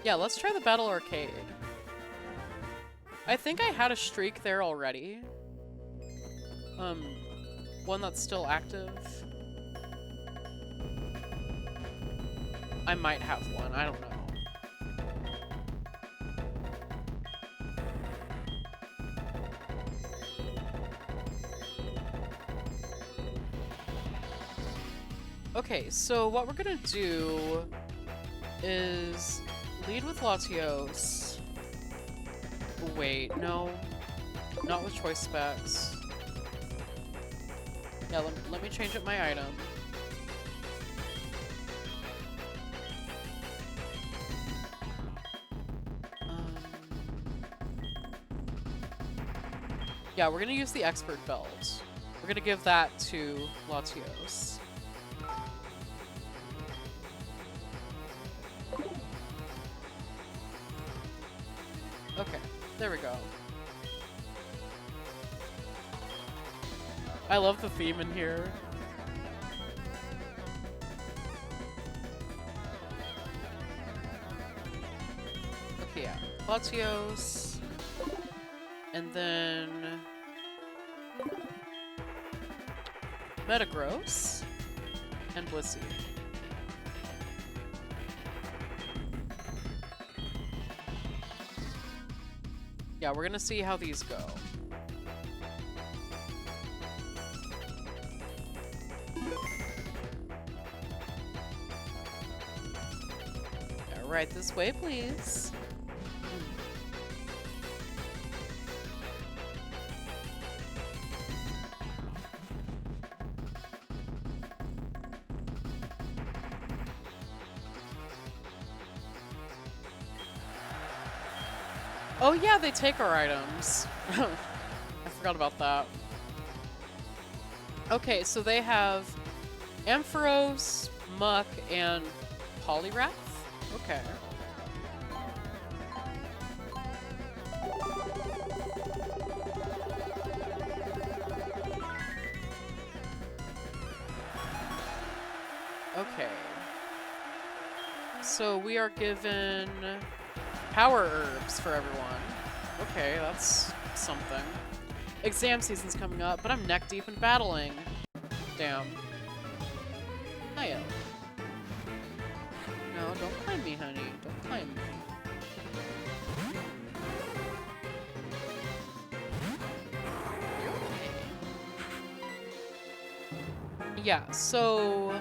Yeah, let's try the Battle Arcade. I think I had a streak there already. One that's still active. I might have one. I don't know. Okay, so what we're gonna do is lead with Latios. Wait, no. Not with choice specs. Yeah, let me change up my item. Yeah, we're gonna use the expert belt. We're gonna give that to Latios. Okay, there we go. I love the theme in here. Okay, yeah. Latios. And then... Metagross. And Blissey. Yeah, we're gonna see how these go. Yeah, right this way, please. Oh yeah, they take our items. I forgot about that. Okay, so they have Ampharos, Muck, and Poliwrath? Okay. Okay. So we are given power herbs for everyone. Okay, that's something. Exam season's coming up, but I'm neck deep in battling. Damn. Hiya. No, don't climb me, honey. Don't climb me. You're okay. Yeah, so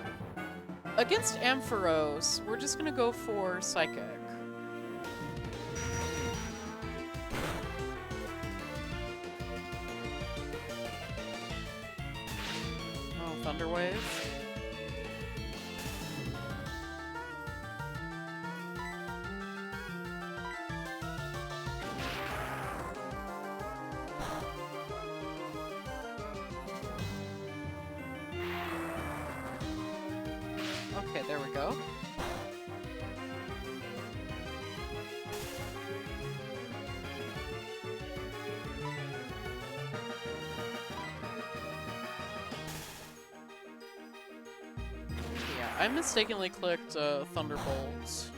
against Ampharos, we're just gonna go for Psychic. Thunder Wave. Okay, there we go. I mistakenly clicked Thunderbolt,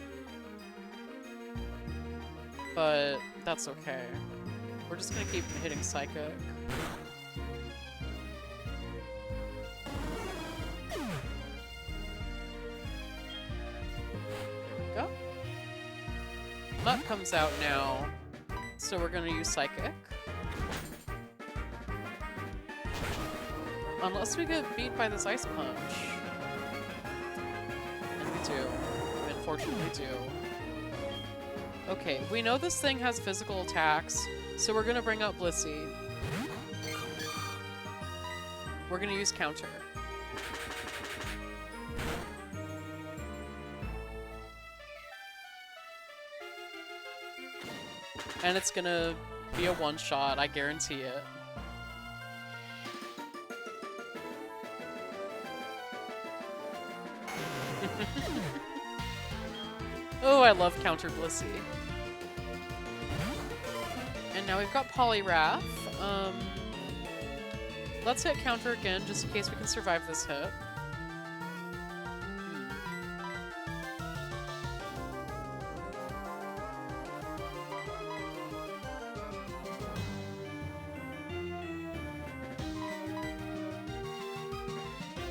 but that's okay. We're just gonna keep hitting Psychic. Go. Mutt comes out now, so we're gonna use Psychic. Unless we get beat by this Ice Punch. Do. We unfortunately do. Okay, we know this thing has physical attacks, so we're gonna bring out Blissey. We're gonna use Counter. And it's gonna be a one-shot, I guarantee it. Oh, I love Counter Blissey. And now we've got Poliwrath. Let's hit Counter again, just in case we can survive this hit.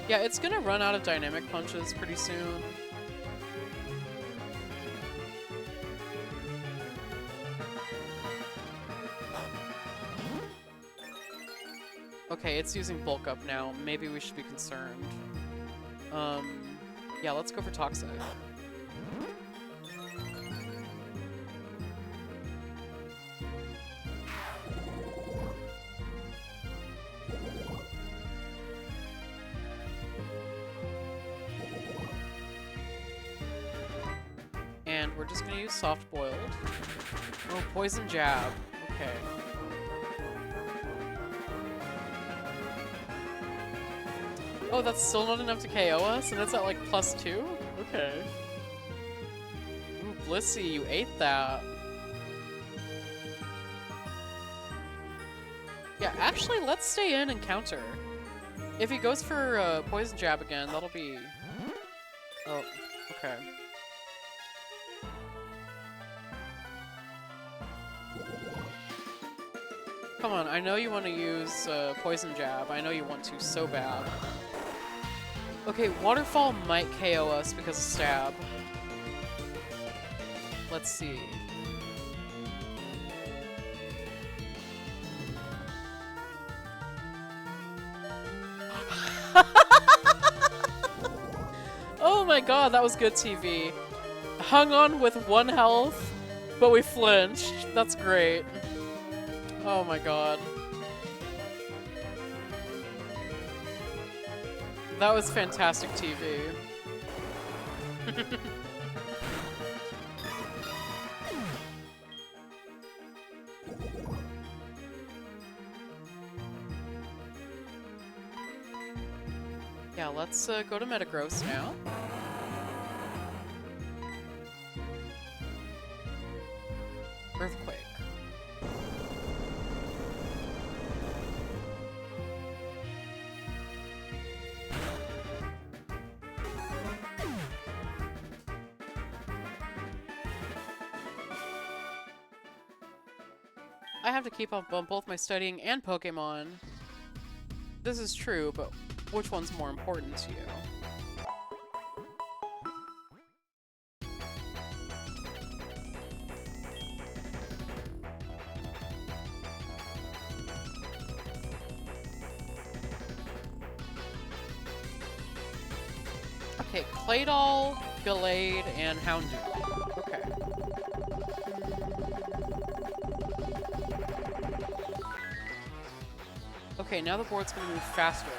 Yeah, it's gonna run out of dynamic punches pretty soon. Okay, it's using bulk up now. Maybe we should be concerned. Yeah, let's go for Toxic. And we're just gonna use Soft Boiled. Oh, Poison Jab. Okay. Oh, that's still not enough to KO us, and it's at like +2? Okay. Ooh, Blissey, you ate that. Yeah, actually, let's stay in and counter. If he goes for Poison Jab again, that'll be... Oh, okay. Come on, I know you want to use Poison Jab. I know you want to so bad. Okay, Waterfall might KO us because of Stab. Let's see. Oh my god, that was good TV. Hung on with 1 health, but we flinched. That's great. Oh my god. That was fantastic TV. Yeah, let's go to Metagross now. Earthquake. I have to keep up on both my studying and Pokemon. This is true, but which one's more important to you? Okay, Claydol, Gallade, and Houndoom. Okay. Okay, now the board's gonna move faster.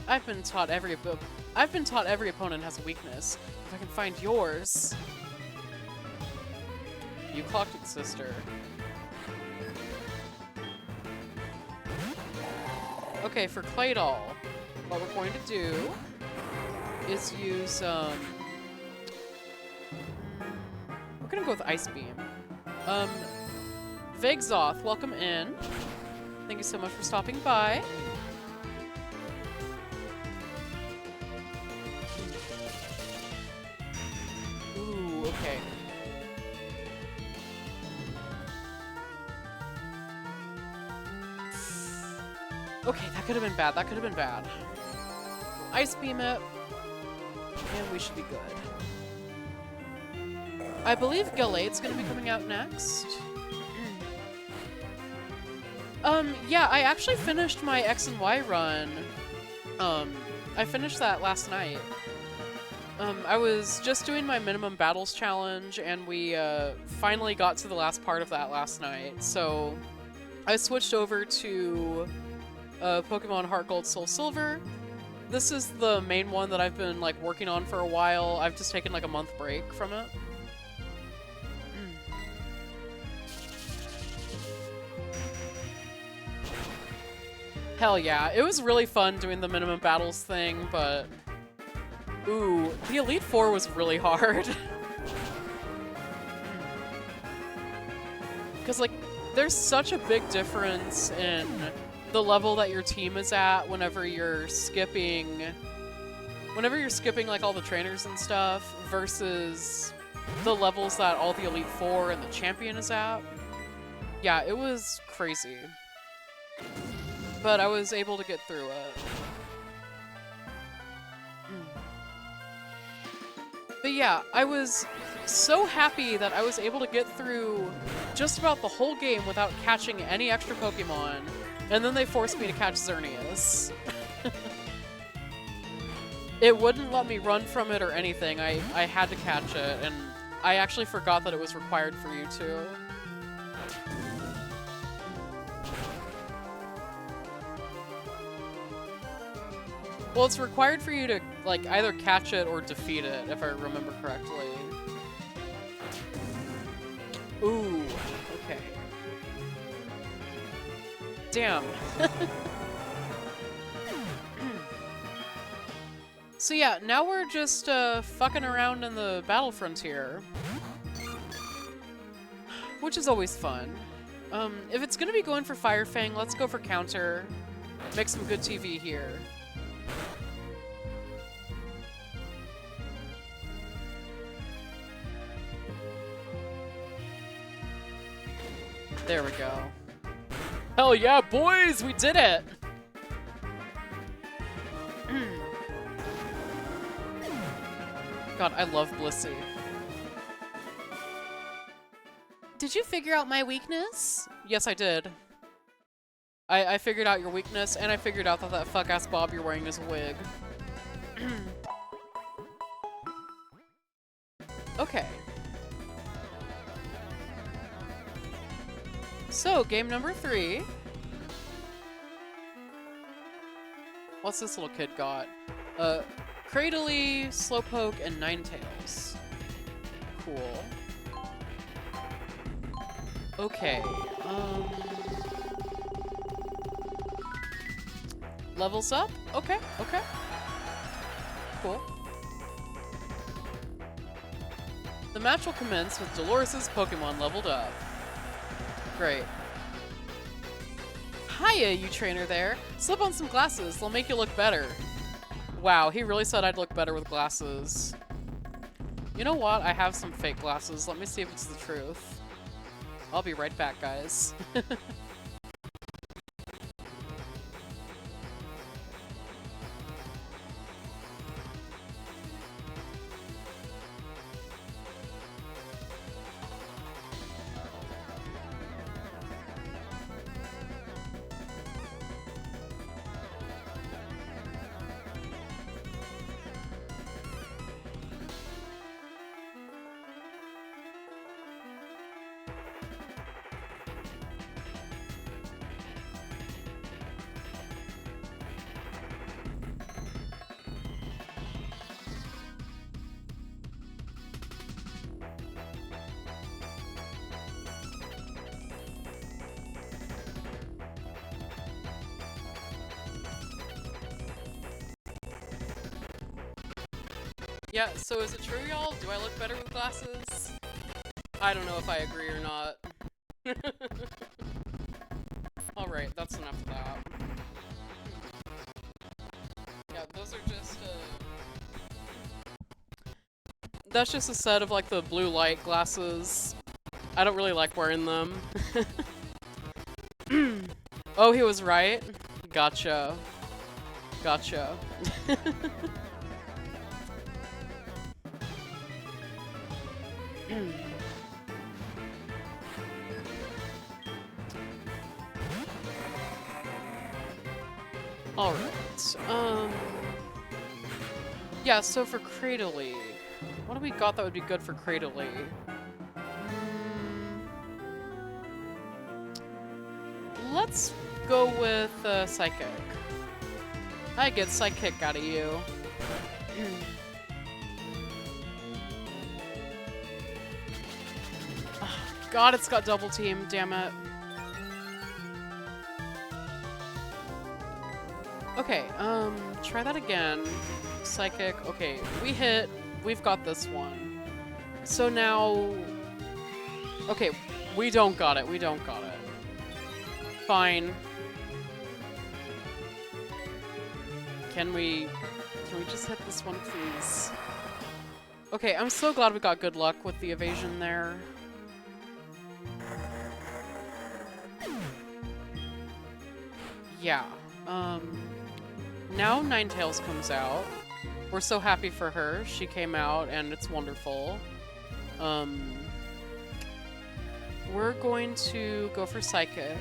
I've been taught every opponent has a weakness. If I can find yours. You clocked it, sister. Okay, for Claydol, what we're going to do is use, we're gonna go with Ice Beam. Vegzoth, welcome in. Thank you so much for stopping by. Ooh, okay. Okay, that could have been bad. That could have been bad. Ice Beam it, and we should be good. I believe Gallade's gonna be coming out next. Yeah, I actually finished my X and Y run. I finished that last night. I was just doing my minimum battles challenge, and we finally got to the last part of that last night. So I switched over to Pokemon Heart Gold, Soul Silver. This is the main one that I've been like working on for a while. I've just taken like a month break from it. Hell yeah, it was really fun doing the minimum battles thing, but ooh, the Elite Four was really hard. Because like, there's such a big difference in the level that your team is at whenever you're skipping like all the trainers and stuff versus the levels that all the Elite Four and the champion is at. Yeah, it was crazy. But I was able to get through it. But yeah, I was so happy that I was able to get through just about the whole game without catching any extra Pokemon, and then they forced me to catch Xerneas. It wouldn't let me run from it or anything. I had to catch it, and I actually forgot that it was required for you to. Well, it's required for you to, like, either catch it or defeat it, if I remember correctly. Ooh, okay. Damn. So yeah, now we're just fucking around in the battle frontier, which is always fun. If it's gonna be going for Fire Fang, let's go for counter. Make some good TV here. There we go. Hell yeah, boys! We did it! God, I love Blissey. Did you figure out my weakness? Yes, I did. I figured out your weakness, and I figured out that that fuck-ass bob you're wearing is a wig. Okay. So, game number 3. What's this little kid got? Cradily, Slowpoke, and Ninetales. Cool. Okay, levels up? Okay, okay. Cool. The match will commence with Dolores' Pokemon leveled up. Great. Hiya, you trainer there. Slip on some glasses, they'll make you look better. Wow, he really said I'd look better with glasses. You know what? I have some fake glasses. Let me see if it's the truth. I'll be right back, guys. Yeah, so is it true, y'all? Do I look better with glasses? I don't know if I agree or not. Alright, that's enough of that. Yeah, those are just, that's just a set of, like, the blue light glasses. I don't really like wearing them. Oh, he was right? Gotcha. Gotcha. Alright, yeah, so for Cradily, what do we got that would be good for Cradily? Let's go with, Psychic. I get Psychic out of you. Oh, God, it's got double team, damn it. Okay, try that again. Psychic, okay, we hit, we've got this one. So now, okay, we don't got it, we don't got it. Fine. Can we just hit this one, please? Okay, I'm so glad we got good luck with the evasion there. Yeah, now Ninetales comes out. We're so happy for her. She came out and it's wonderful. We're going to go for Psychic.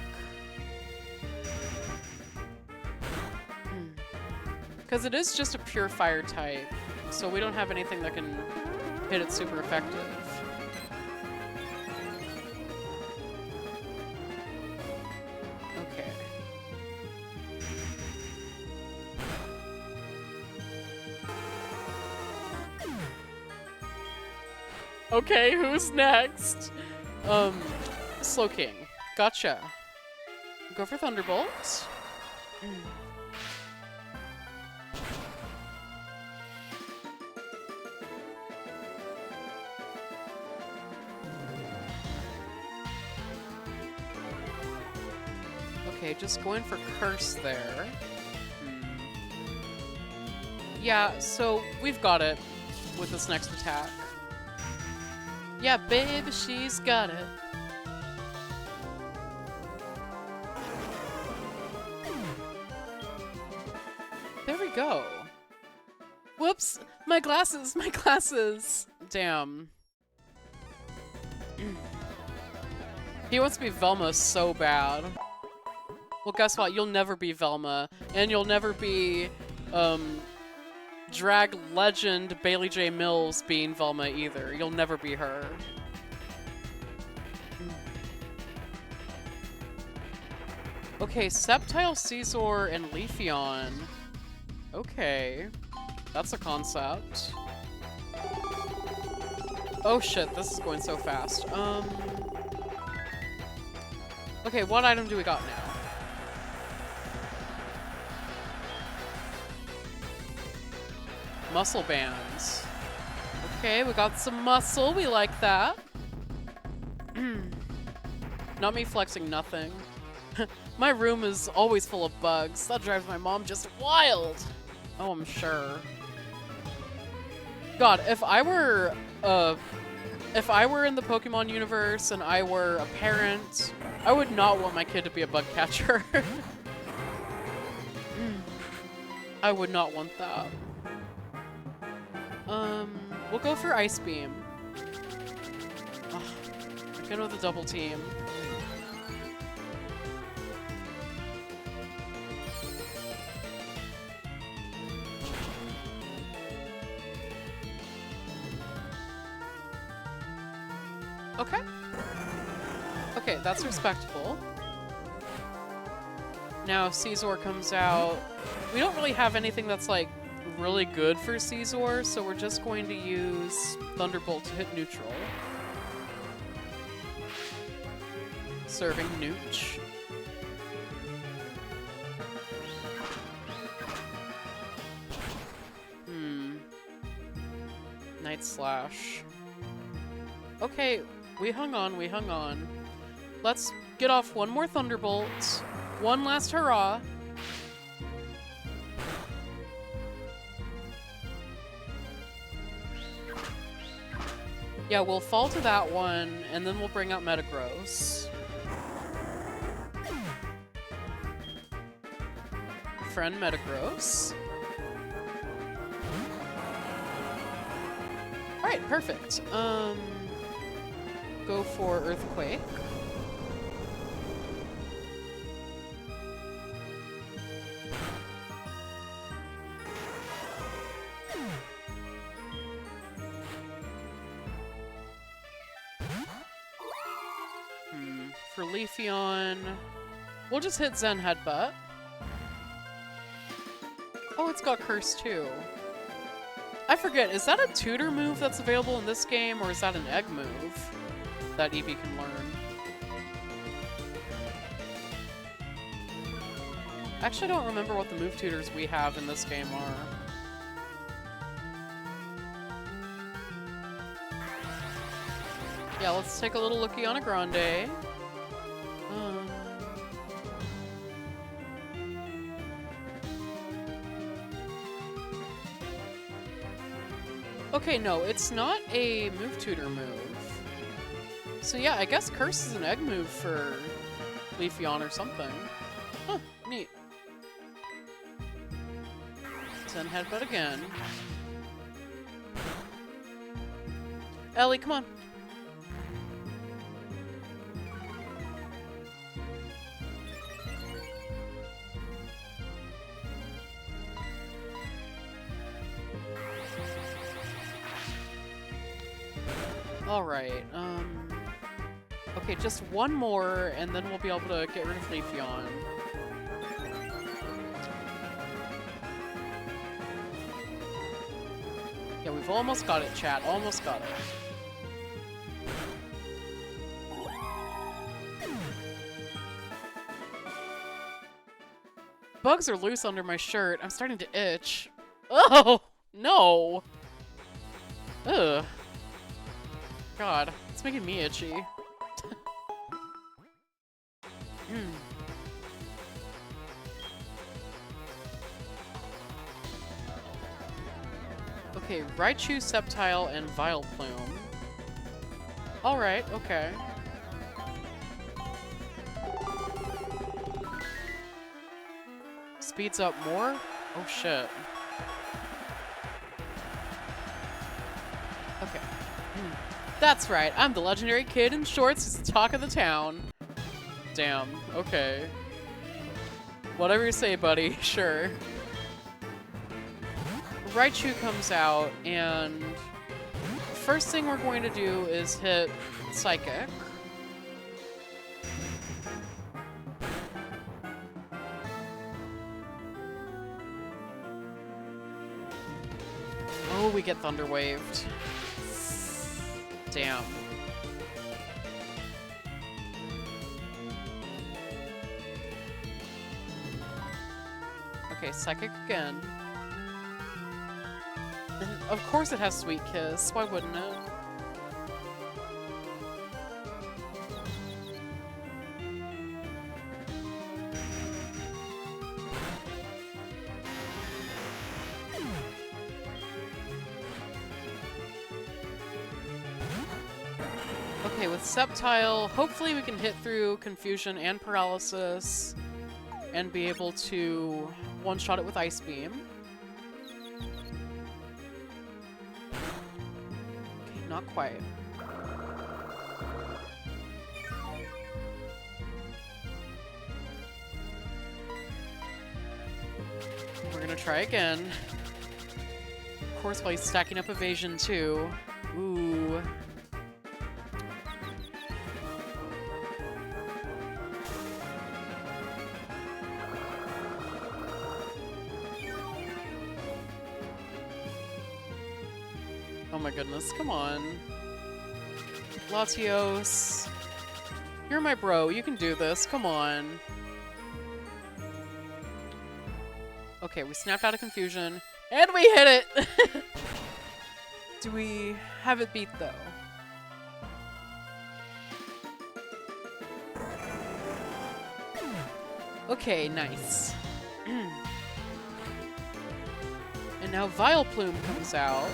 Because it is just a pure fire type, so we don't have anything that can hit it super effective. Okay. Okay, who's next? Slow King. Gotcha. Go for Thunderbolt. Okay, just going for Curse there. Yeah, so we've got it with this next attack. Yeah, baby, she's got it. There we go. Whoops! My glasses! My glasses! Damn. He wants to be Velma so bad. Well, guess what? You'll never be Velma. And you'll never be, drag legend Bailey J. Mills being Velma either. You'll never be her. Okay, Sceptile, Caesar, and Leafeon. Okay. That's a concept. Oh shit, this is going so fast. Okay, what item do we got now? Muscle bands. Okay, we got some muscle. We like that. Not me flexing nothing. My room is always full of bugs. That drives my mom just wild. Oh, I'm sure. God, if I were in the Pokemon universe and I were a parent, I would not want my kid to be a bug catcher. I would not want that. We'll go for Ice Beam. Ugh, again with a double team. Okay. Okay, that's respectable. Now Caesar comes out. We don't really have anything that's like really good for Caesar, so we're just going to use Thunderbolt to hit neutral. Serving Nooch. Night Slash. Okay, we hung on, we hung on. Let's get off one more Thunderbolt. One last hurrah. Yeah, we'll fall to that one, and then we'll bring out Metagross. Friend Metagross. Alright, perfect. Go for Earthquake. For Leafeon, we'll just hit Zen Headbutt. Oh, it's got Curse too. I forget, is that a tutor move that's available in this game, or is that an egg move that Eevee can learn? Actually, I don't remember what the move tutors we have in this game are. Yeah, let's take a little looky on a Grande. Okay, no, it's not a move tutor move. So yeah, I guess Curse is an egg move for Leafeon or something. Huh, neat. Zen Headbutt again. Ellie, come on. Alright, okay, just one more, and then we'll be able to get rid of Leafeon. Yeah, we've almost got it, chat. Almost got it. Bugs are loose under my shirt. I'm starting to itch. Oh, no! Ugh. God, it's making me itchy. Okay, Raichu, Sceptile, and Vileplume. Alright, okay. Speeds up more? Oh shit. Okay. That's right, I'm the legendary kid in shorts who's the talk of the town. Damn, okay. Whatever you say, buddy, sure. Raichu comes out, and first thing we're going to do is hit Psychic. Oh, we get Thunder Waved. Damn. Okay, Psychic again. And of course it has Sweet Kiss. Why wouldn't it? Okay, with Sceptile, hopefully we can hit through Confusion and Paralysis and be able to one-shot it with Ice Beam. Okay, not quite. We're gonna try again. Of course, while he's stacking up Evasion too. Ooh. Oh my goodness, come on. Latios. You're my bro, you can do this, come on. Okay, we snapped out of Confusion, and we hit it! Do we have it beat, though? Okay, nice. And now Vileplume comes out.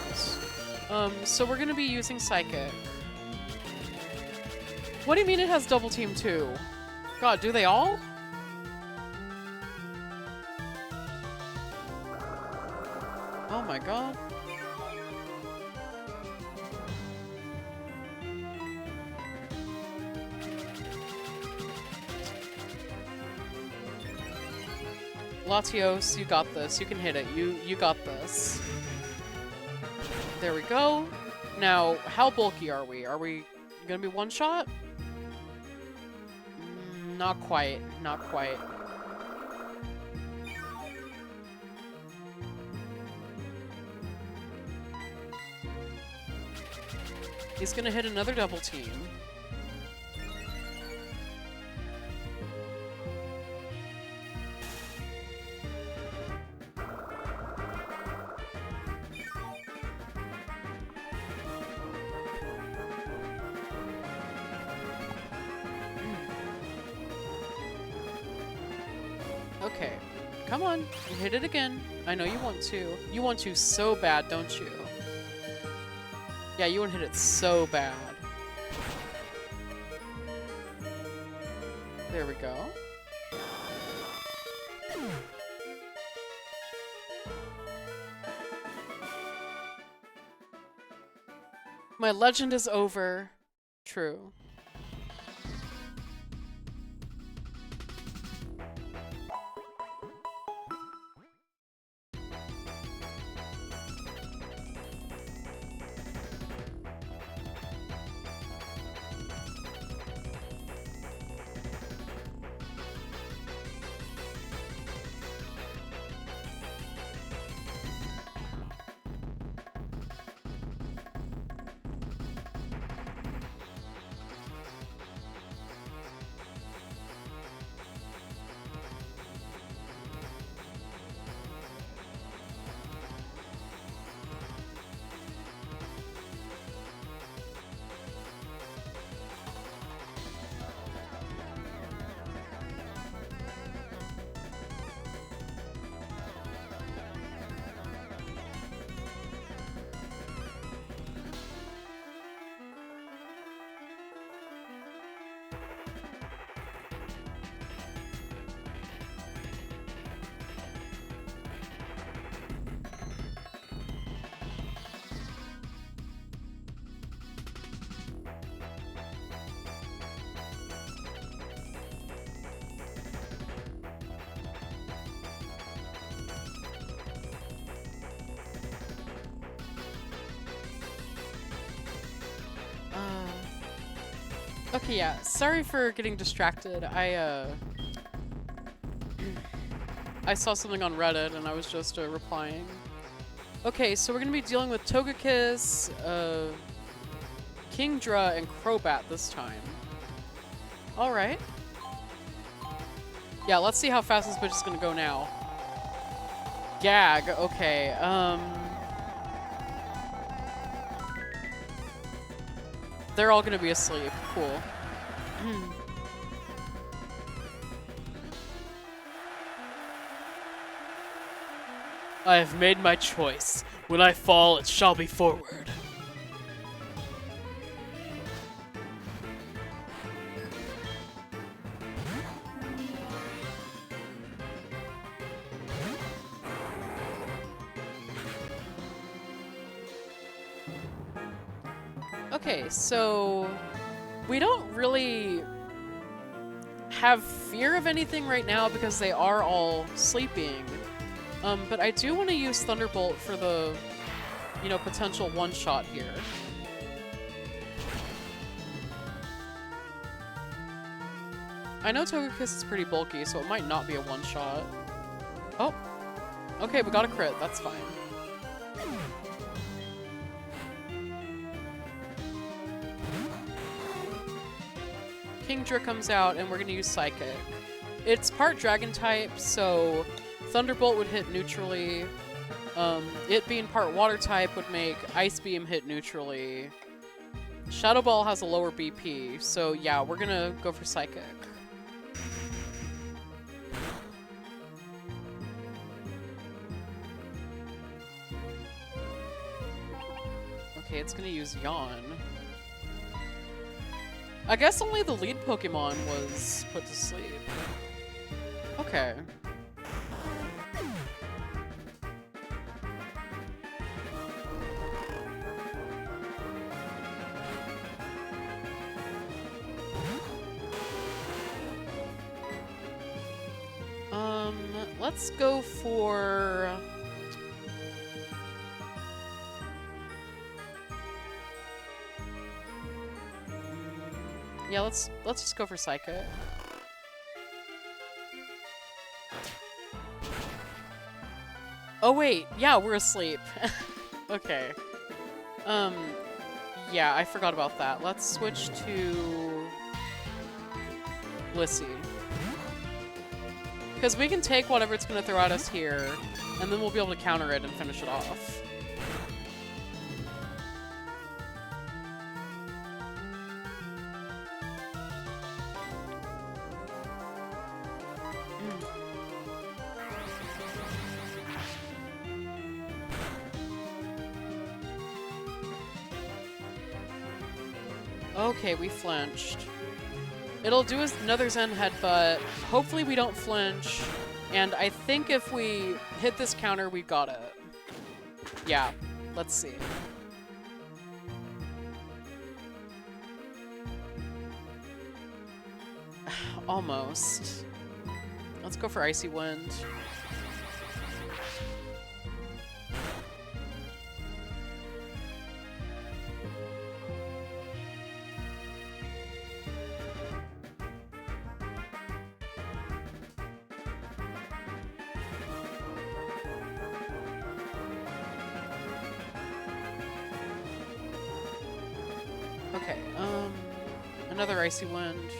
So we're gonna be using Psychic. What do you mean it has Double Team too? God, do they all? Oh my god. Latios, you got this. You can hit it. You got this. There we go. Now, how bulky are we? Are we gonna be one shot? Not quite. Not quite. He's gonna hit another double team. Okay, come on, hit it again. I know you want to. You want to so bad, don't you? Yeah, you want to hit it so bad. There we go. My legend is over. True. Okay, yeah. Sorry for getting distracted. I saw something on Reddit and I was just replying. Okay, so we're gonna be dealing with Togekiss, Kingdra, and Crobat this time. Alright. Yeah, let's see how fast this bitch is gonna go now. Gag, okay, they're all gonna be asleep. Cool. I have made my choice. When I fall, it shall be forward. Okay, so we don't really have fear of anything right now because they are all sleeping. But I do want to use Thunderbolt for the, you know, potential one-shot here. I know Togekiss is pretty bulky, so it might not be a one-shot. Oh. Okay, we got a crit. That's fine. Kingdra comes out, and we're gonna use Psychic. It's part Dragon type, so Thunderbolt would hit neutrally. It being part Water type would make Ice Beam hit neutrally. Shadow Ball has a lower BP, so yeah, we're gonna go for Psychic. Okay, it's gonna use Yawn. I guess only the lead Pokemon was put to sleep. Okay. Let's go for... Yeah, let's just go for Psychic. Oh wait, yeah, we're asleep. Okay. Yeah, I forgot about that. Let's switch to Lissy. Because we can take whatever it's going to throw at us here, and then we'll be able to counter it and finish it off. Okay, we flinched. It'll do another Zen Headbutt. Hopefully we don't flinch. And I think if we hit this counter, we got it. Yeah, let's see. Almost. Let's go for Icy Wind. Okay, another Icy Wind.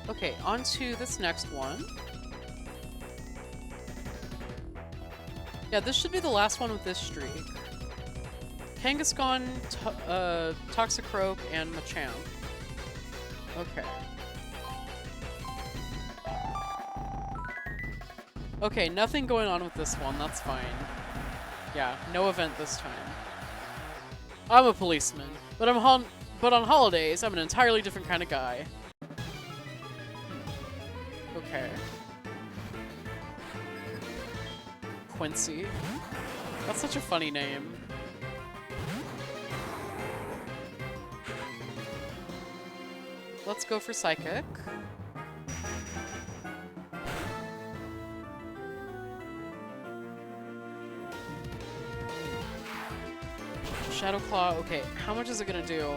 Okay, on to this next one. Yeah, this should be the last one with this streak. Kangaskhan, Toxicroak, and Machamp. Okay. Okay, nothing going on with this one. That's fine. Yeah, no event this time. I'm a policeman, but on holidays, I'm an entirely different kind of guy. Okay. Quincy. That's such a funny name. Let's go for Psychic. Shadow Claw, okay, how much is it gonna do?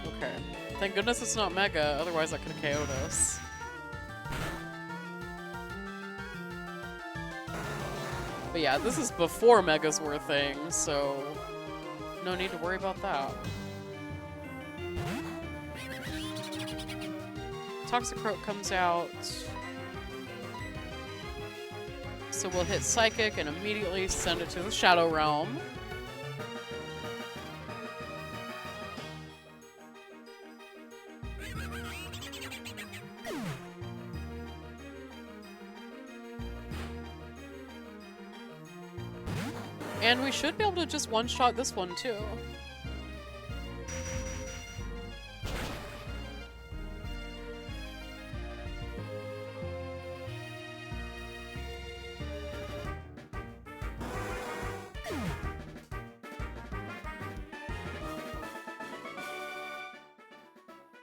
Okay. Thank goodness it's not Mega, otherwise that could have KO'd us. But yeah, this is before Megas were a thing, so no need to worry about that. Toxicroak comes out. So we'll hit Psychic and immediately send it to the Shadow Realm. And we should be able to just one-shot this one, too.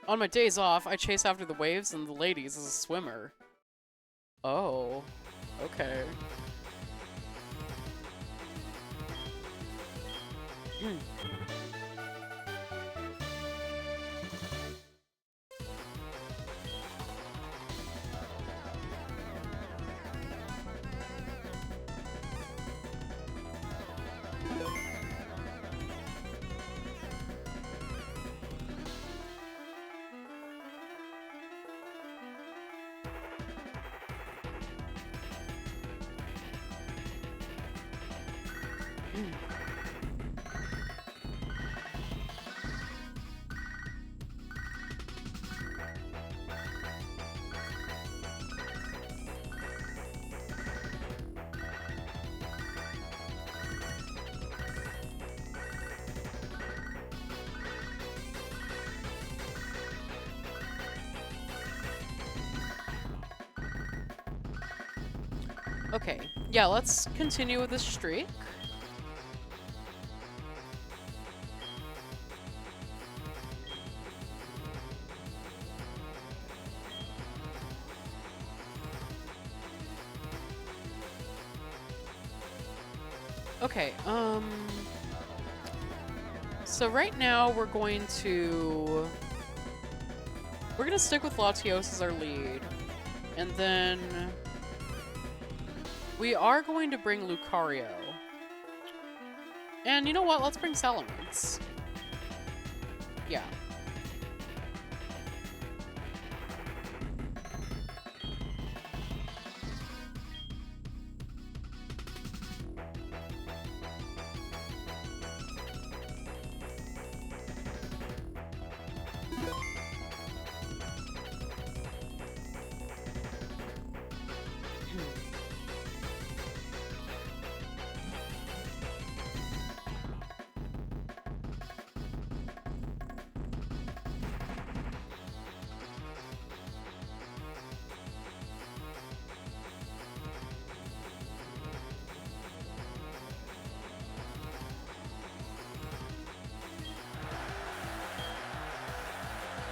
On my days off, I chase after the waves and the ladies as a swimmer. Oh, okay. Okay, yeah, let's continue with this streak. Okay, so right now we're gonna stick with Latios as our lead, and then we are going to bring Lucario. And you know what? Let's bring Salamence. Yeah.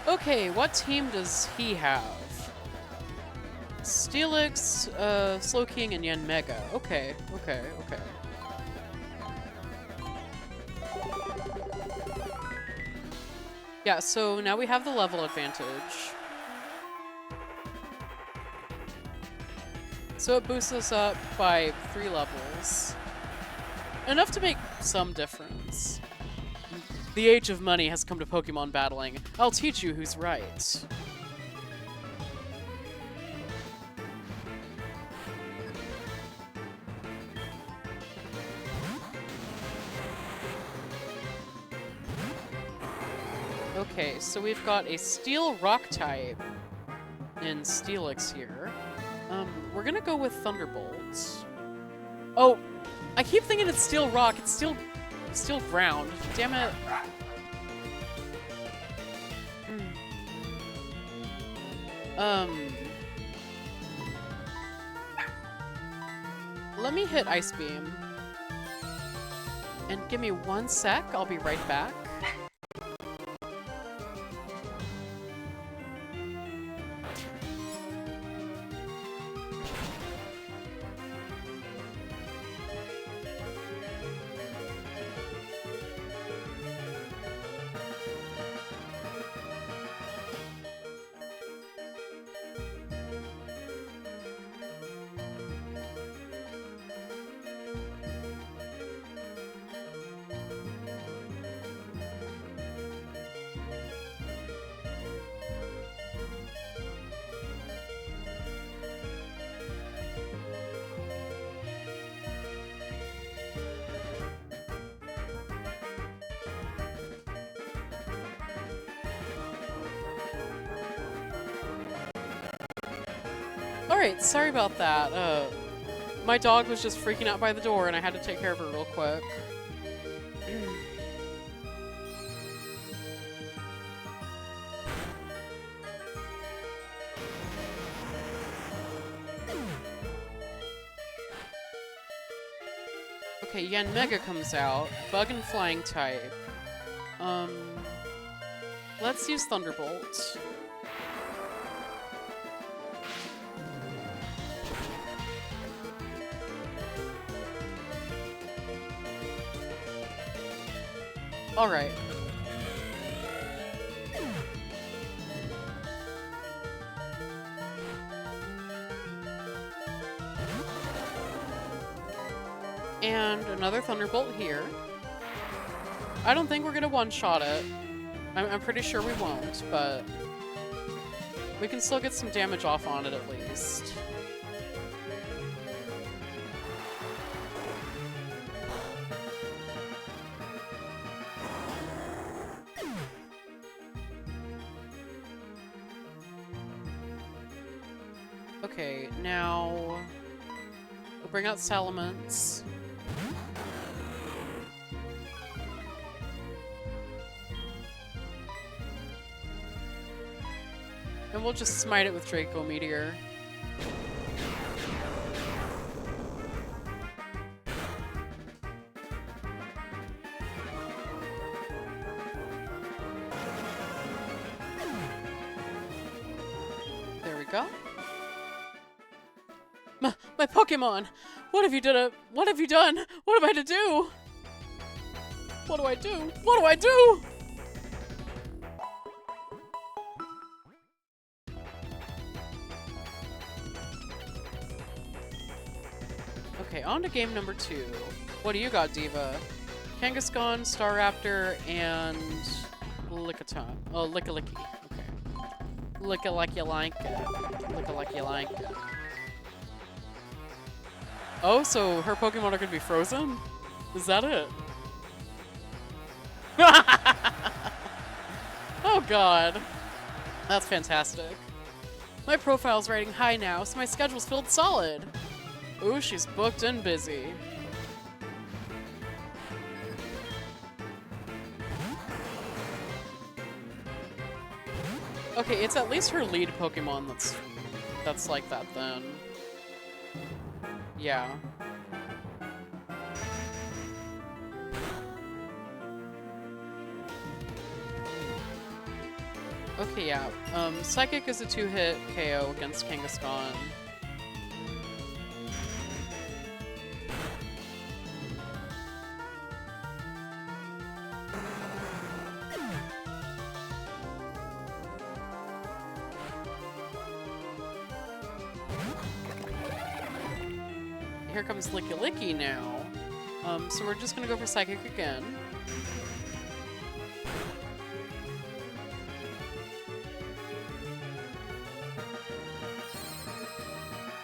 Okay, what team does he have? Steelix, Slowking, and Yanmega. Okay. Yeah, so now we have the level advantage. So it boosts us up by 3 levels. Enough to make some difference. The age of money has come to Pokemon battling. I'll teach you who's right. Okay, so we've got a Steel Rock type in Steelix here. We're gonna go with Thunderbolt. Oh, I keep thinking it's Steel Rock. It's Steel Ground. Damn it. Let me hit Ice Beam. And give me 1 sec, I'll be right back. Alright, sorry about that. My dog was just freaking out by the door and I had to take care of her real quick. Okay, Yanmega comes out. Bug and Flying type. Let's use Thunderbolt. Alright. And another Thunderbolt here. I don't think we're gonna one-shot it. I'm pretty sure we won't, but we can still get some damage off on it at least. Okay, now we'll bring out Salamence. And we'll just smite it with Draco Meteor. There we go. My Pokemon! What have you done? What have you done? What am I to do? What do I do? What do I do? Okay, on to game number 2. What do you got, Diva? Kangaskhan, Staraptor, and Lickitung. Oh, Lickilicky. Okay. Licka like you like it. Licka like you like it. Oh, so her Pokemon are gonna be frozen? Is that it? Oh god. That's fantastic. My profile's rating high now, so my schedule's filled solid. Ooh, she's booked and busy. Okay, it's at least her lead Pokemon that's like that then. Yeah. Okay, yeah. Psychic is a 2-hit KO against Kangaskhan. Here comes Lickilicky now. So we're just gonna go for Psychic again.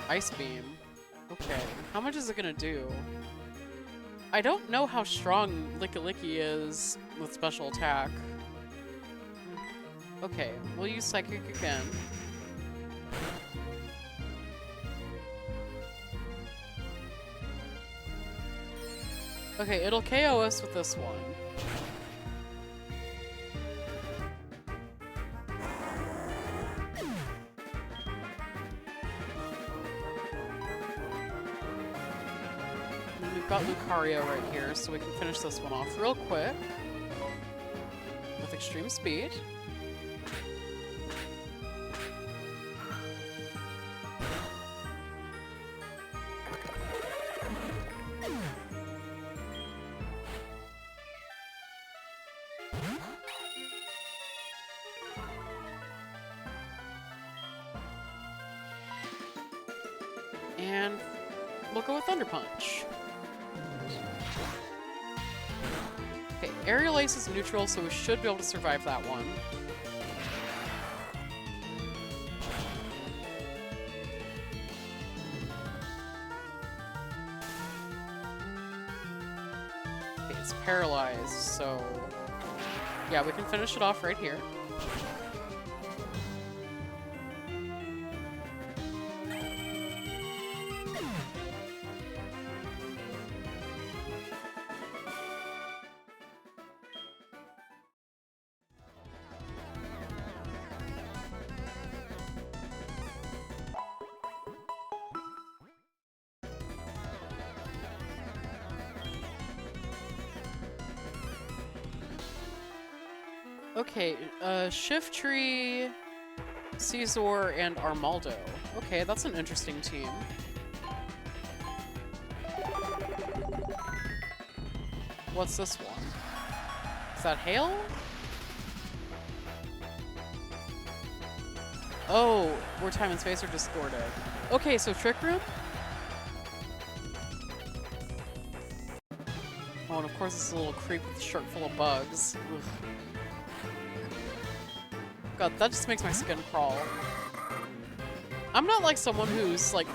Ice Beam. Okay, how much is it gonna do? I don't know how strong Lickilicky is with special attack. Okay, we'll use Psychic again. Okay, it'll KO us with this one. And then we've got Lucario right here, so we can finish this one off real quick. With extreme speed. And we'll go with Thunder Punch. Okay, Aerial Ace is neutral, so we should be able to survive that one. Okay, it's paralyzed, so yeah, we can finish it off right here. Okay, Shiftry, Caesar, and Armaldo. Okay, that's an interesting team. What's this one? Is that Hail? Oh, where time and space are distorted. Okay, so Trick Room? Oh, and of course it's a little creep with a shirt full of bugs. Ugh. God, that just makes my skin crawl. I'm not like someone who's like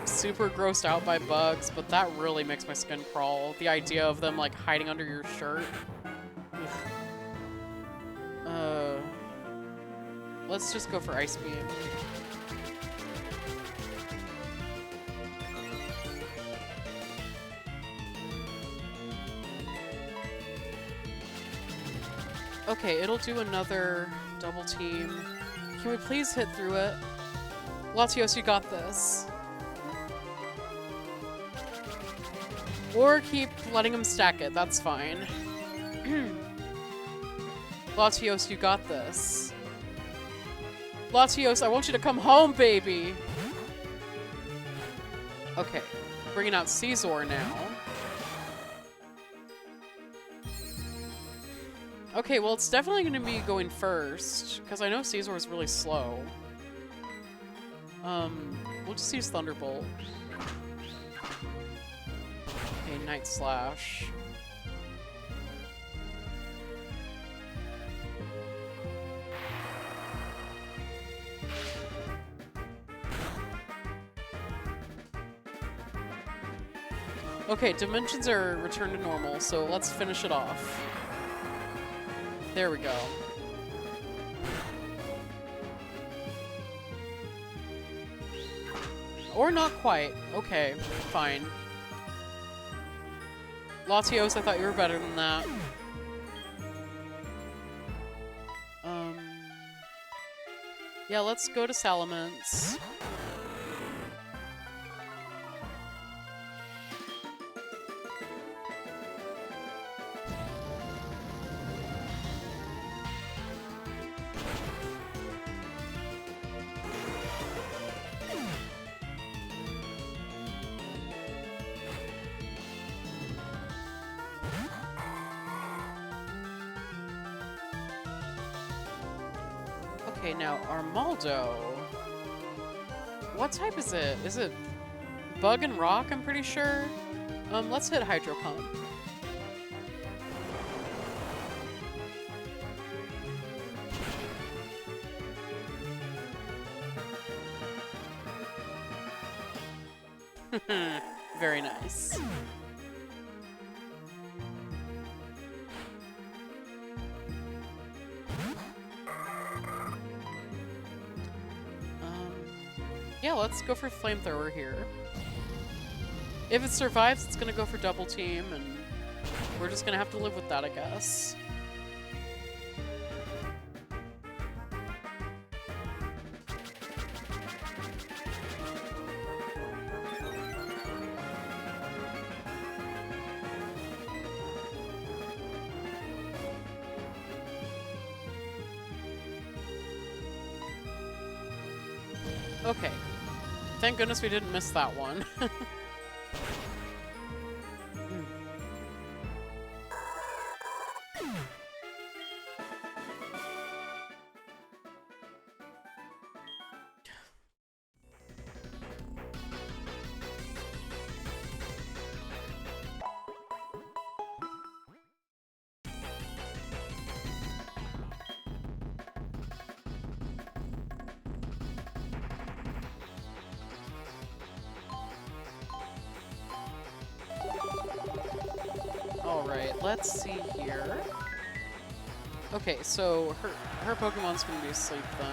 super grossed out by bugs, but that really makes my skin crawl. The idea of them like hiding under your shirt. Let's just go for Ice Beam. Okay, it'll do another double team. Can we please hit through it? Latios, you got this. Or keep letting him stack it, that's fine. Latios, you got this. Latios, I want you to come home, baby! Okay, bringing out Caesar now. Okay, well, it's definitely going to be going first, because I know Caesar is really slow. We'll just use Thunderbolt. Okay, Night Slash. Okay, dimensions are returned to normal, so let's finish it off. There we go. Or not quite. Okay, fine. Latios, I thought you were better than that. Yeah, let's go to Salamence. Okay, now Armaldo. What type is it? Is it Bug and Rock, I'm pretty sure? Let's hit Hydro Pump. Very nice. let's go for Flamethrower here. If it survives, it's gonna go for Double Team, and we're just gonna have to live with that, I guess. Okay. Thank goodness we didn't miss that one. Alright, let's see here. Okay, so her Pokemon's gonna be asleep then.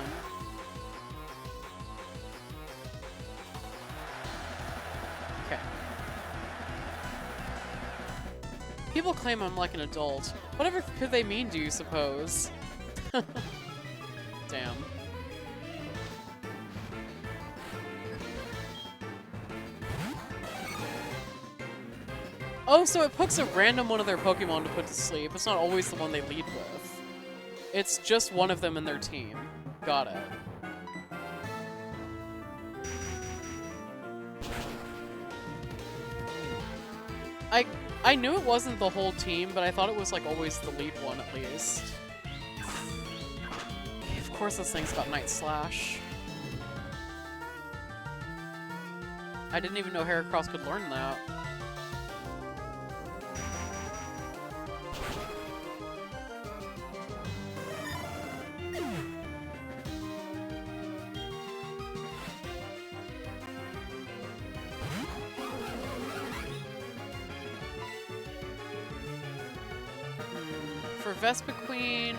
Okay. People claim I'm like an adult. Whatever could they mean, do you suppose? Damn. Oh, so it picks a random one of their Pokemon to put to sleep. It's not always the one they lead with. It's just one of them in their team. Got it. I knew it wasn't the whole team, but I thought it was like always the lead one at least. Of course this thing's got Night Slash. I didn't even know Heracross could learn that. For Vespiquen,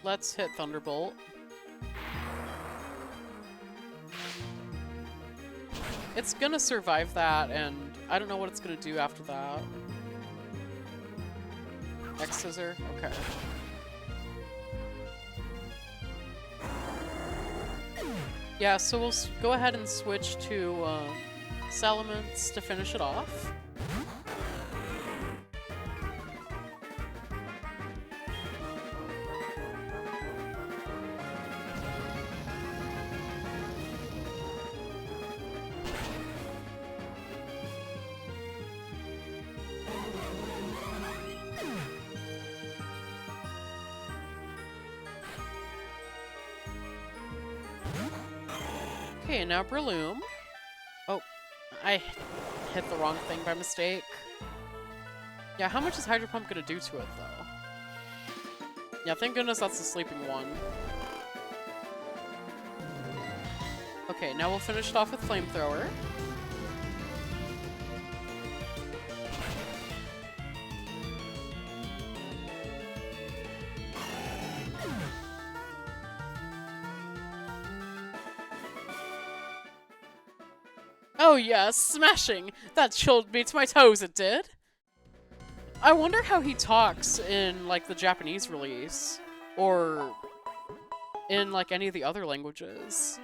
let's hit Thunderbolt. It's gonna survive that, and I don't know what it's gonna do after that. X-Scissor? Okay. Yeah, so we'll go ahead and switch to Salamence to finish it off. Okay, now Breloom. Oh, I hit the wrong thing by mistake. Yeah, how much is Hydro Pump gonna do to it, though? Yeah, thank goodness that's the sleeping one. Okay, now we'll finish it off with Flamethrower. Oh yes, smashing! That chilled me to my toes, it did! I wonder how he talks in, like, the Japanese release. Or in, like, any of the other languages.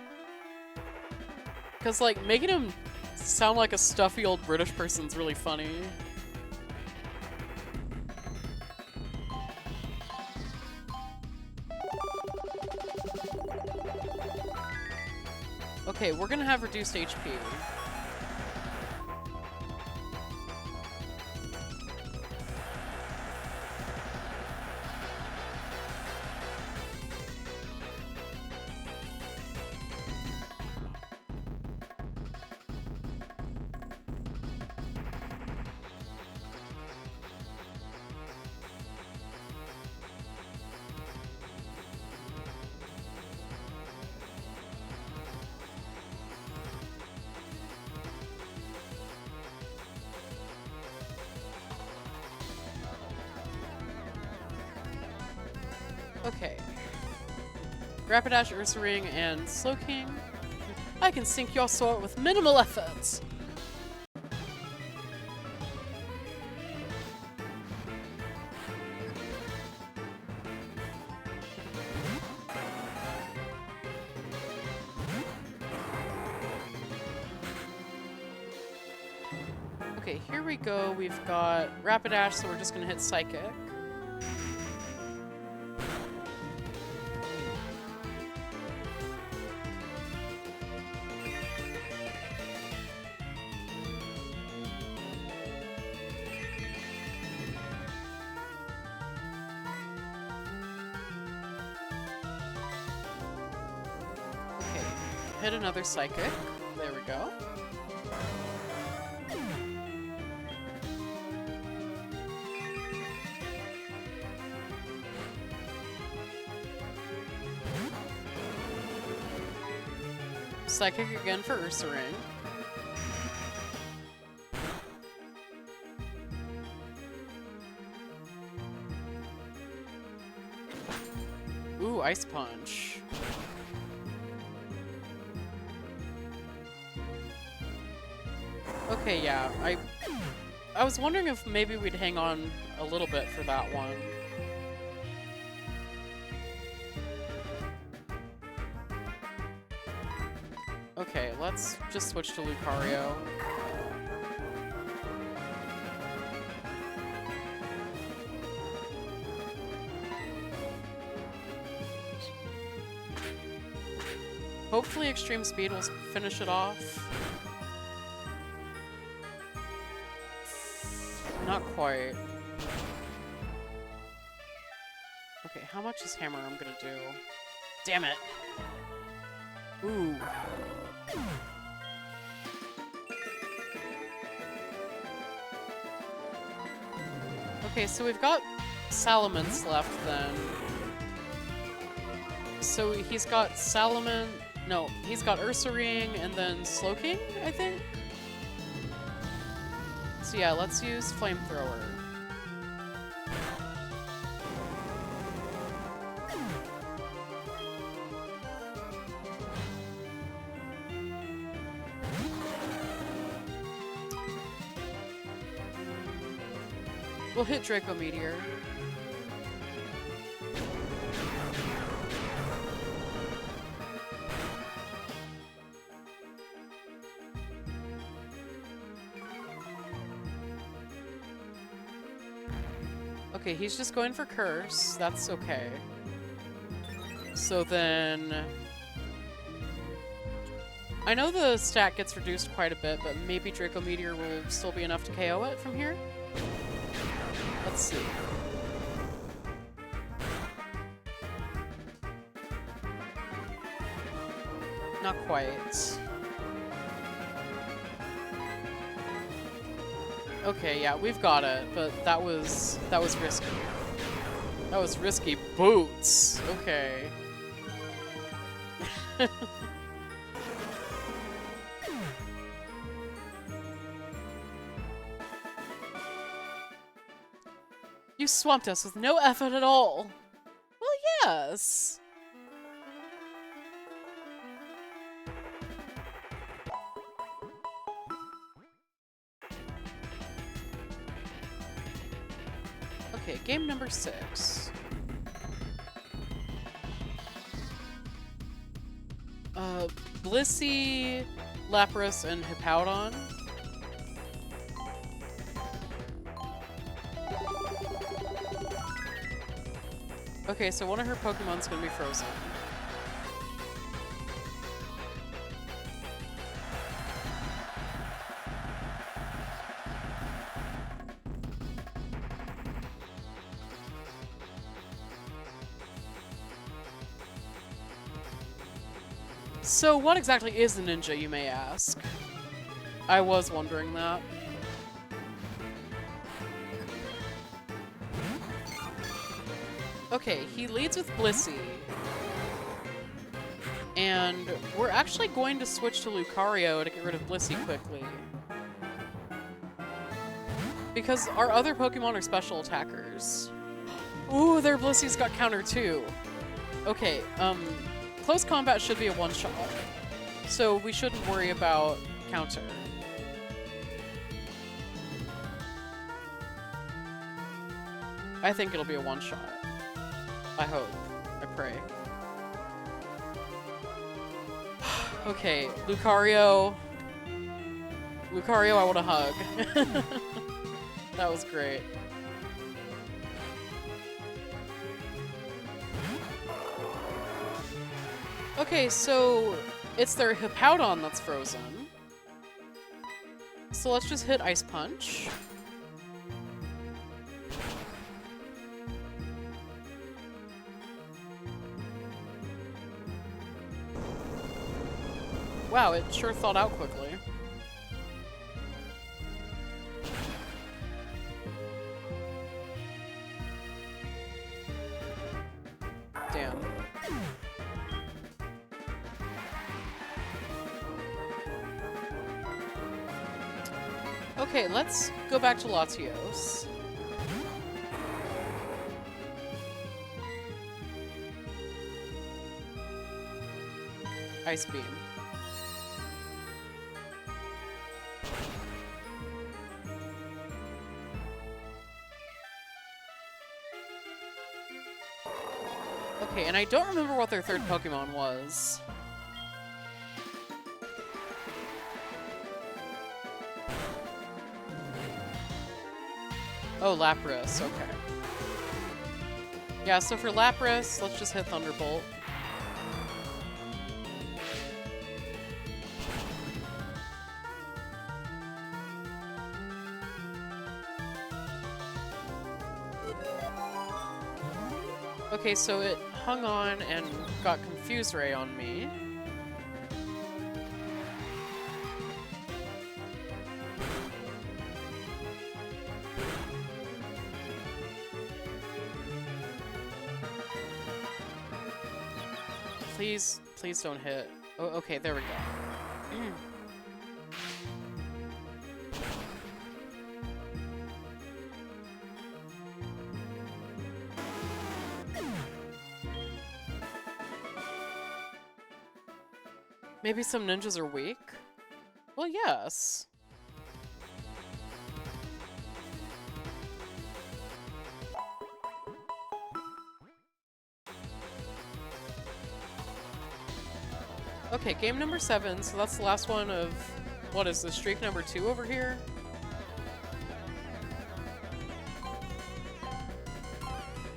Because, like, making him sound like a stuffy old British person's really funny. Okay, we're gonna have reduced HP. Okay. Rapidash, Ursaring, and Slowking. I can sink your sword with minimal effort. Okay, here we go. We've got Rapidash, so we're just gonna hit Psychic. Okay, hit another Psychic. There we go. Psychic again for Ursaring. Ooh, Ice Punch. Okay, yeah, I was wondering if maybe we'd hang on a little bit for that one. Okay, let's just switch to Lucario. Hopefully Extreme Speed will finish it off. Not quite. Okay, how much is Hammer I'm gonna do? Damn it! Ooh. Okay, so we've got Salamence left then. So he's got Salamence... No, he's got Ursaring and then Slowking, I think? So yeah, let's use Flamethrower. We'll hit Draco Meteor. Okay, he's just going for Curse. That's okay. So then... I know the stat gets reduced quite a bit, but maybe Draco Meteor will still be enough to KO it from here? Let's see. Not quite. Okay, yeah, we've got it, but that was risky. That was risky boots. Okay. You swamped us with no effort at all. Well, yes. Okay, game number 6. Blissey, Lapras, and Hippowdon. Okay, so one of her Pokemon's gonna be frozen. So what exactly is a ninja, you may ask? I was wondering that. Okay, he leads with Blissey. And we're actually going to switch to Lucario to get rid of Blissey quickly. Because our other Pokemon are special attackers. Ooh, their Blissey's got counter too. Okay, close combat should be a one-shot. So we shouldn't worry about counter. I think it'll be a one-shot. I hope. I pray. Okay, Lucario. Lucario, I want a hug. That was great. Okay, so it's their Hippowdon that's frozen. So let's just hit Ice Punch. Wow, it sure thawed out quickly. Damn. Okay, let's go back to Latios. Ice Beam. Okay, and I don't remember what their third Pokemon was. Oh, Lapras, okay. Yeah, so for Lapras, let's just hit Thunderbolt. Okay, so it hung on and got Confuse Ray on me. Please, please don't hit. Oh, okay, there we go. Maybe some ninjas are weak? Well, yes. Okay, game number 7, so that's the last one of... What is this, streak number 2 over here?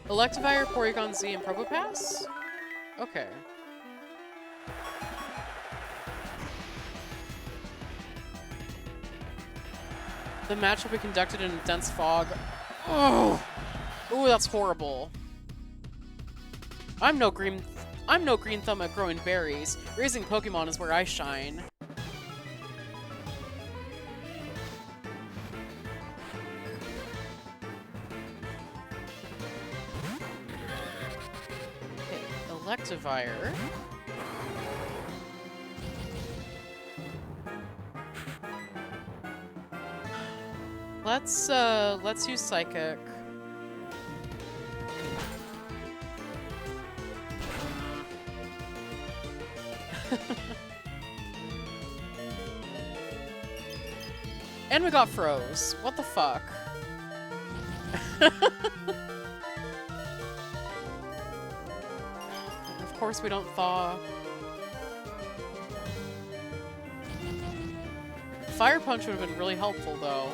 Electivire, Porygon Z, and Probopass? Okay. The match will be conducted in a dense fog. Oh! Ooh, that's horrible. I'm no green thumb at growing berries. Raising Pokemon is where I shine. Okay, Electivire. Let's use Psychic. And we got froze. What the fuck? Of course we don't thaw. Fire Punch would have been really helpful though.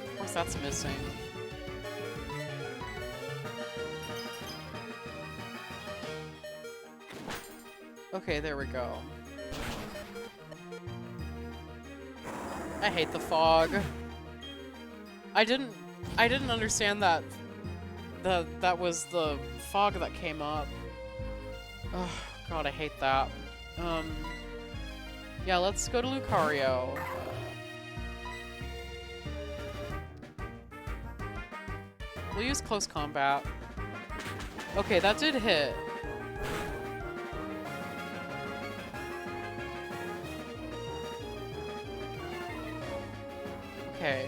Of course that's missing. Okay, there we go. I hate the fog. I didn't understand that that was the fog that came up. Oh god, I hate that. Yeah, let's go to Lucario. We'll use close combat. Okay, that did hit. Okay.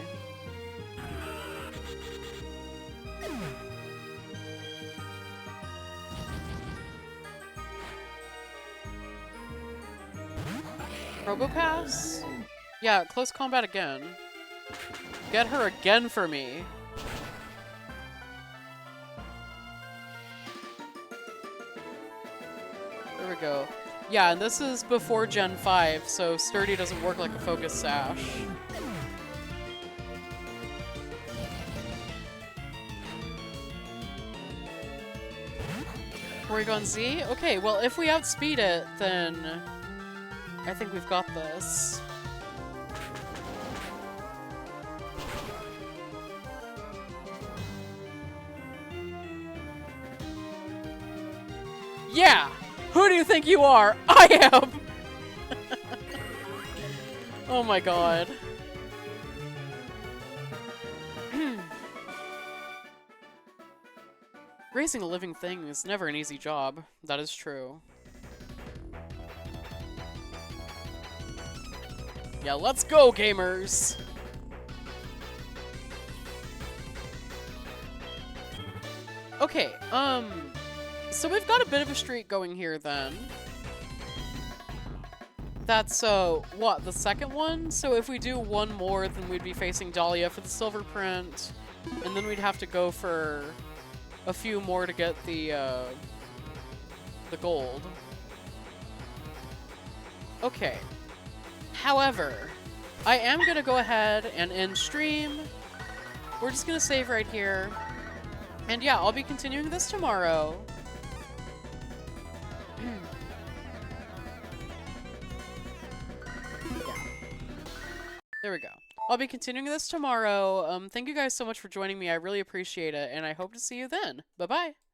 Robopass? Yeah, close combat again. Get her again for me. There we go. Yeah, and this is before Gen 5, so Sturdy doesn't work like a focus sash. Porygon Z? Okay, well, if we outspeed it, then I think we've got this. Yeah! Who do you think you are? I am! Oh my god. Raising a living thing is never an easy job. That is true. Yeah, let's go, gamers! Okay, so we've got a bit of a streak going here, then. That's, what, the second one? So if we do one more, then we'd be facing Dahlia for the silver print, and then we'd have to go for a few more to get the gold. Okay. However, I am gonna go ahead and end stream. We're just gonna save right here. And yeah, I'll be continuing this tomorrow. Yeah. There we go. I'll be continuing this tomorrow. Thank you guys so much for joining me. I really appreciate it, and I hope to see you then. Bye-bye.